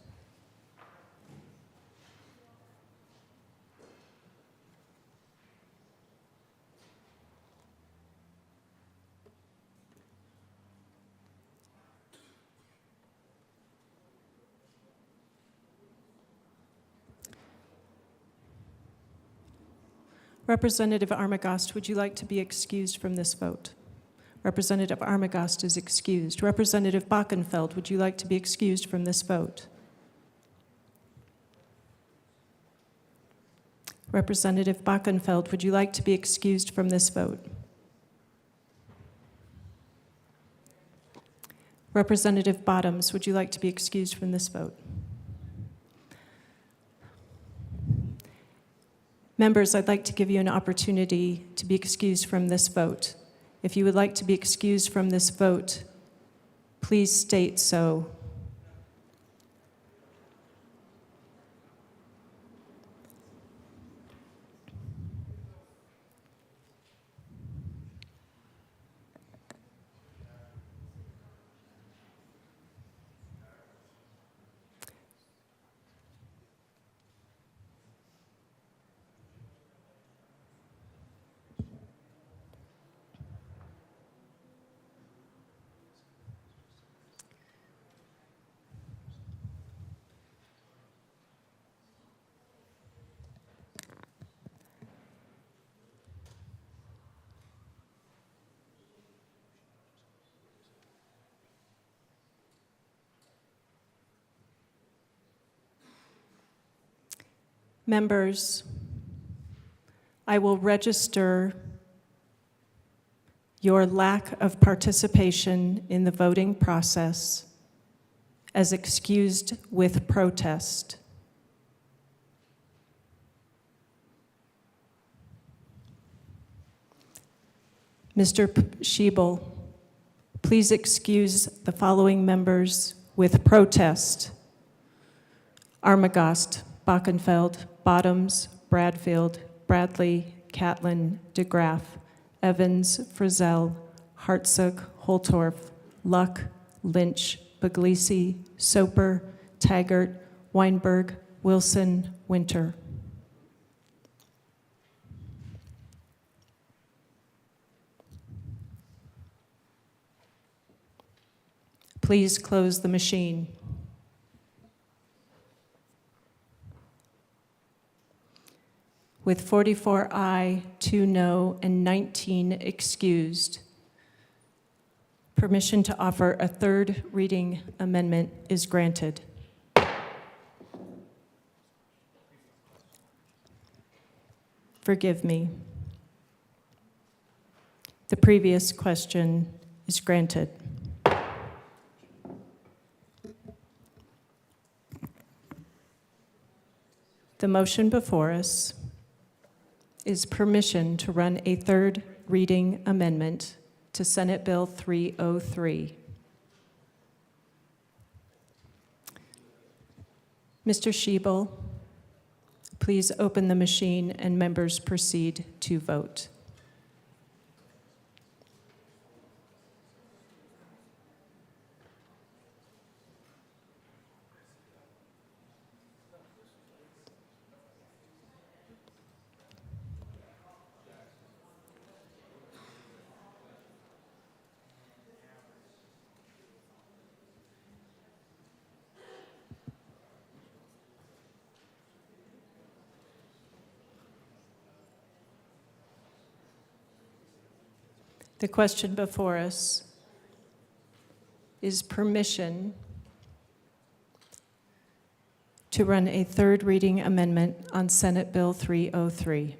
Representative Armagost, would you like to be excused from this vote? Representative Armagost is excused. Representative Bachenfeld, would you like to be excused from this vote? Representative Bachenfeld, would you like to be excused from this vote? Representative Bottoms, would you like to be excused from this vote? Members, I'd like to give you an opportunity to be excused from this vote. If you would like to be excused from this vote, please state so. Members, I will register your lack of participation in the voting process as excused with protest. Mr. Schiebel, please excuse the following members with protest: Armagost, Bachenfeld, Bottoms, Bradfield, Bradley, Catlin, DeGraff, Evans, Frizzell, Hartsook, Holtorf, Luck, Lynch, Puglisi, Soper, Taggart, Weinberg, Wilson, Winter. Please close the machine. With 44 aye, 2 no, and 19 excused, permission to offer a third reading amendment is granted. forgive me. The previous question is granted. The motion before us is permission to run a third reading amendment to Senate Bill 303. Mr. Schiebel, please open the machine and members proceed to vote. The question before us is permission to run a third reading amendment on Senate Bill 303.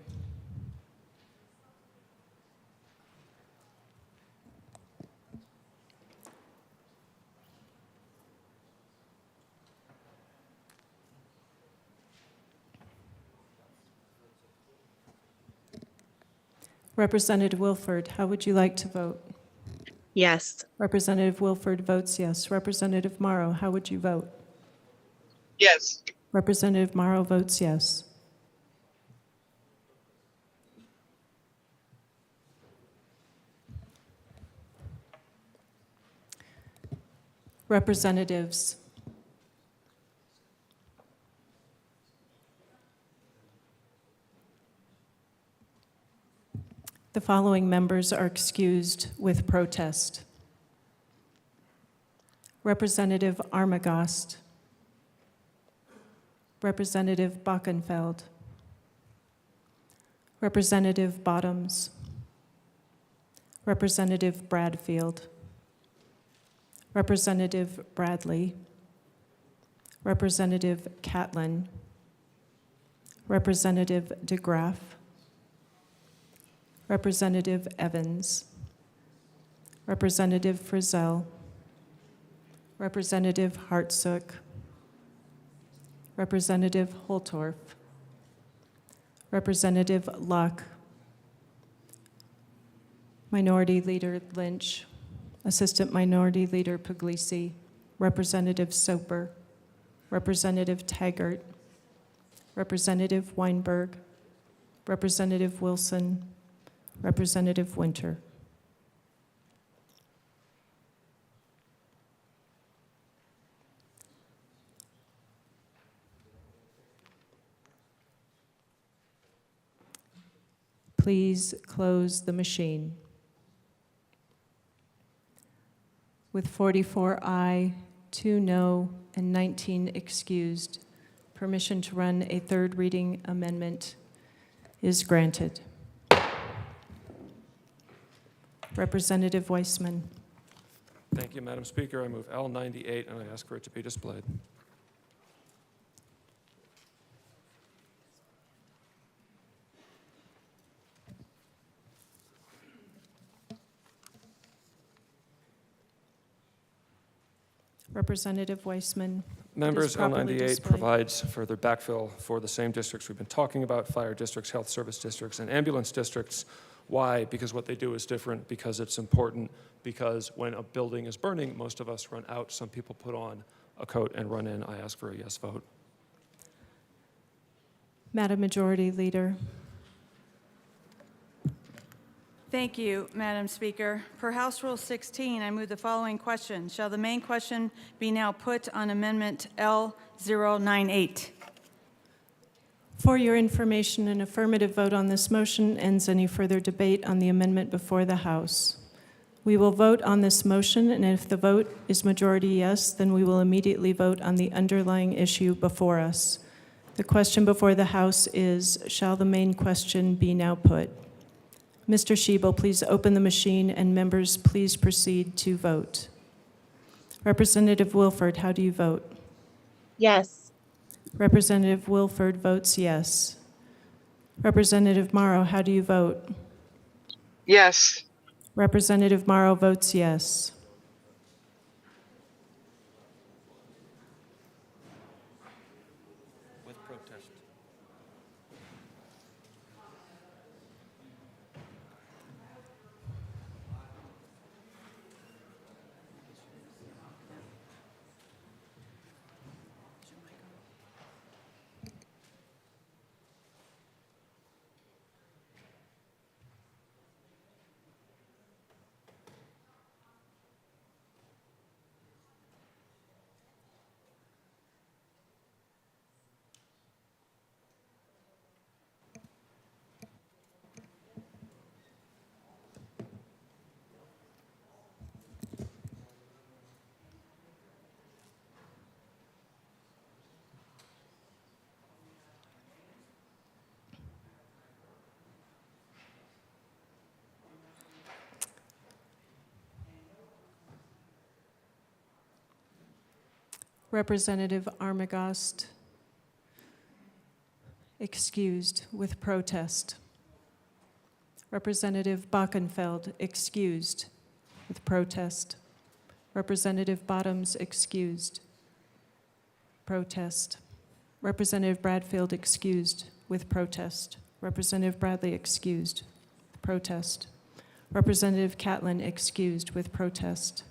Representative Wilford, how would you like to vote? Yes. Representative Wilford votes yes. Representative Morrow, how would you vote? Yes. Representative Morrow votes yes. Representatives, the following members are excused with protest. Representative Armagost, Representative Bockenfeld, Representative Bottoms, Representative Bradfield, Representative Bradley, Representative Catlin, Representative DeGraff, Representative Evans, Representative Frizzell, Representative Hartsook, Representative Holtorf, Representative Luck, Minority Leader Lynch, Assistant Minority Leader Puglisi, Representative Soper, Representative Taggart, Representative Weinberg, Representative Wilson, Representative Winter. Please close the machine. With 44 aye, 2 no, and 19 excused, permission to run a third reading amendment is granted. Representative Weissman. Thank you, Madam Speaker. I move L98 and I ask for it to be displayed. Representative Weissman. Members, properly L98 displayed. provides further backfill for the same districts we've been talking about: fire districts, health service districts, and ambulance districts. Why? Because what they do is different, because it's important, because when a building is burning, most of us run out. Some people put on a coat and run in. I ask for a yes vote. Madam Majority Leader. Thank you, Madam Speaker. Per House Rule 16, I move the following question. Shall the main question be now put on Amendment L098? For your information, an affirmative vote on this motion ends any further debate on the amendment before the House. We will vote on this motion, and if the vote is majority yes, then we will immediately vote on the underlying issue before us. The question before the House is, shall the main question be now put? Mr. Schiebel, please open the machine, and members, please proceed to vote. Representative Wilford, how do you vote? Yes. Representative Wilford votes yes. Representative Morrow, how do you vote? Yes. Representative Morrow votes yes. With protest. Representative Armagost, excused with protest. Representative Bockenfeld, excused with protest. Representative Bottoms, excused. Protest. Representative Bradfield, excused with protest. Representative Bradley, excused. Protest. Representative Catlin, excused with protest.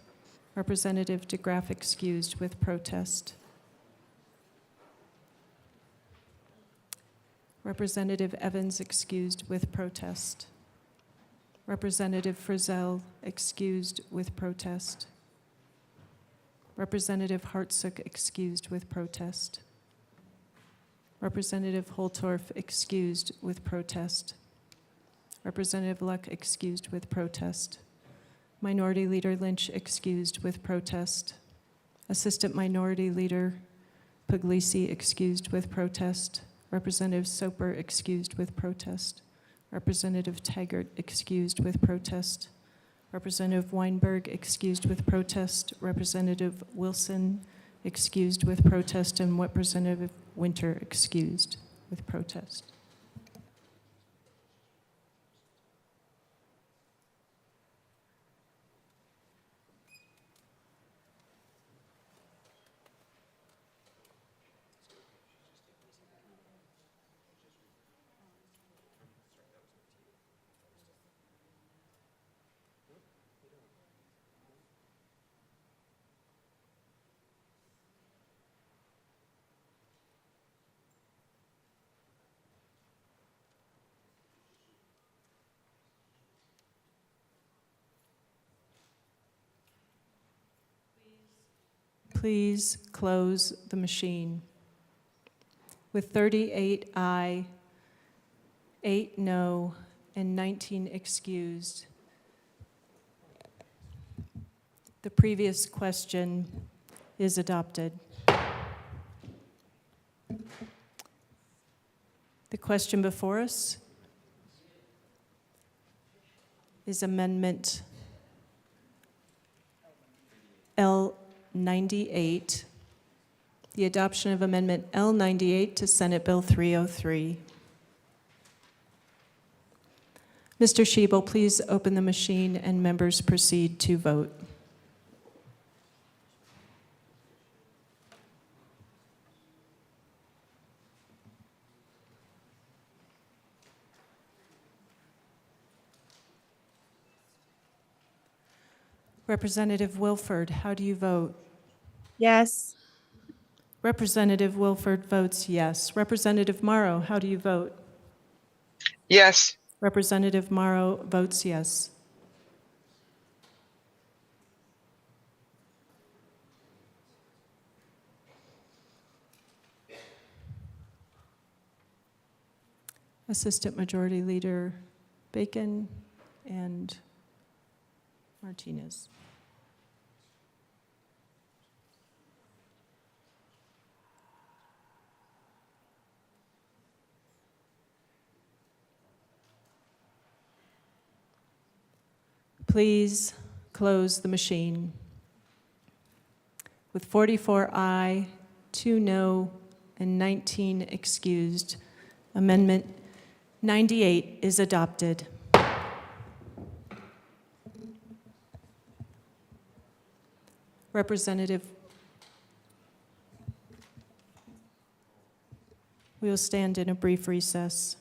Representative DeGraff, excused with protest. Representative Evans, excused with protest. Representative Frizzell, excused with protest. Representative Hartsook, excused with protest. Representative Holtorf, excused with protest. Representative Luck, excused with protest. Minority Leader Lynch, excused with protest. Assistant Minority Leader Puglisi, excused with protest. Representative Soper, excused with protest. Representative Taggart, excused with protest. Representative Weinberg, excused with protest. Representative Wilson, excused with protest. And Representative Winter, excused with protest. Please close the machine. With 38 aye, 8 no, and 19 excused, the previous question is adopted. The question before us is Amendment L98, the adoption of Amendment L98 to Senate Bill 303. Mr. Schiebel, please open the machine and members proceed to vote. Representative Wilford, how do you vote? Yes. Representative Wilford votes yes. Representative Morrow, how do you vote? Yes. Representative Morrow votes yes. Assistant Majority Leader Bacon and Martinez. Please close the machine. With 44 aye, 2 no, and 19 excused, Amendment 98 is adopted. Representative, we will stand in a brief recess.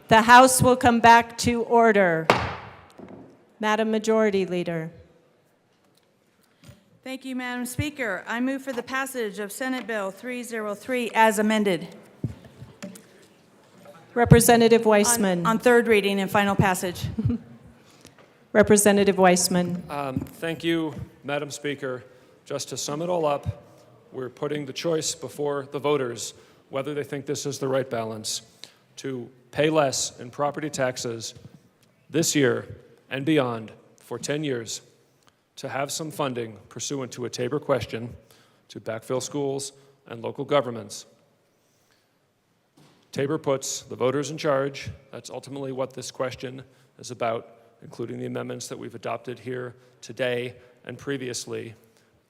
The House will come back to order. Madam Majority Leader. Thank you, Madam Speaker. I move for the passage of Senate Bill 303 as amended. Representative Weissman. On third reading and final passage. Representative Weissman. Thank you, Madam Speaker. Just to sum it all up, we're putting the choice before the voters whether they think this is the right balance to pay less in property taxes this year and beyond for 10 years, to have some funding pursuant to a Tabor question to backfill schools and local governments. Tabor puts the voters in charge. That's ultimately what this question is about, including the amendments that we've adopted here today and previously.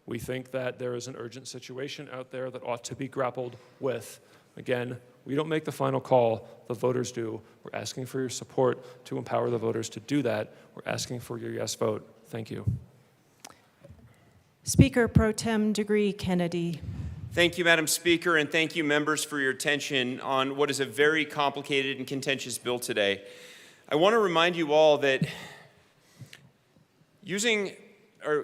We think that there is an urgent situation out there that ought to be grappled with. Again, we don't make the final call, the voters do. We're asking for your support to empower the voters to do that. We're asking for your yes vote. Thank you. Speaker Pro Tem Degree Kennedy. Thank you, Madam Speaker, and thank you, members, for your attention on what is a very complicated and contentious bill today. I want to remind you all that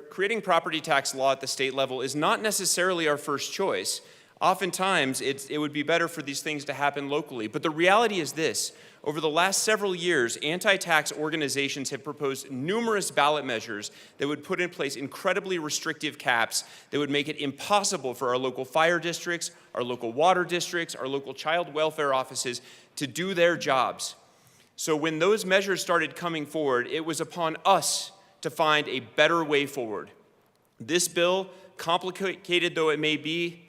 creating property tax law at the state level is not necessarily our first choice. Oftentimes, it would be better for these things to happen locally. But the reality is this. Over the last several years, anti-tax organizations have proposed numerous ballot measures that would put in place incredibly restrictive caps that would make it impossible for our local fire districts, our local water districts, our local child welfare offices to do their jobs. So when those measures started coming forward, it was upon us to find a better way forward. This bill, complicated though it may be,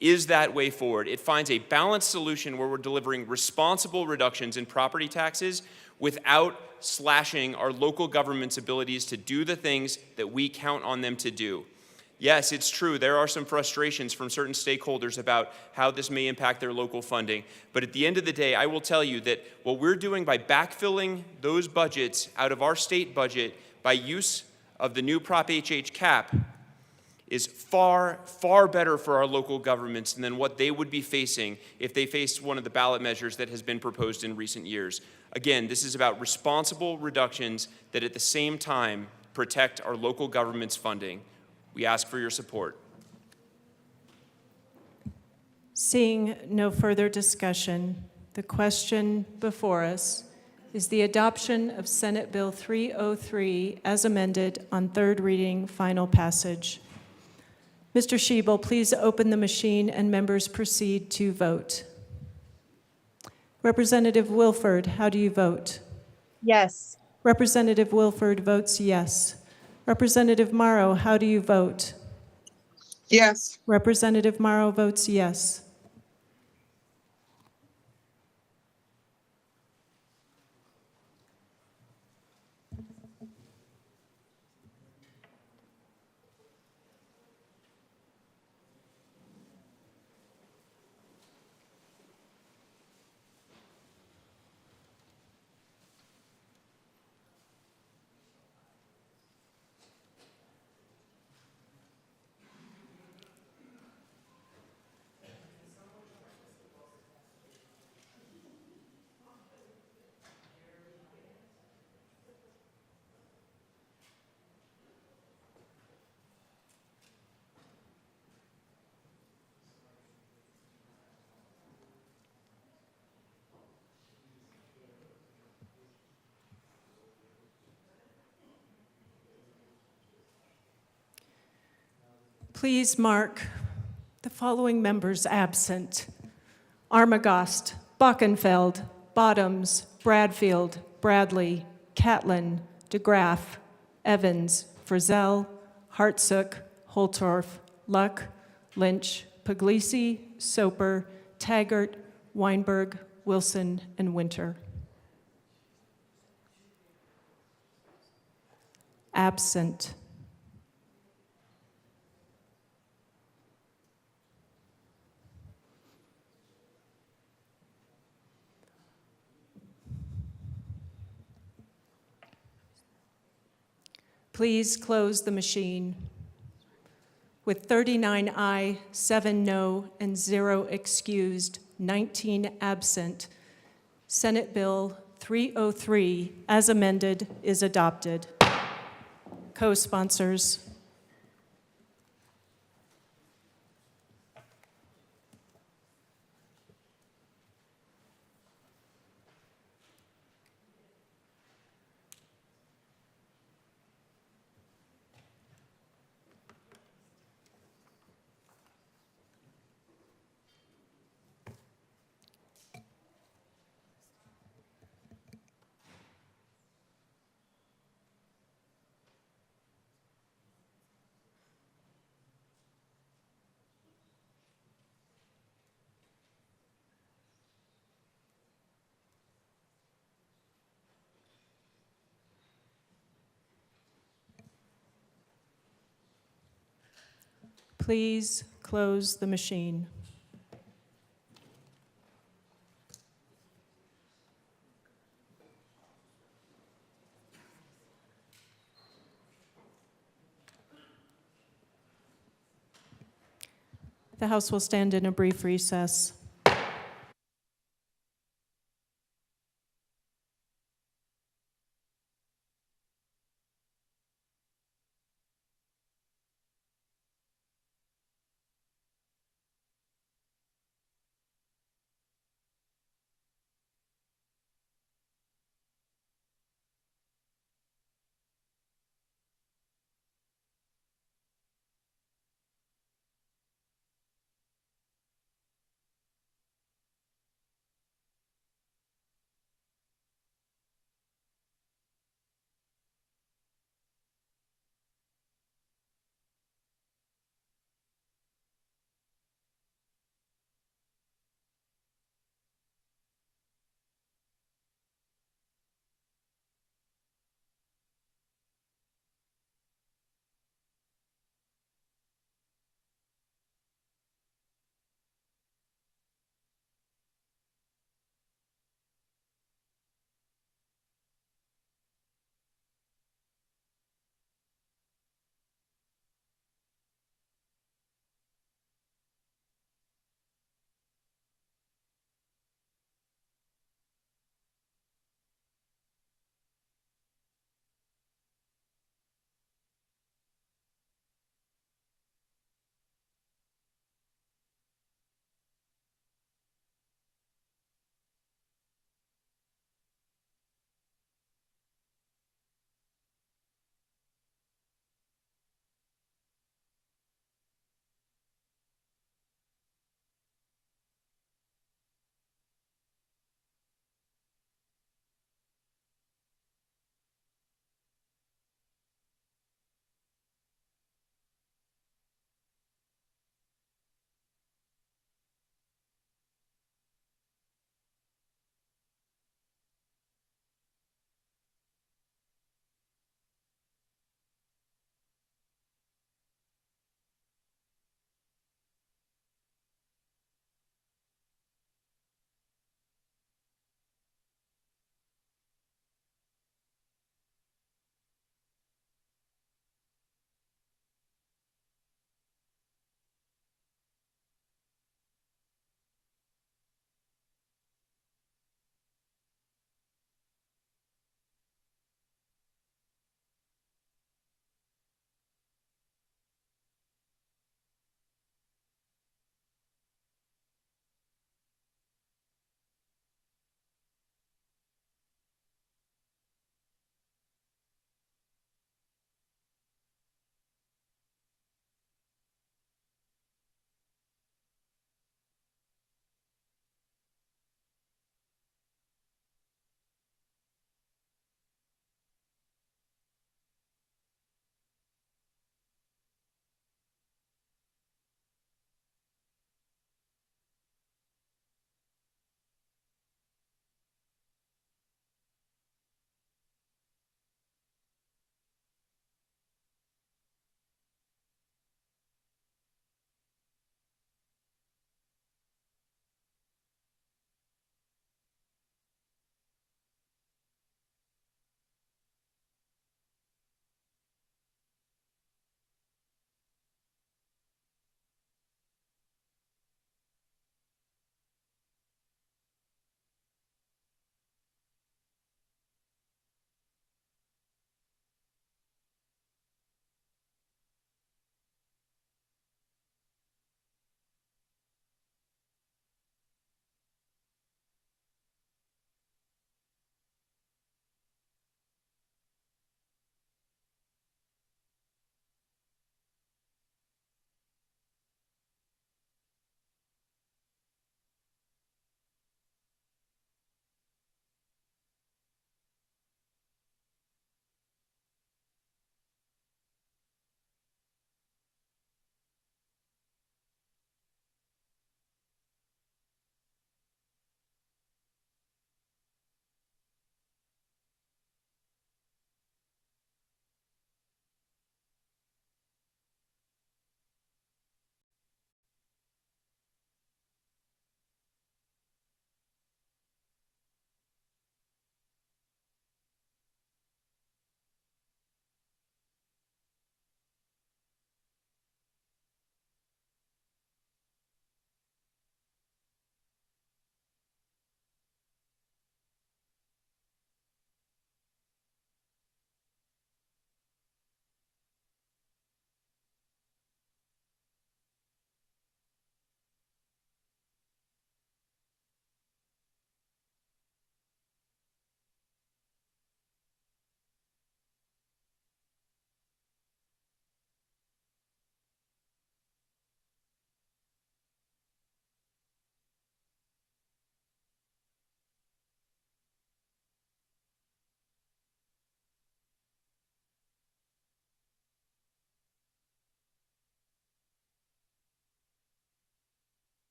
is that way forward. It finds a balanced solution where we're delivering responsible reductions in property taxes without slashing our local government's abilities to do the things that we count on them to do. Yes, it's true, there are some frustrations from certain stakeholders about how this may impact their local funding. But at the end of the day, I will tell you that what we're doing by backfilling those budgets out of our state budget by use of the new Prop HH cap is far, far better for our local governments than what they would be facing if they faced one of the ballot measures that has been proposed in recent years. Again, this is about responsible reductions that at the same time protect our local government's funding. We ask for your support. Seeing no further discussion, the question before us is the adoption of Senate Bill 303 as amended on third reading, final passage. Mr. Schiebel, please open the machine and members proceed to vote. Representative Wilford, how do you vote? Yes. Representative Wilford votes yes. Representative Morrow, how do you vote? Yes. Representative Morrow votes yes. Please mark the following members absent: Armagost, Bockenfeld, Bottoms, Bradfield, Bradley, Catlin, DeGraff, Evans, Frizzell, Hartsook, Holtorf, Luck, Lynch, Puglisi, Soper, Taggart, Weinberg, Wilson, and Winter. Absent: please close the machine. With 39 aye, 7 no, and 0 excused, 19 absent, Senate Bill 303, as amended, is adopted. Co-sponsors. Please close the machine. The House will stand in a brief recess.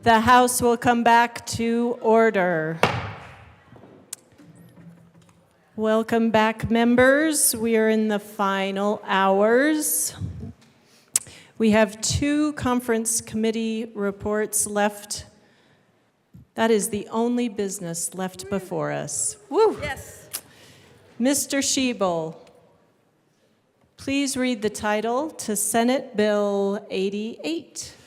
The House will come back to order. Welcome back, members. We are in the final hours. We have 2 conference committee reports left. That is the only business left before us. Woo! Yes. Mr. Schiebel, please read the title to Senate Bill 88.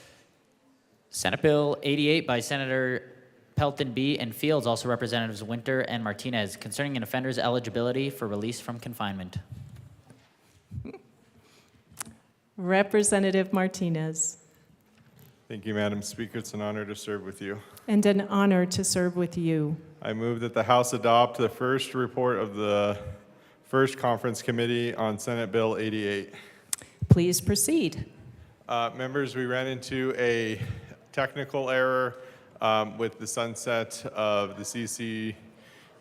Senate Bill 88 by Senator Pelton B. and Fields, also Representatives Winter and Martinez, concerning an offender's eligibility for release from confinement. Representative Martinez. Thank you, Madam Speaker. It's an honor to serve with you. And an honor to serve with you. I move that the House adopt the first report of the First Conference Committee on Senate Bill 88. Please proceed. Members, we ran into a technical error with the sunset of the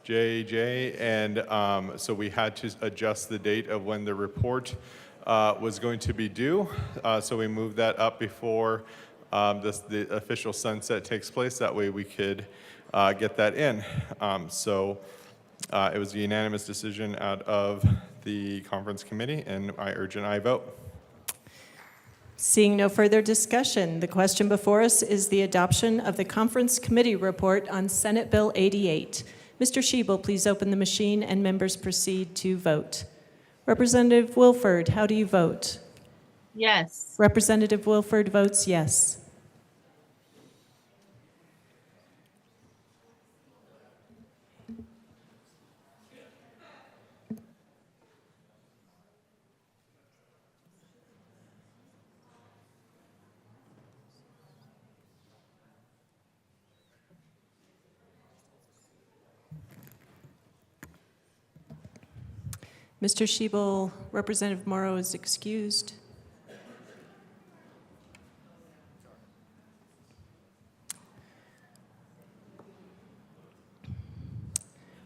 CCJJ, and so we had to adjust the date of when the report was going to be due. So we moved that up before the official sunset takes place. That way we could get that in. It was a unanimous decision out of the conference committee, and I urge an aye vote. Seeing no further discussion, the question before us is the adoption of the conference committee report on Senate Bill 88. Mr. Schiebel, please open the machine and members proceed to vote. Representative Wilford, how do you vote? Yes. Representative Wilford votes yes. Mr. Schiebel, Representative Morrow is excused.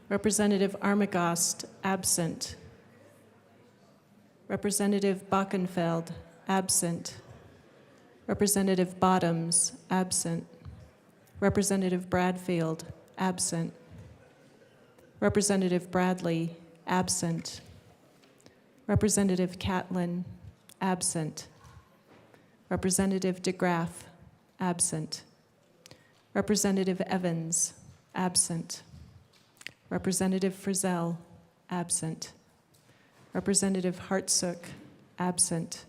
Representative Armagost, absent. Representative Bockenfeld, absent. Representative Bottoms, absent. Representative Bradfield, absent. Representative Bradley, absent. Representative Catlin, absent. Representative DeGraff, absent. Representative Evans, absent. Representative Frizzell, absent. Representative Hartsook, absent.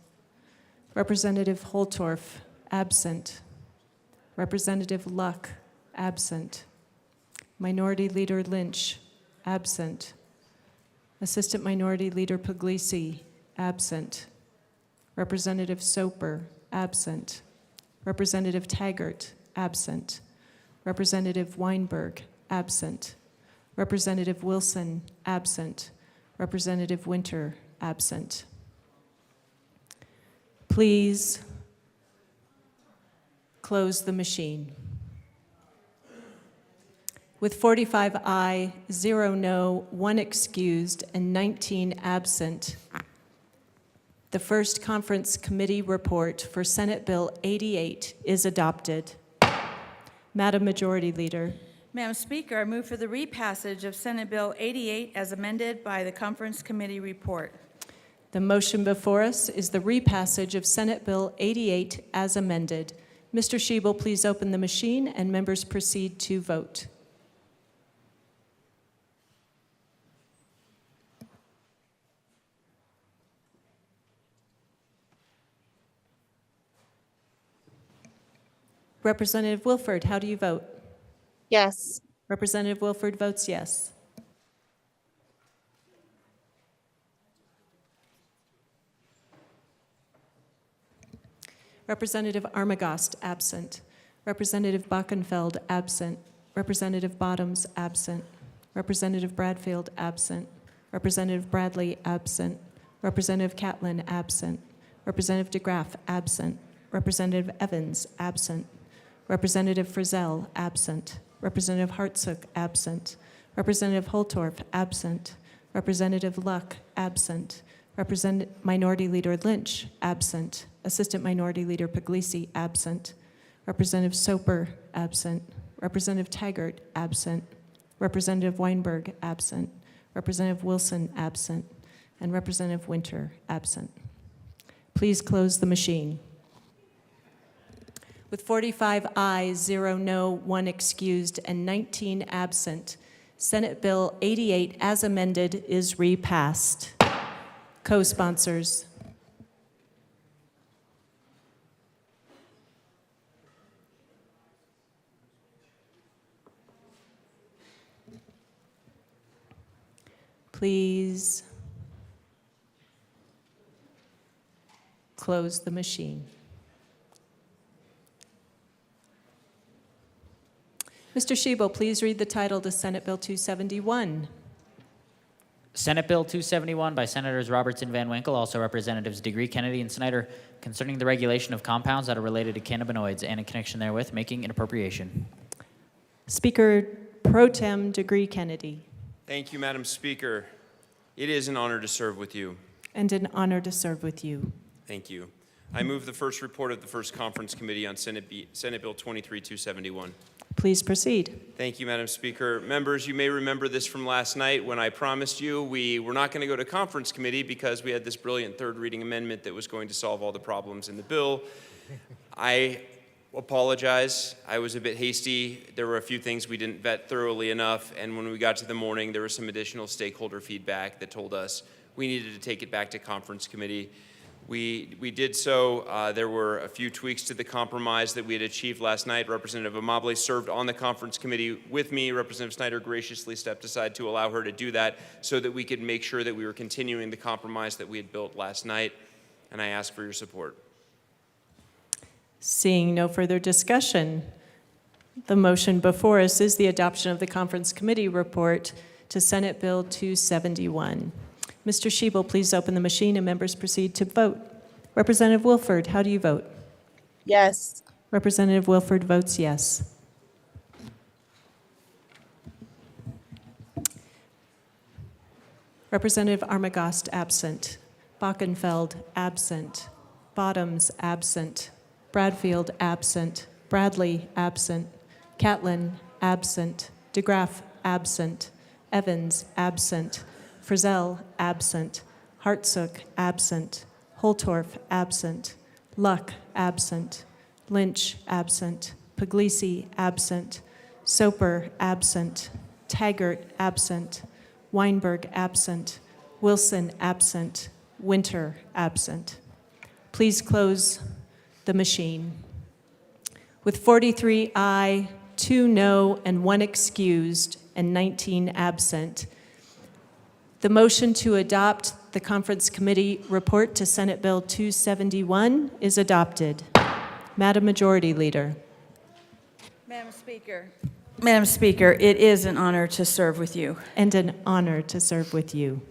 Representative Holtorf, absent. Representative Luck, absent. Minority Leader Lynch, absent. Assistant Minority Leader Puglisi, absent. Representative Soper, absent. Representative Taggart, absent. Representative Weinberg, absent. Representative Wilson, absent. Representative Winter, absent. Please close the machine. With 45 aye, 0 no, 1 excused, and 19 absent, the first conference committee report for Senate Bill 88 is adopted. Madam Majority Leader. Madam Speaker, I move for the repassage of Senate Bill 88 as amended by the conference committee report. The motion before us is the repassage of Senate Bill 88 as amended. Mr. Schiebel, please open the machine and members proceed to vote. Representative Wilford, how do you vote? Yes. Representative Wilford votes yes. Representative Armagost, absent. Representative Bockenfeld, absent. Representative Bottoms, absent. Representative Bradfield, absent. Representative Bradley, absent. Representative Catlin, absent. Representative DeGraff, absent. Representative Evans, absent. Representative Frizzell, absent. Representative Hartsook, absent. Representative Holtorf, absent. Representative Luck, absent. Minority Leader Lynch, absent. Assistant Minority Leader Puglisi, absent. Representative Soper, absent. Representative Taggart, absent. Representative Weinberg, absent. Representative Wilson, absent. And Representative Winter, absent. Please close the machine. With 45 ayes, 0 no, 1 excused, and 19 absent, Senate Bill 88 as amended is repassed. Co-sponsors. Please close the machine. Mr. Shebo, please read the title to Senate Bill 271. Senate Bill 271 by Senators Robertson, Van Winkle, also Representatives Degree, Kennedy, and Snyder, concerning the regulation of compounds that are related to cannabinoids and in connection therewith making an appropriation. Speaker Pro Tem Degree, Kennedy. Thank you, Madam Speaker. It is an honor to serve with you. And an honor to serve with you. Thank you. I move the first report of the First Conference Committee on Senate Bill 23-271. Please proceed. Thank you, Madam Speaker. Members, you may remember this from last night when I promised you we were not going to go to conference committee because we had this brilliant third reading amendment that was going to solve all the problems in the bill. I apologize. I was a bit hasty. There were a few things we didn't vet thoroughly enough, and when we got to the morning, there was some additional stakeholder feedback that told us we needed to take it back to conference committee. We did so. There were a few tweaks to the compromise that we had achieved last night. Representative Amable served on the conference committee with me. Representative Snyder graciously stepped aside to allow her to do that so that we could make sure that we were continuing the compromise that we had built last night, and I ask for your support. Seeing no further discussion, the motion before us is the adoption of the conference committee report to Senate Bill 271. Mr. Shebo, please open the machine and members proceed to vote. Representative Wilford, how do you vote? Yes. Representative Wilford votes yes. Representative Armagost, absent. Bockenfeld, absent. Bottoms, absent. Bradfield, absent. Bradley, absent. Catlin, absent. DeGraff, absent. Evans, absent. Frizzell, absent. Hartsook, absent. Holtorf, absent. Luck, absent. Lynch, absent. Puglisi, absent. Soper, absent. Taggart, absent. Weinberg, absent. Wilson, absent. Winter, absent. Please close the machine. With 43 aye, 2 no, and 1 excused, and 19 absent, the motion to adopt the conference committee report to Senate Bill 271 is adopted. Madam Majority Leader. Madam Speaker, it is an honor to serve with you. And an honor to serve with you.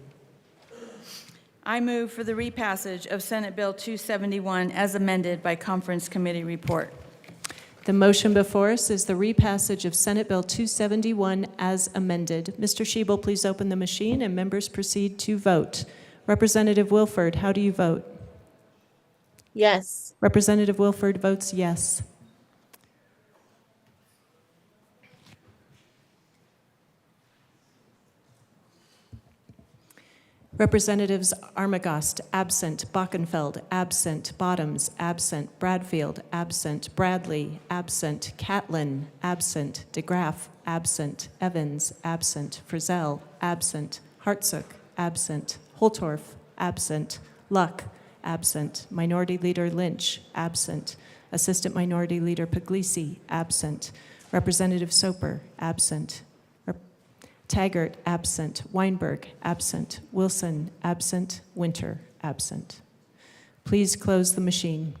I move for the repassage of Senate Bill 271 as amended by conference committee report. The motion before us is the repassage of Senate Bill 271 as amended. Mr. Shebo, please open the machine and members proceed to vote. Representative Wilford, how do you vote? Yes. Representative Wilford votes yes. Representatives Armagost, absent. Bockenfeld, absent. Bottoms, absent. Bradfield, absent. Bradley, absent. Catlin, absent. DeGraff, absent. Evans, absent. Frizzell, absent. Hartsook, absent. Holtorf, absent. Luck, absent. Minority Leader Lynch, absent. Assistant Minority Leader Puglisi, absent. Representative Soper, absent. Taggart, absent. Weinberg, absent. Wilson, absent. Winter, absent. Please close the machine.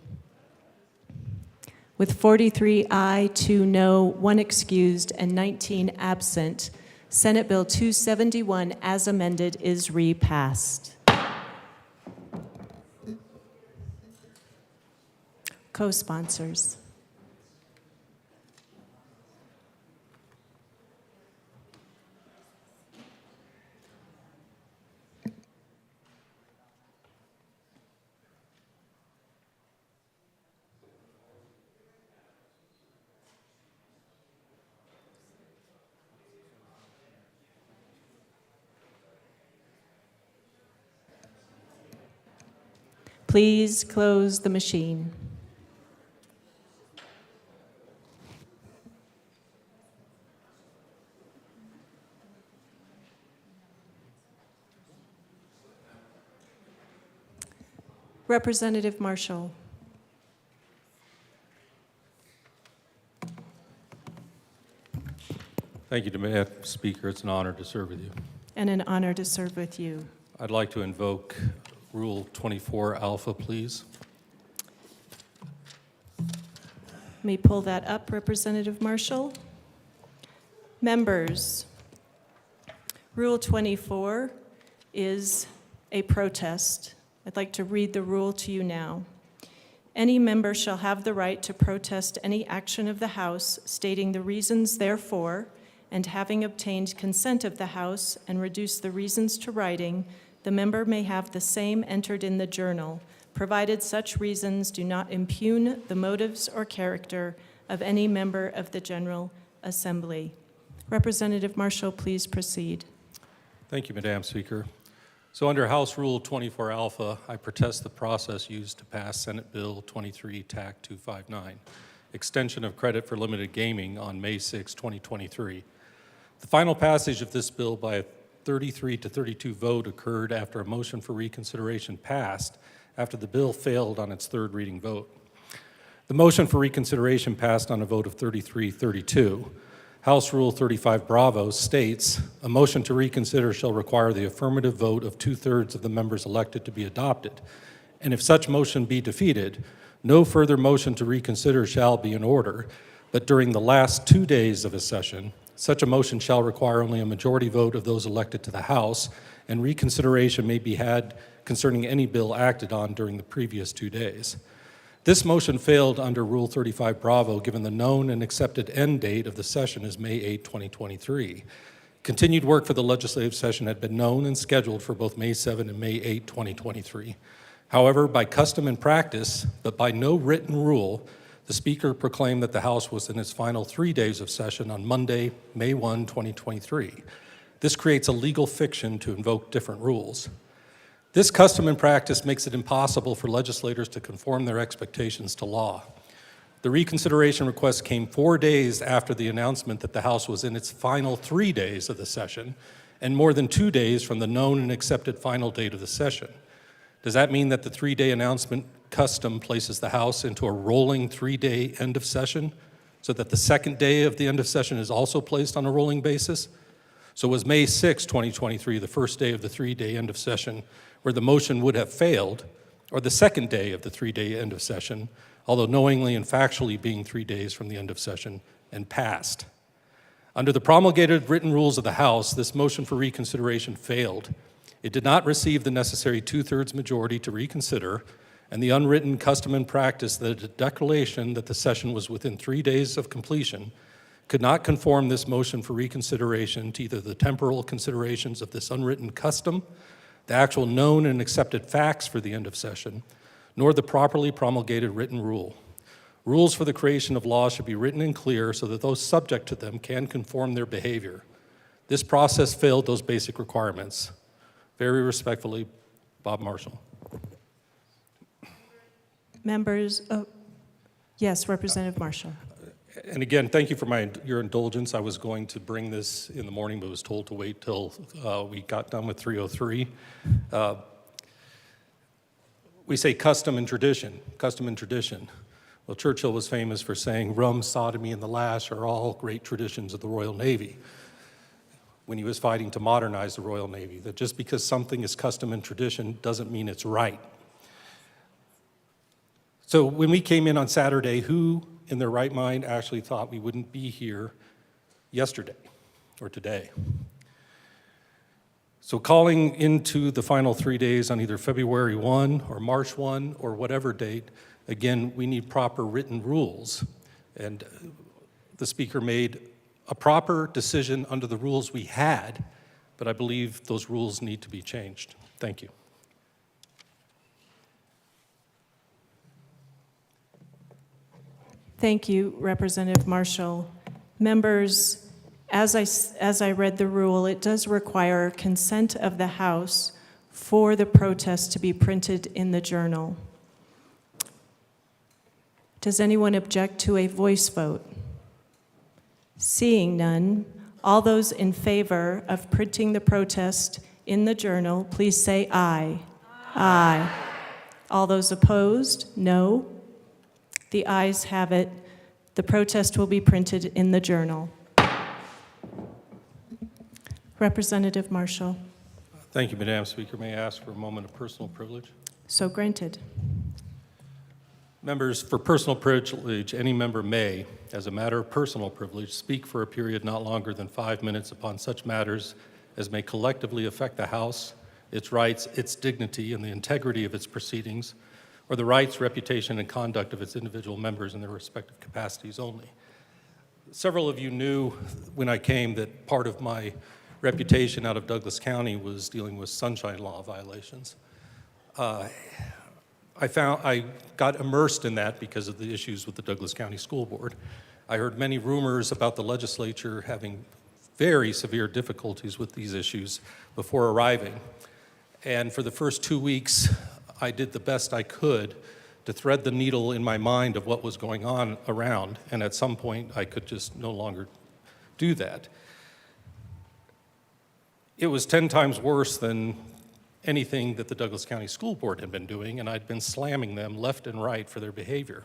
With 43 aye, 2 no, 1 excused, and 19 absent, Senate Bill 271 as amended is repassed. Co-sponsors. Please close the machine. Representative Marshall. Thank you, Madam Speaker. It's an honor to serve with you. And an honor to serve with you. I'd like to invoke Rule 24 Alpha, please. Let me pull that up, Representative Marshall. Members, Rule 24 is a protest. I'd like to read the rule to you now. Any member shall have the right to protest any action of the House stating the reasons therefor, and having obtained consent of the House and reduced the reasons to writing, the member may have the same entered in the journal, provided such reasons do not impugn the motives or character of any member of the General Assembly. Representative Marshall, please proceed. Thank you, Madam Speaker. So under House Rule 24 Alpha, I protest the process used to pass Senate Bill 23 TAC 259, extension of credit for limited gaming on May 6, 2023. The final passage of this bill by a 33 to 32 vote occurred after a motion for reconsideration passed after the bill failed on its third reading vote. The motion for reconsideration passed on a vote of 33-32. House Rule 35 Bravo states, a motion to reconsider shall require the affirmative vote of 2/3 of the members elected to be adopted. And if such motion be defeated, no further motion to reconsider shall be in order, but during the last 2 days of a session, such a motion shall require only a majority vote of those elected to the House, and reconsideration may be had concerning any bill acted on during the previous 2 days. This motion failed under Rule 35 Bravo given the known and accepted end date of the session is May 8, 2023. Continued work for the legislative session had been known and scheduled for both May 7 and May 8, 2023. However, by custom and practice, but by no written rule, the Speaker proclaimed that the House was in its final 3 days of session on Monday, May 1, 2023. This creates a legal fiction to invoke different rules. This custom and practice makes it impossible for legislators to conform their expectations to law. The reconsideration request came 4 days after the announcement that the House was in its final 3 days of the session, and more than 2 days from the known and accepted final date of the session. Does that mean that the 3-day announcement custom places the House into a rolling 3-day end of session, so that the second day of the end of session is also placed on a rolling basis? So was May 6, 2023, the first day of the 3-day end of session, where the motion would have failed, or the second day of the 3-day end of session, although knowingly and factually being 3 days from the end of session, and passed? Under the promulgated written rules of the House, this motion for reconsideration failed. It did not receive the necessary 2/3 majority to reconsider, and the unwritten custom and practice that a declaration that the session was within 3 days of completion could not conform this motion for reconsideration to either the temporal considerations of this unwritten custom, the actual known and accepted facts for the end of session, nor the properly promulgated written rule. Rules for the creation of laws should be written and clear so that those subject to them can conform their behavior. This process failed those basic requirements. Very respectfully, Bob Marshall. Members, yes, Representative Marshall. And again, thank you for your indulgence. I was going to bring this in the morning, but was told to wait till we got done with 303. We say custom and tradition, custom and tradition. Well, Churchill was famous for saying rum, sodomy, and the lash are all great traditions of the Royal Navy when he was fighting to modernize the Royal Navy, that just because something is custom and tradition doesn't mean it's right. So when we came in on Saturday, who in their right mind actually thought we wouldn't be here yesterday or today? So calling into the final 3 days on either February 1 or March 1 or whatever date, again, we need proper written rules. And the Speaker made a proper decision under the rules we had, but I believe those rules need to be changed. Thank you. Thank you, Representative Marshall. Members, as I read the rule, it does require consent of the House for the protest to be printed in the journal. Does anyone object to a voice vote? Seeing none, all those in favor of printing the protest in the journal, please say aye. Aye. All those opposed, no. The ayes have it. The protest will be printed in the journal. Representative Marshall. Thank you, Madam Speaker. May I ask for a moment of personal privilege? So granted. Members, for personal privilege, any member may, as a matter of personal privilege, speak for a period not longer than 5 minutes upon such matters as may collectively affect the House, its rights, its dignity, and the integrity of its proceedings, or the rights, reputation, and conduct of its individual members in their respective capacities only. Several of you knew when I came that part of my reputation out of Douglas County was dealing with sunshine law violations. I got immersed in that because of the issues with the Douglas County School Board. I heard many rumors about the legislature having very severe difficulties with these issues before arriving. And for the first 2 weeks, I did the best I could to thread the needle in my mind of what was going on around. And at some point, I could just no longer do that. It was 10 times worse than anything that the Douglas County School Board had been doing, and I'd been slamming them left and right for their behavior.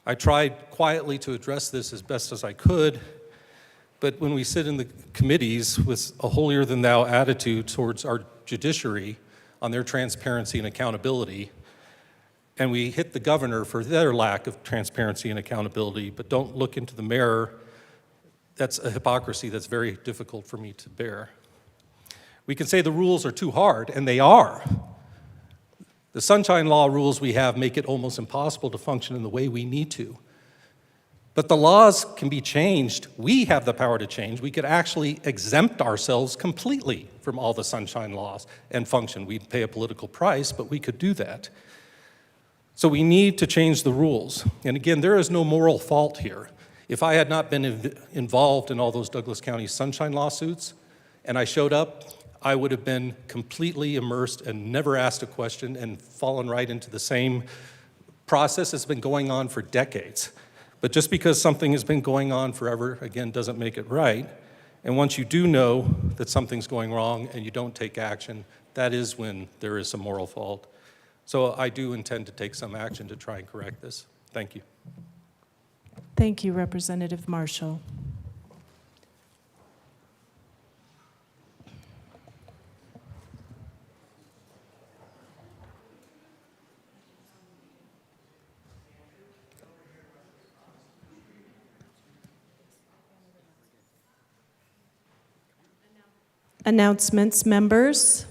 I tried quietly to address this as best as I could, but when we sit in the committees with a holier-than-thou attitude towards our judiciary on their transparency and accountability, and we hit the governor for their lack of transparency and accountability, but don't look into the mirror, that's a hypocrisy that's very difficult for me to bear. We can say the rules are too hard, and they are. The sunshine law rules we have make it almost impossible to function in the way we need to. But the laws can be changed. We have the power to change. We could actually exempt ourselves completely from all the sunshine laws and function. We'd pay a political price, but we could do that. So we need to change the rules. And again, there is no moral fault here. If I had not been involved in all those Douglas County sunshine lawsuits, and I showed up, I would have been completely immersed and never asked a question and fallen right into the same process that's been going on for decades. But just because something has been going on forever, again, doesn't make it right. And once you do know that something's going wrong and you don't take action, that is when there is some moral fault. So I do intend to take some action to try and correct this. Thank you. Thank you, Representative Marshall. Announcements, members.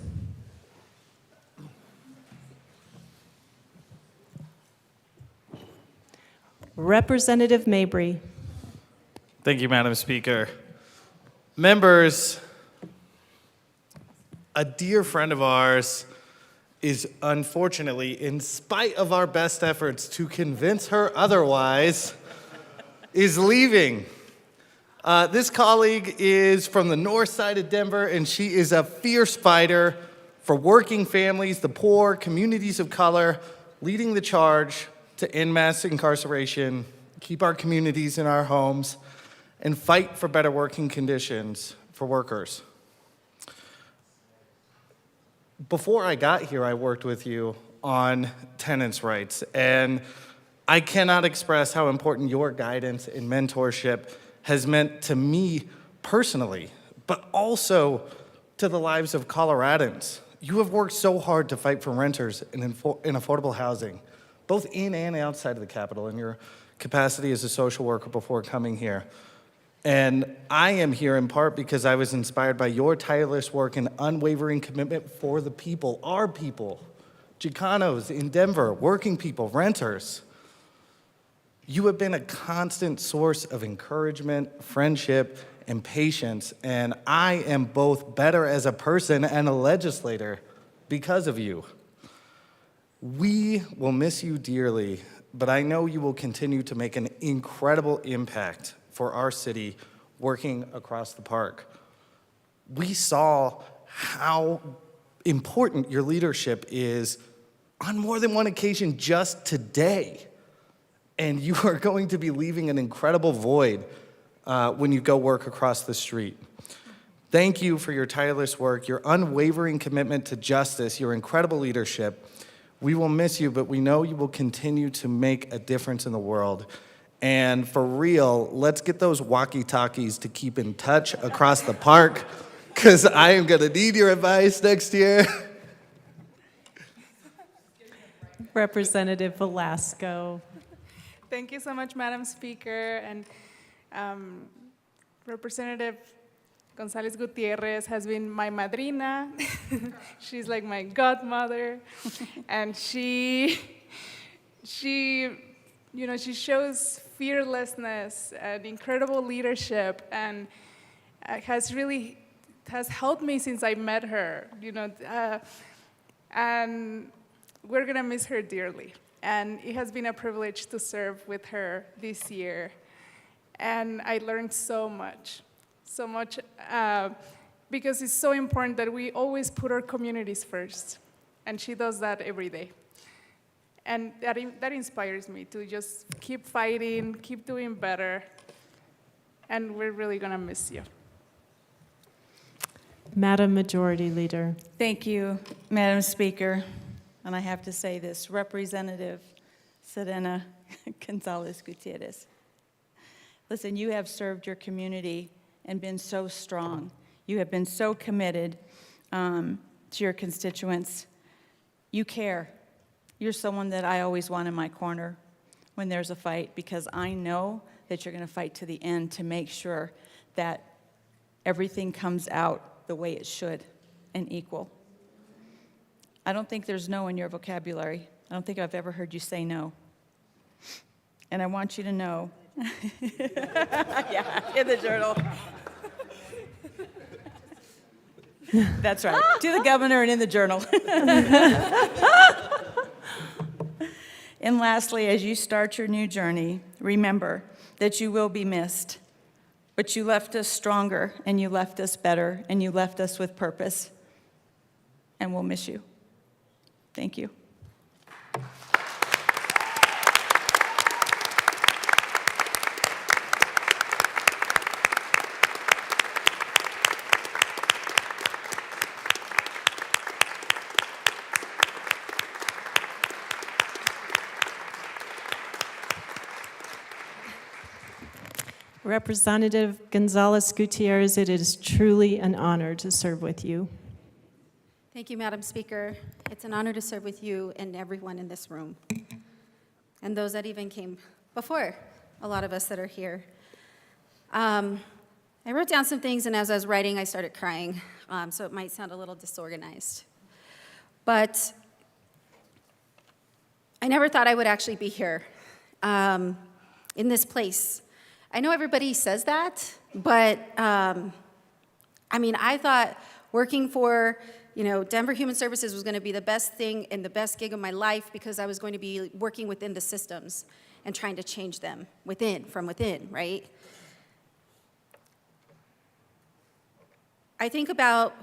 Representative Mabry. Thank you, Madam Speaker. Members, a dear friend of ours is unfortunately, in spite of our best efforts to convince her otherwise, is leaving. This colleague is from the north side of Denver, and she is a fierce fighter for working families, the poor, communities of color, leading the charge to end mass incarceration, keep our communities in our homes, and fight for better working conditions for workers. Before I got here, I worked with you on tenants' rights, and I cannot express how important your guidance and mentorship has meant to me personally, but also to the lives of Coloradans. You have worked so hard to fight for renters in affordable housing, both in and outside of the Capitol, in your capacity as a social worker before coming here. And I am here in part because I was inspired by your tireless work and unwavering commitment for the people, our people, Chicanos in Denver, working people, renters. You have been a constant source of encouragement, friendship, and patience, and I am both better as a person and a legislator because of you. We will miss you dearly, but I know you will continue to make an incredible impact for our city working across the park. We saw how important your leadership is on more than one occasion just today. And you are going to be leaving an incredible void when you go work across the street. Thank you for your tireless work, your unwavering commitment to justice, your incredible leadership. We will miss you, but we know you will continue to make a difference in the world. And for real, let's get those walkie-talkies to keep in touch across the park, because I am going to need your advice next year. Representative Velasco. Thank you so much, Madam Speaker. And Representative Gonzalez Gutierrez has been my madrina. She's like my godmother. And she shows fearlessness and incredible leadership, and has helped me since I met her, and we're gonna miss her dearly. And it has been a privilege to serve with her this year. And I learned so much, because it's so important that we always put our communities first. And she does that every day. And that inspires me to just keep fighting, keep doing better. And we're really gonna miss you. Madam Majority Leader. Thank you, Madam Speaker. And I have to say this, Representative Serena Gonzalez Gutierrez. Listen, you have served your community and been so strong. You have been so committed to your constituents. You care. You're someone that I always want in my corner when there's a fight, because I know that you're going to fight to the end to make sure that everything comes out the way it should and equal. I don't think there's no in your vocabulary. I don't think I've ever heard you say no. And I want you to know. Yeah, in the journal. That's right. To the governor and in the journal. And lastly, as you start your new journey, remember that you will be missed. But you left us stronger, and you left us better, and you left us with purpose. And we'll miss you. Thank you. Representative Gonzalez Gutierrez, it is truly an honor to serve with you. Thank you, Madam Speaker. It's an honor to serve with you and everyone in this room, and those that even came before, a lot of us that are here. I wrote down some things, and as I was writing, I started crying, so it might sound a little disorganized. But I never thought I would actually be here in this place. I know everybody says that, but I thought working for Denver Human Services was going to be the best thing and the best gig of my life, because I was going to be working within the systems and trying to change them from within, right? I think about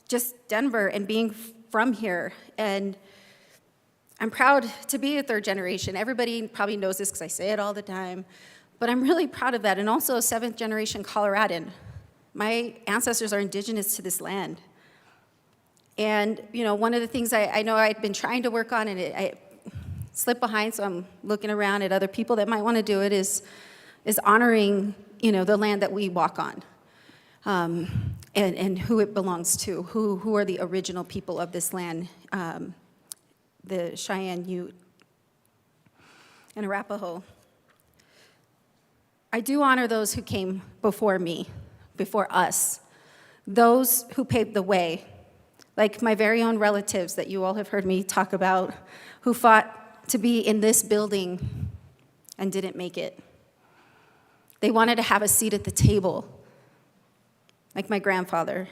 just Denver and being from here, and I'm proud to be a third generation. Everybody probably knows this because I say it all the time, but I'm really proud of that, and also a seventh generation Coloradan. My ancestors are indigenous to this land. And one of the things I know I'd been trying to work on, and I slipped behind, so I'm looking around at other people that might want to do it, is honoring the land that we walk on, and who it belongs to, who are the original people of this land, the Cheyenne, Ute, and Arapaho. I do honor those who came before me, before us, those who paved the way, like my very own relatives that you all have heard me talk about, who fought to be in this building and didn't make it. They wanted to have a seat at the table, like my grandfather.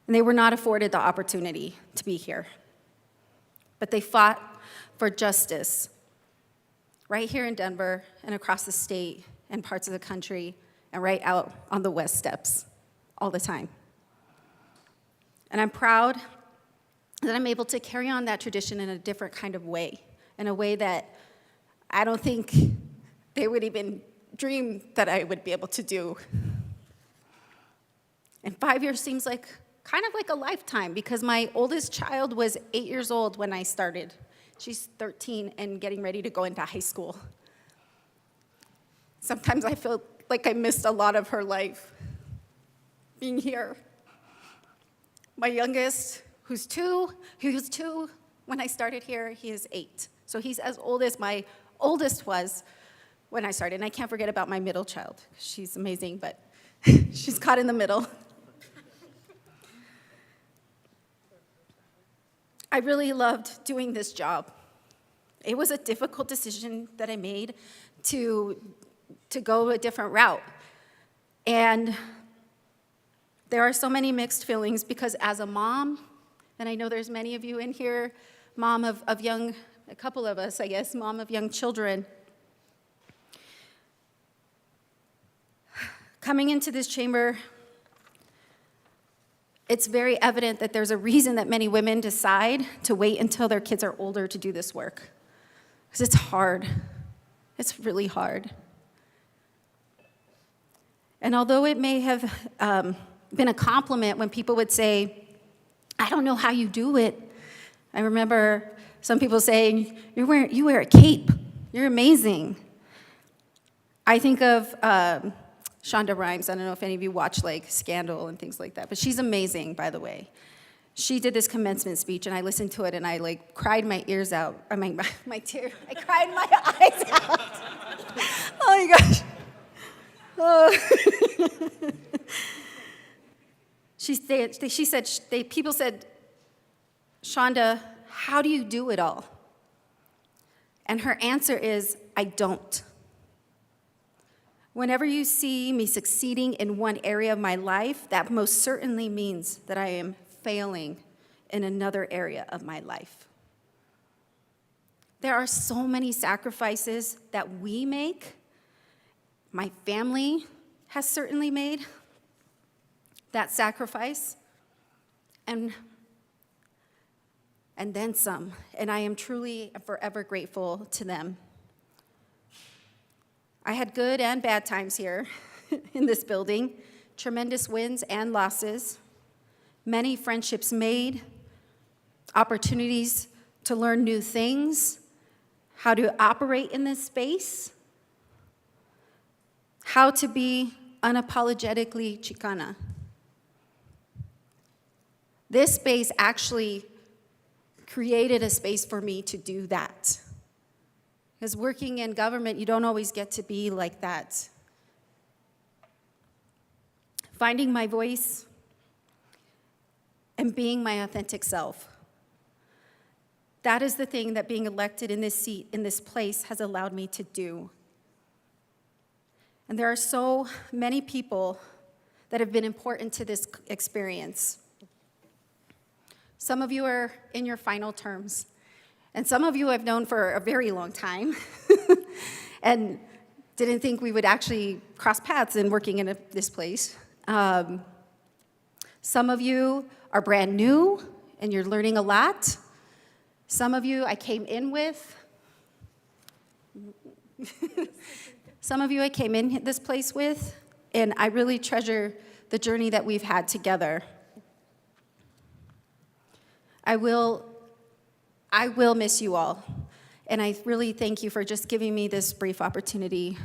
And they were not afforded the opportunity to be here. But they fought for justice right here in Denver and across the state and parts of the country and right out on the West Steps all the time. And I'm proud that I'm able to carry on that tradition in a different kind of way, in a way that I don't think they would even dream that I would be able to do. And 5 years seems like kind of like a lifetime, because my oldest child was 8 years old when I started. She's 13 and getting ready to go into high school. Sometimes I feel like I missed a lot of her life being here. My youngest, he was two when I started here, he is 8. So he's as old as my oldest was when I started. And I can't forget about my middle child. She's amazing, but she's caught in the middle. I really loved doing this job. It was a difficult decision that I made to go a different route. And there are so many mixed feelings, because as a mom, and I know there's many of you in here, mom of young, a couple of us, I guess, mom of young children, coming into this chamber, it's very evident that there's a reason that many women decide to wait until their kids are older to do this work. Because it's hard. It's really hard. And although it may have been a compliment when people would say, I don't know how you do it. I remember some people saying, you wear a cape. You're amazing. I think of Shonda Rhimes. I don't know if any of you watch like Scandal and things like that, but she's amazing, by the way. She did this commencement speech, and I listened to it, and I like cried my ears out. I cried my eyes out. Oh my gosh. Oh. People said, Shonda, how do you do it all? And her answer is, I don't. Whenever you see me succeeding in one area of my life, that most certainly means that I am failing in another area of my life. There are so many sacrifices that we make. My family has certainly made that sacrifice, and then some. And I am truly forever grateful to them. I had good and bad times here in this building, tremendous wins and losses, many friendships made, opportunities to learn new things, how to operate in this space, how to be unapologetically Chicana. This space actually created a space for me to do that. Because working in government, you don't always get to be like that. Finding my voice and being my authentic self. That is the thing that being elected in this seat, in this place, has allowed me to do. And there are so many people that have been important to this experience. Some of you are in your final terms. And some of you I've known for a very long time and didn't think we would actually cross paths in working in this place. Some of you are brand new and you're learning a lot. Some of you I came in with. Some of you I came in this place with, and I really treasure the journey that we've had together. I will miss you all, and I really thank you for just giving me this brief opportunity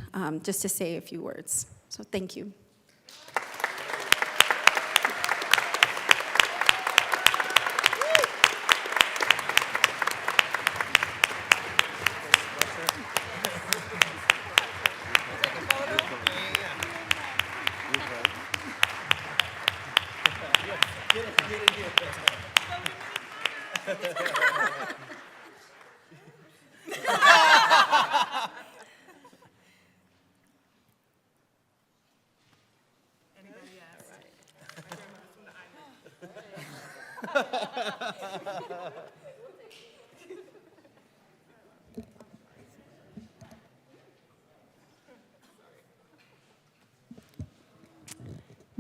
just to say a few words. So thank you.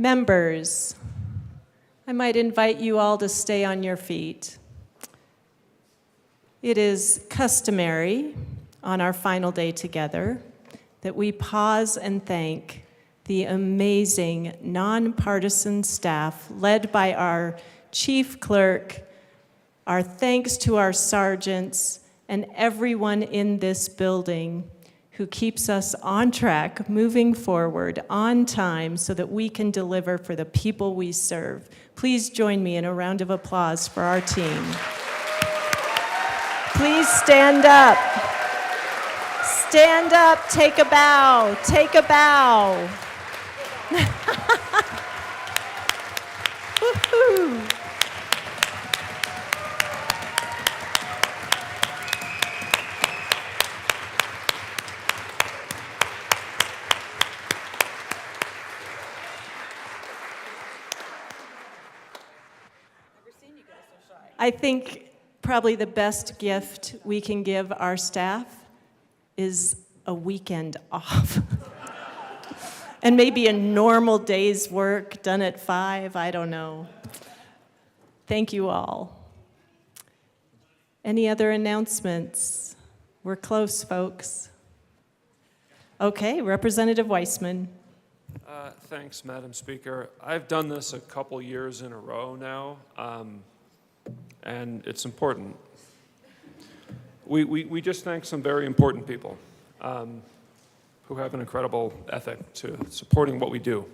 Members, I might invite you all to stay on your feet. It is customary on our final day together that we pause and thank the amazing nonpartisan staff led by our chief clerk, our thanks to our sergeants, and everyone in this building who keeps us on track, moving forward, on time, so that we can deliver for the people we serve. Please join me in a round of applause for our team. Please stand up. Stand up, take a bow, take a bow. Woo-hoo. I think probably the best gift we can give our staff is a weekend off. And maybe a normal day's work done at 5, I don't know. Thank you all. Any other announcements? We're close, folks. Okay, Representative Weissman. Thanks, Madam Speaker. I've done this a couple years in a row now, and it's important. We just thank some very important people who have an incredible ethic to supporting what we do.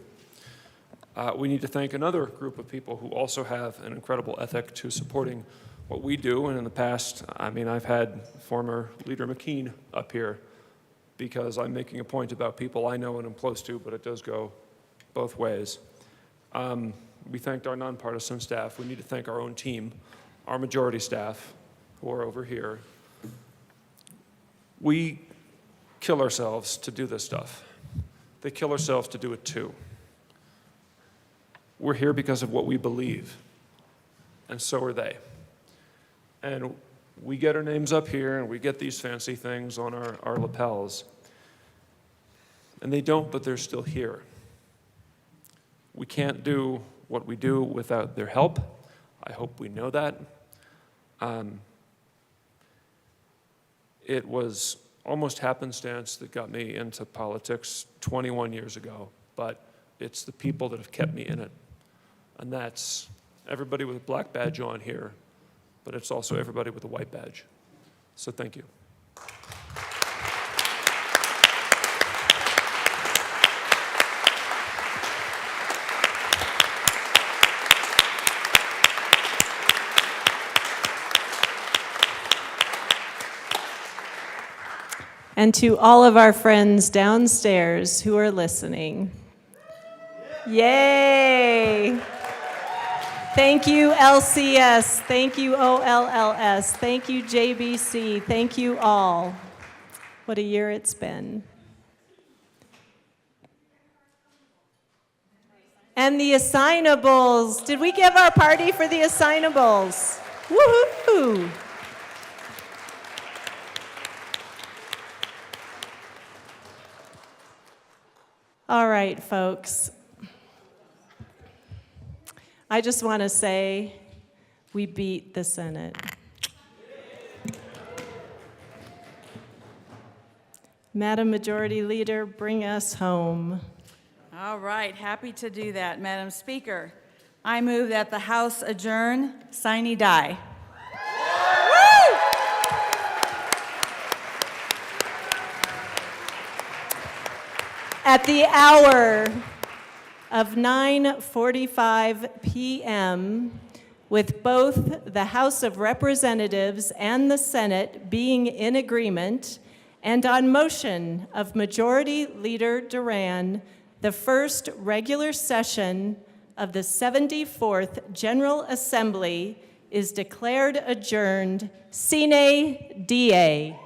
We need to thank another group of people who also have an incredible ethic to supporting what we do. And in the past, I mean, I've had former Leader McKean up here because I'm making a point about people I know and I'm close to, but it does go both ways. We thanked our nonpartisan staff. We need to thank our own team, our majority staff, who are over here. We kill ourselves to do this stuff. They kill ourselves to do it too. We're here because of what we believe, and so are they. And we get our names up here, and we get these fancy things on our lapels. And they don't, but they're still here. We can't do what we do without their help. I hope we know that. It was almost happenstance that got me into politics 21 years ago, but it's the people that have kept me in it. And that's everybody with a black badge on here, but it's also everybody with a white badge. So thank you. And to all of our friends downstairs who are listening, yay! Thank you, LCS. Thank you, OLLS. Thank you, JBC. Thank you all. What a year it's been. And the assignables. Did we give our party for the assignables? Woohoo! All right, folks. I just want to say we beat the Senate. Madam Majority Leader, bring us home. All right, happy to do that, Madam Speaker. I move that the House adjourn, sine die. At the hour of 9:45 p.m., with both the House of Representatives and the Senate being in agreement, and on motion of Majority Leader Duran, the first regular session of the 74th General Assembly is declared adjourned sine die.